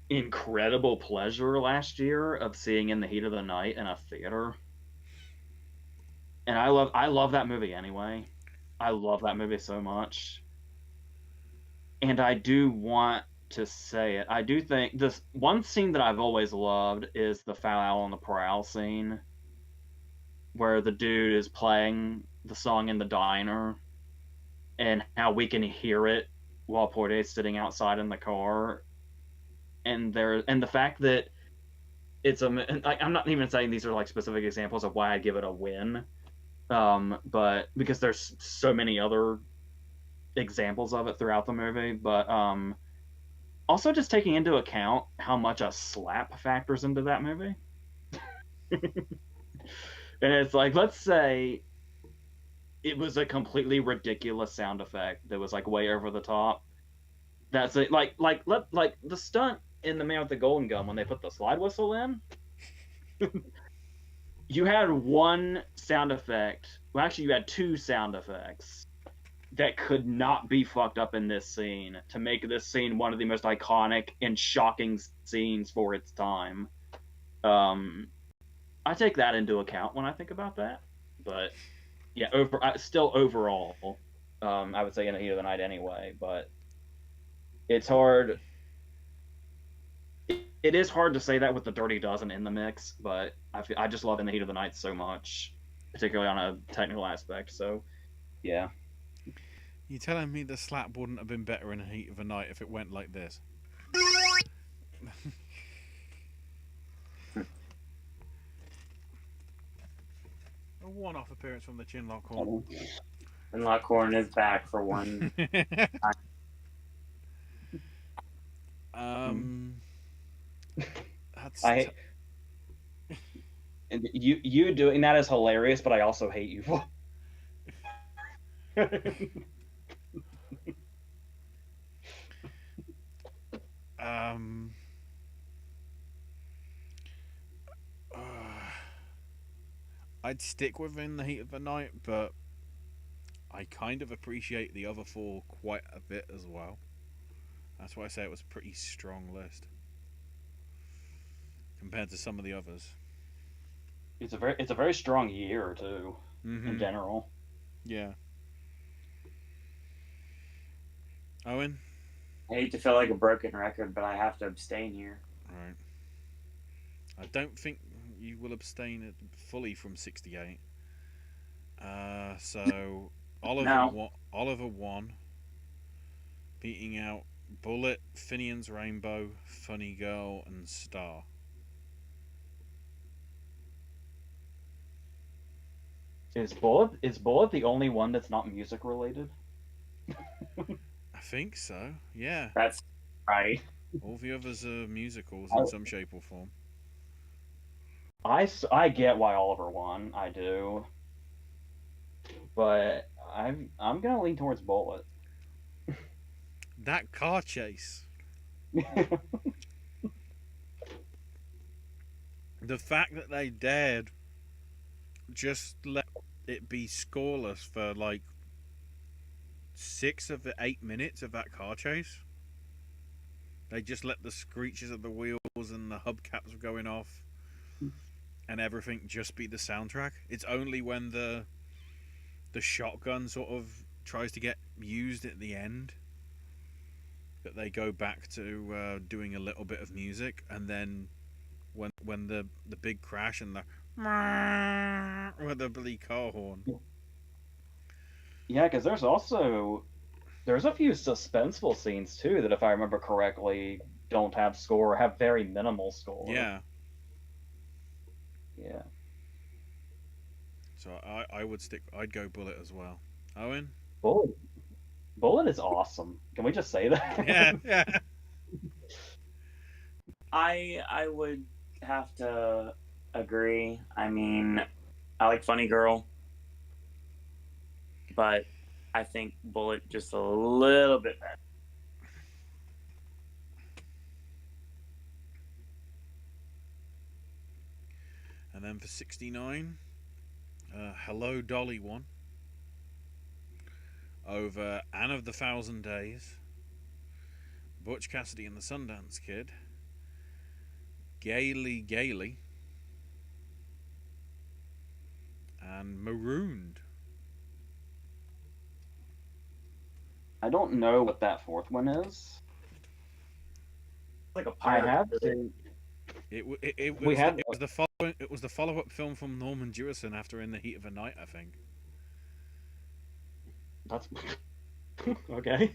incredible pleasure last year of seeing In the Heat of the Night in a theater. And I love that movie anyway. I love that movie so much. And I do want to say it. I do think this one scene that I've always loved is the Foul on the Prowl scene, where the dude is playing the song in the diner, and how we can hear it while Porte's sitting outside in the car, and the fact that I'm not even saying these are like specific examples of why I give it a win, but because there's so many other examples of it throughout the movie, but also just taking into account how much a slap factors into that movie. And it's like, let's say it was a completely ridiculous sound effect that was like way over the top. That's it. Like the stunt in The Man with the Golden Gun when they put the slide whistle in. You had one sound effect. Well, actually, you had two sound effects that could not be fucked up in this scene to make this scene one of the most iconic and shocking scenes for its time. I take that into account when I think about that, but yeah, still overall, I would say In the Heat of the Night anyway. But it's hard. It is hard to say that with the Dirty Dozen in the mix, but I just love In the Heat of the Night so much, particularly on a technical aspect. So, yeah. You telling me the slap wouldn't have been better in the Heat of the Night if it went like this? A one-off appearance from the Chinlock Horn. And Lockhorn is back for one. And you doing that is hilarious, but I also hate you for. I'd stick within the Heat of the Night, but I kind of appreciate the other four quite a bit as well. That's why I say it was a pretty strong list compared to some of the others. It's a very strong year too, in general. Yeah. Owen? I hate to feel like a broken record, but I have to abstain here. Right. I don't think you will abstain fully from 68. So Oliver won, beating out Bullet, Finian's Rainbow, Funny Girl, and Star. Is Bullet the only one that's not music related? I think so. Yeah. That's right. All the others are musicals in some shape or form. I get why Oliver won. I do, but I'm gonna lean towards Bullet. That car chase. The fact that they dared just let it be scoreless for like 6 of the 8 minutes of that car chase. They just let the screeches of the wheels and the hubcaps going off and everything just be the soundtrack. It's only when the shotgun sort of tries to get used at the end that they go back to doing a little bit of music, and then when the big crash and the with the bloody car horn. Yeah, because there's a few suspenseful scenes too that, if I remember correctly, don't have score or have very minimal score. Yeah. Yeah. So I'd go Bullet as well. Owen? Bullet Bullet is awesome. Can we just say that? Yeah, yeah. I would have to agree. I mean, I like Funny Girl, but I think Bullet just a little bit better. And then for 69, Hello Dolly won over Anne of the Thousand Days, Butch Cassidy and the Sundance Kid, Gaily Gaily, and Marooned. I don't know what that fourth one is. Like a I pirate. have to. It We had- was the follow up film from Norman Jewison after In the Heat of a Night, I think. That's okay.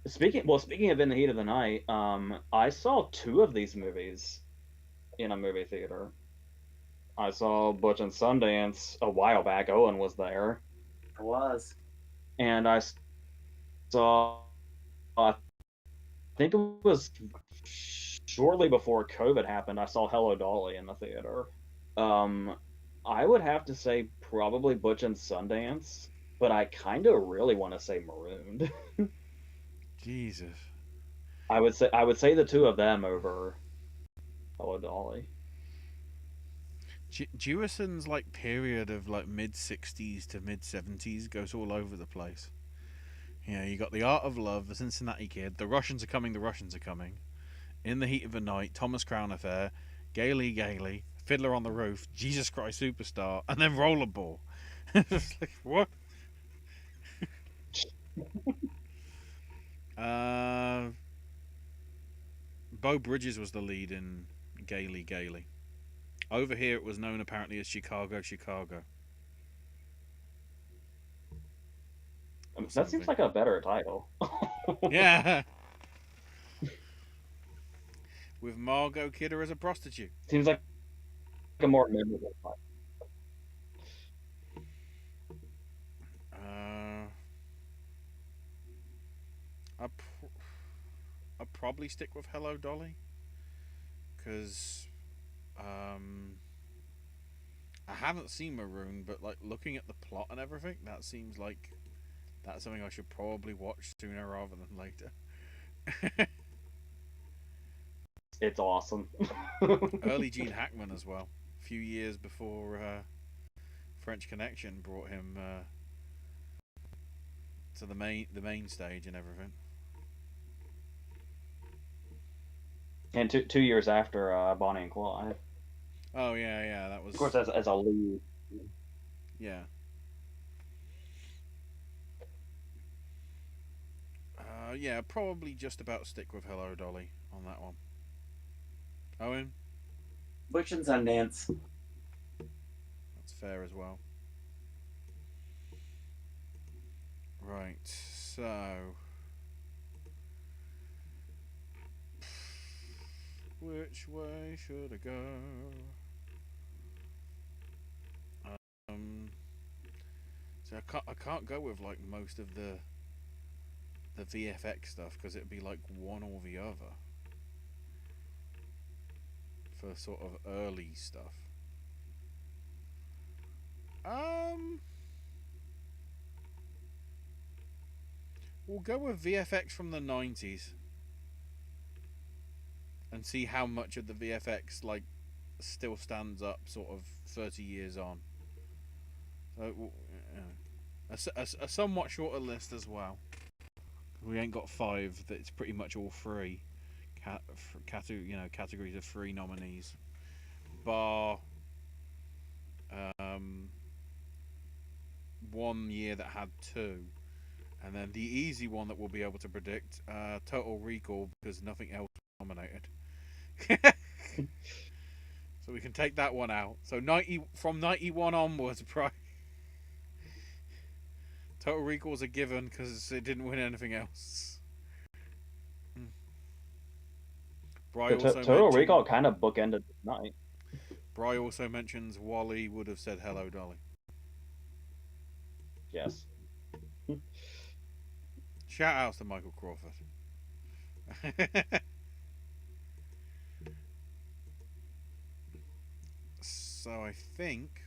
Speaking of In the Heat of the Night, I saw two of these movies in a movie theater. I saw Butch and Sundance a while back. Owen was there, It was. and I saw. I think it was shortly before COVID happened. I saw Hello Dolly in the theater. I would have to say probably Butch and Sundance, but I kind of really want to say Marooned. Jesus. I would say the two of them over Hello Dolly. Jewison's like period of like mid 60s to mid 70s goes all over the place. Yeah, you got The Art of Love, The Cincinnati Kid, The Russians Are Coming, The Russians Are Coming, In the Heat of the Night, Thomas Crown Affair, Gaily Gaily, Fiddler on the Roof, Jesus Christ Superstar, and then Rollerball. It's like, what? Beau Bridges was the lead in Gaily Gaily. Over here it was known apparently as Chicago, Chicago. That seems like a better title. Yeah. With Margot Kidder as a prostitute. Seems like a more memorable title. I'd probably stick with Hello Dolly, because I haven't seen Maroon, but like looking at the plot and everything, that seems like that's something I should probably watch sooner rather than later. It's awesome. Early Gene Hackman as well, a few years before French Connection brought him to the main stage and everything. And 2 years after Bonnie and Clyde. Oh yeah, that was. Of course, as a lead. Yeah. Yeah, probably just about stick with Hello Dolly on that one. Owen? Butch and Sundance. That's fair as well. Right, so which way should I go? So I can't go with like most of the VFX stuff because it'd be like one or the other. for sort of early stuff. We'll go with VFX from the 90s and see how much of the VFX like still stands up sort of 30 years on. So a somewhat shorter list as well. We ain't got 5. That's pretty much all 3 categories of 3 nominees, bar 1 year that had 2. And then the easy one that we'll be able to predict, Total Recall, because nothing else was nominated. So we can take that one out. So from 91 onwards, Total Recall's a given because it didn't win anything else. Total Recall kind of bookended the night. Bri also mentions Wally would have said hello, Dolly. Yes. Shout outs to Michael Crawford. So I think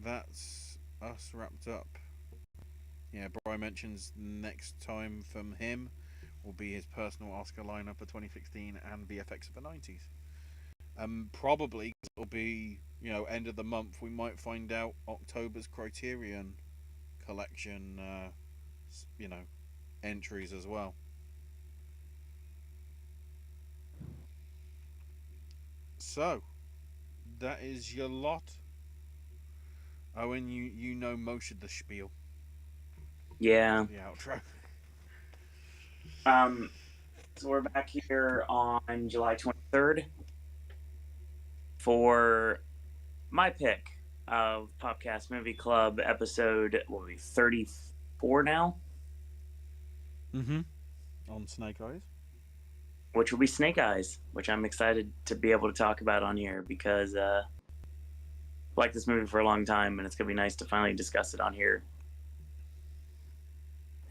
that's us wrapped up. Yeah, Brian mentions next time from him will be his personal Oscar lineup for 2016 and VFX of the 90s. Probably it'll be, end of the month. We might find out October's Criterion collection, entries as well. So, that is your lot. Owen, you know most of the spiel. Yeah. The outro. So we're back here on July 23rd for my pick of Popcast Movie Club episode, what will be 34 now? Mm-hmm. On Snake Eyes. Which will be Snake Eyes, which I'm excited to be able to talk about on here because I've liked this movie for a long time, and it's going to be nice to finally discuss it on here.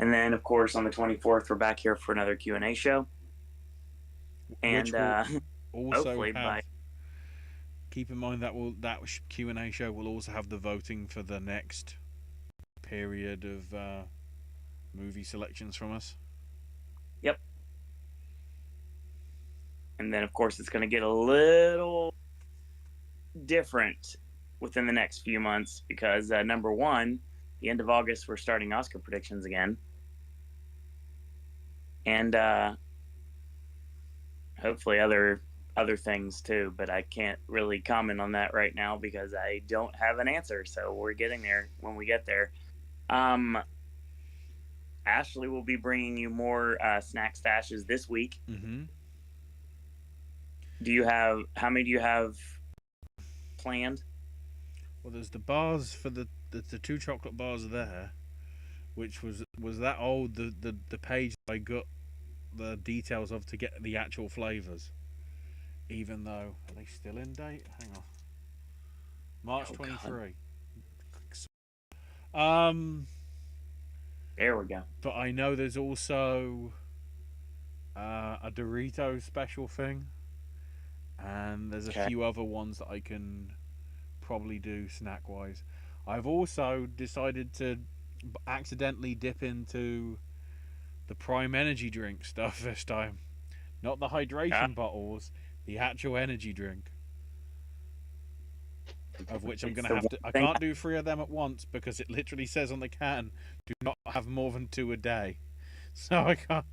And then, of course, on the 24th, we're back here for another Q&A show. And hopefully keep in mind that Q&A show will also have the voting for the next period of movie selections from us. Yep. And then, of course, it's going to get a little different within the next few months because, number one, the end of August, we're starting Oscar predictions again. And hopefully other things too, but I can't really comment on that right now because I don't have an answer. So we're getting there when we get there. Ashley will be bringing you more snack stashes this week. Mm-hmm. How many do you have planned? Well, there's the bars for the 2 chocolate bars there, which was that old the page I got the details of to get the actual flavors. Even though, are they still in date? Hang on. March 23. There we go. But I know there's also a Dorito special thing, and there's a few other ones that I can probably do snack wise. I've also decided to accidentally dip into the Prime energy drink stuff this time, not the hydration bottles, the actual energy drink. Of which I'm gonna have to. I can't do 3 of them at once because it literally says on the can, "Do not have more than 2 a day." So I can't.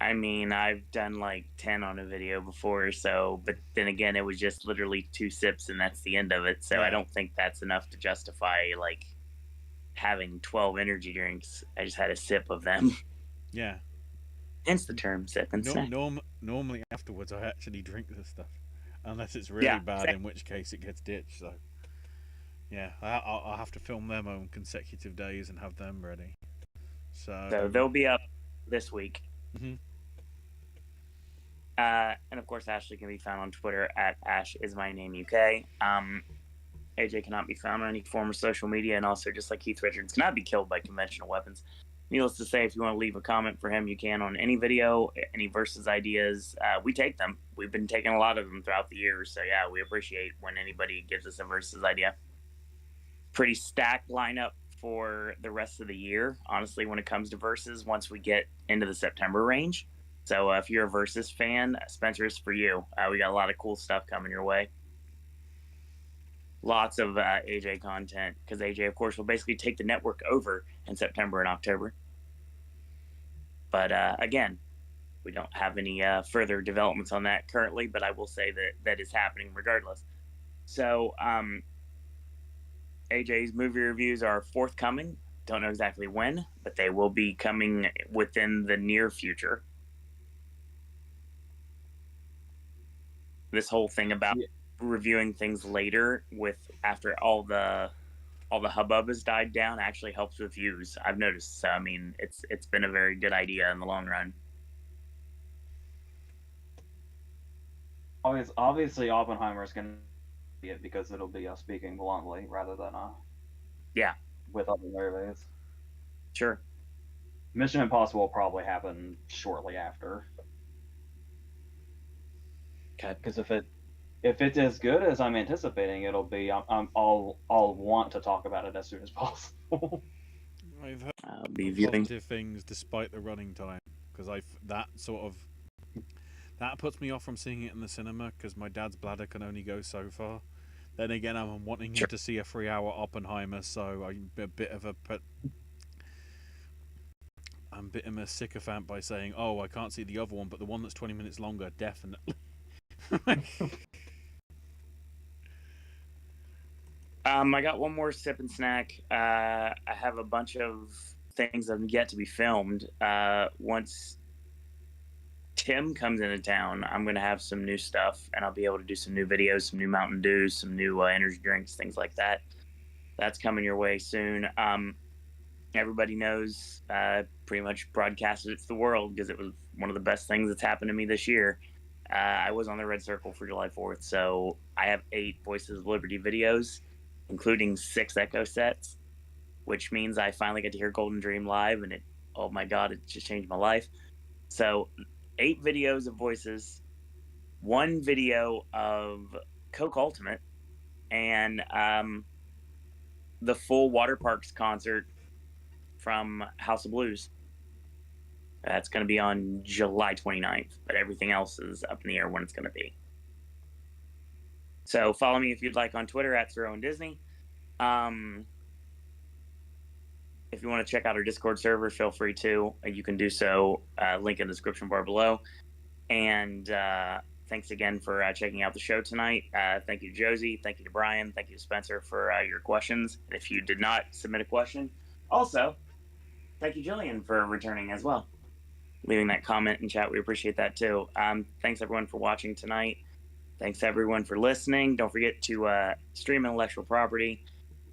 I mean, I've done like 10 on a video before, but then again, it was just literally 2 sips and that's the end of it. So yeah. I don't think that's enough to justify like having 12 energy drinks. I just had a sip of them. Yeah. Hence the term sip and snack. Normally afterwards, I actually drink this stuff. Unless it's really bad, in which case it gets ditched. So, yeah, I'll have to film them on consecutive days and have them ready. So they'll be up this week. Mm-hmm. And of course, Ashley can be found on Twitter at AshIsMyNameUK. AJ cannot be found on any form of social media, and also, just like Keith Richards, cannot be killed by conventional weapons. needless to say, if you want to leave a comment for him, you can on any video, any versus ideas. We take them. We've been taking a lot of them throughout the years. So, yeah, we appreciate when anybody gives us a versus idea. Pretty stacked lineup for the rest of the year, honestly, when it comes to versus once we get into the September range. So if you're a versus fan, Spencer, is for you. We got a lot of cool stuff coming your way. Lots of AJ content, because AJ, of course, will basically take the network over in September and October. But again, we don't have any further developments on that currently, but I will say that that is happening regardless. So AJ's movie reviews are forthcoming. Don't know exactly when, but they will be coming within the near future. This whole thing about reviewing things later with after all the hubbub has died down actually helps with views. I've noticed. So, I mean, it's been a very good idea in the long run. Obviously, Oppenheimer's going to be it because it'll be us speaking bluntly rather than with other movies. Sure. Mission Impossible will probably happen shortly after. Okay. Because if it's as good as I'm anticipating, it'll be. I'll want to talk about it as soon as possible. I've heard I'll be viewing positive things despite the running time, because that puts me off from seeing it in the cinema because my dad's bladder can only go so far. Then again, I'm wanting him to see a 3-hour Oppenheimer, so I'm a bit of a sycophant by saying, "Oh, I can't see the other one, but the one that's 20 minutes longer, definitely." I got one more sip and snack. I have a bunch of things that have yet to be filmed. Once Tim comes into town, I'm going to have some new stuff, and I'll be able to do some new videos, some new Mountain Dews, some new energy drinks, things like that. That's coming your way soon. Everybody knows, pretty much broadcasted it to the world because it was one of the best things that's happened to me this year. I was on the Red Circle for July 4th, so I have 8 Voices of Liberty videos, including 6 Echo sets, which means I finally get to hear Golden Dream live, and oh my God, it just changed my life. So 8 videos of Voices, 1 video of Coke Ultimate, and the full Water Parks concert from House of Blues. That's going to be on July 29th, but everything else is up in the air when it's going to be. So follow me if you'd like on Twitter at SirOwenDisney. If you want to check out our Discord server, feel free to. You can do so. Link in the description bar below. And thanks again for checking out the show tonight. Thank you to Josie. Thank you to Brian. Thank you to Spencer for your questions. And if you did not submit a question, also, thank you, Jillian, for returning as well. Leaving that comment in chat. We appreciate that too. Thanks everyone for watching tonight. Thanks everyone for listening. Don't forget to stream intellectual property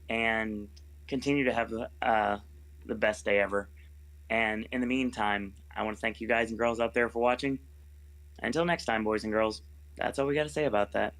and continue to have the best day ever. And in the meantime, I want to thank you guys and girls out there for watching. Until next time, boys and girls, that's all we got to say about that.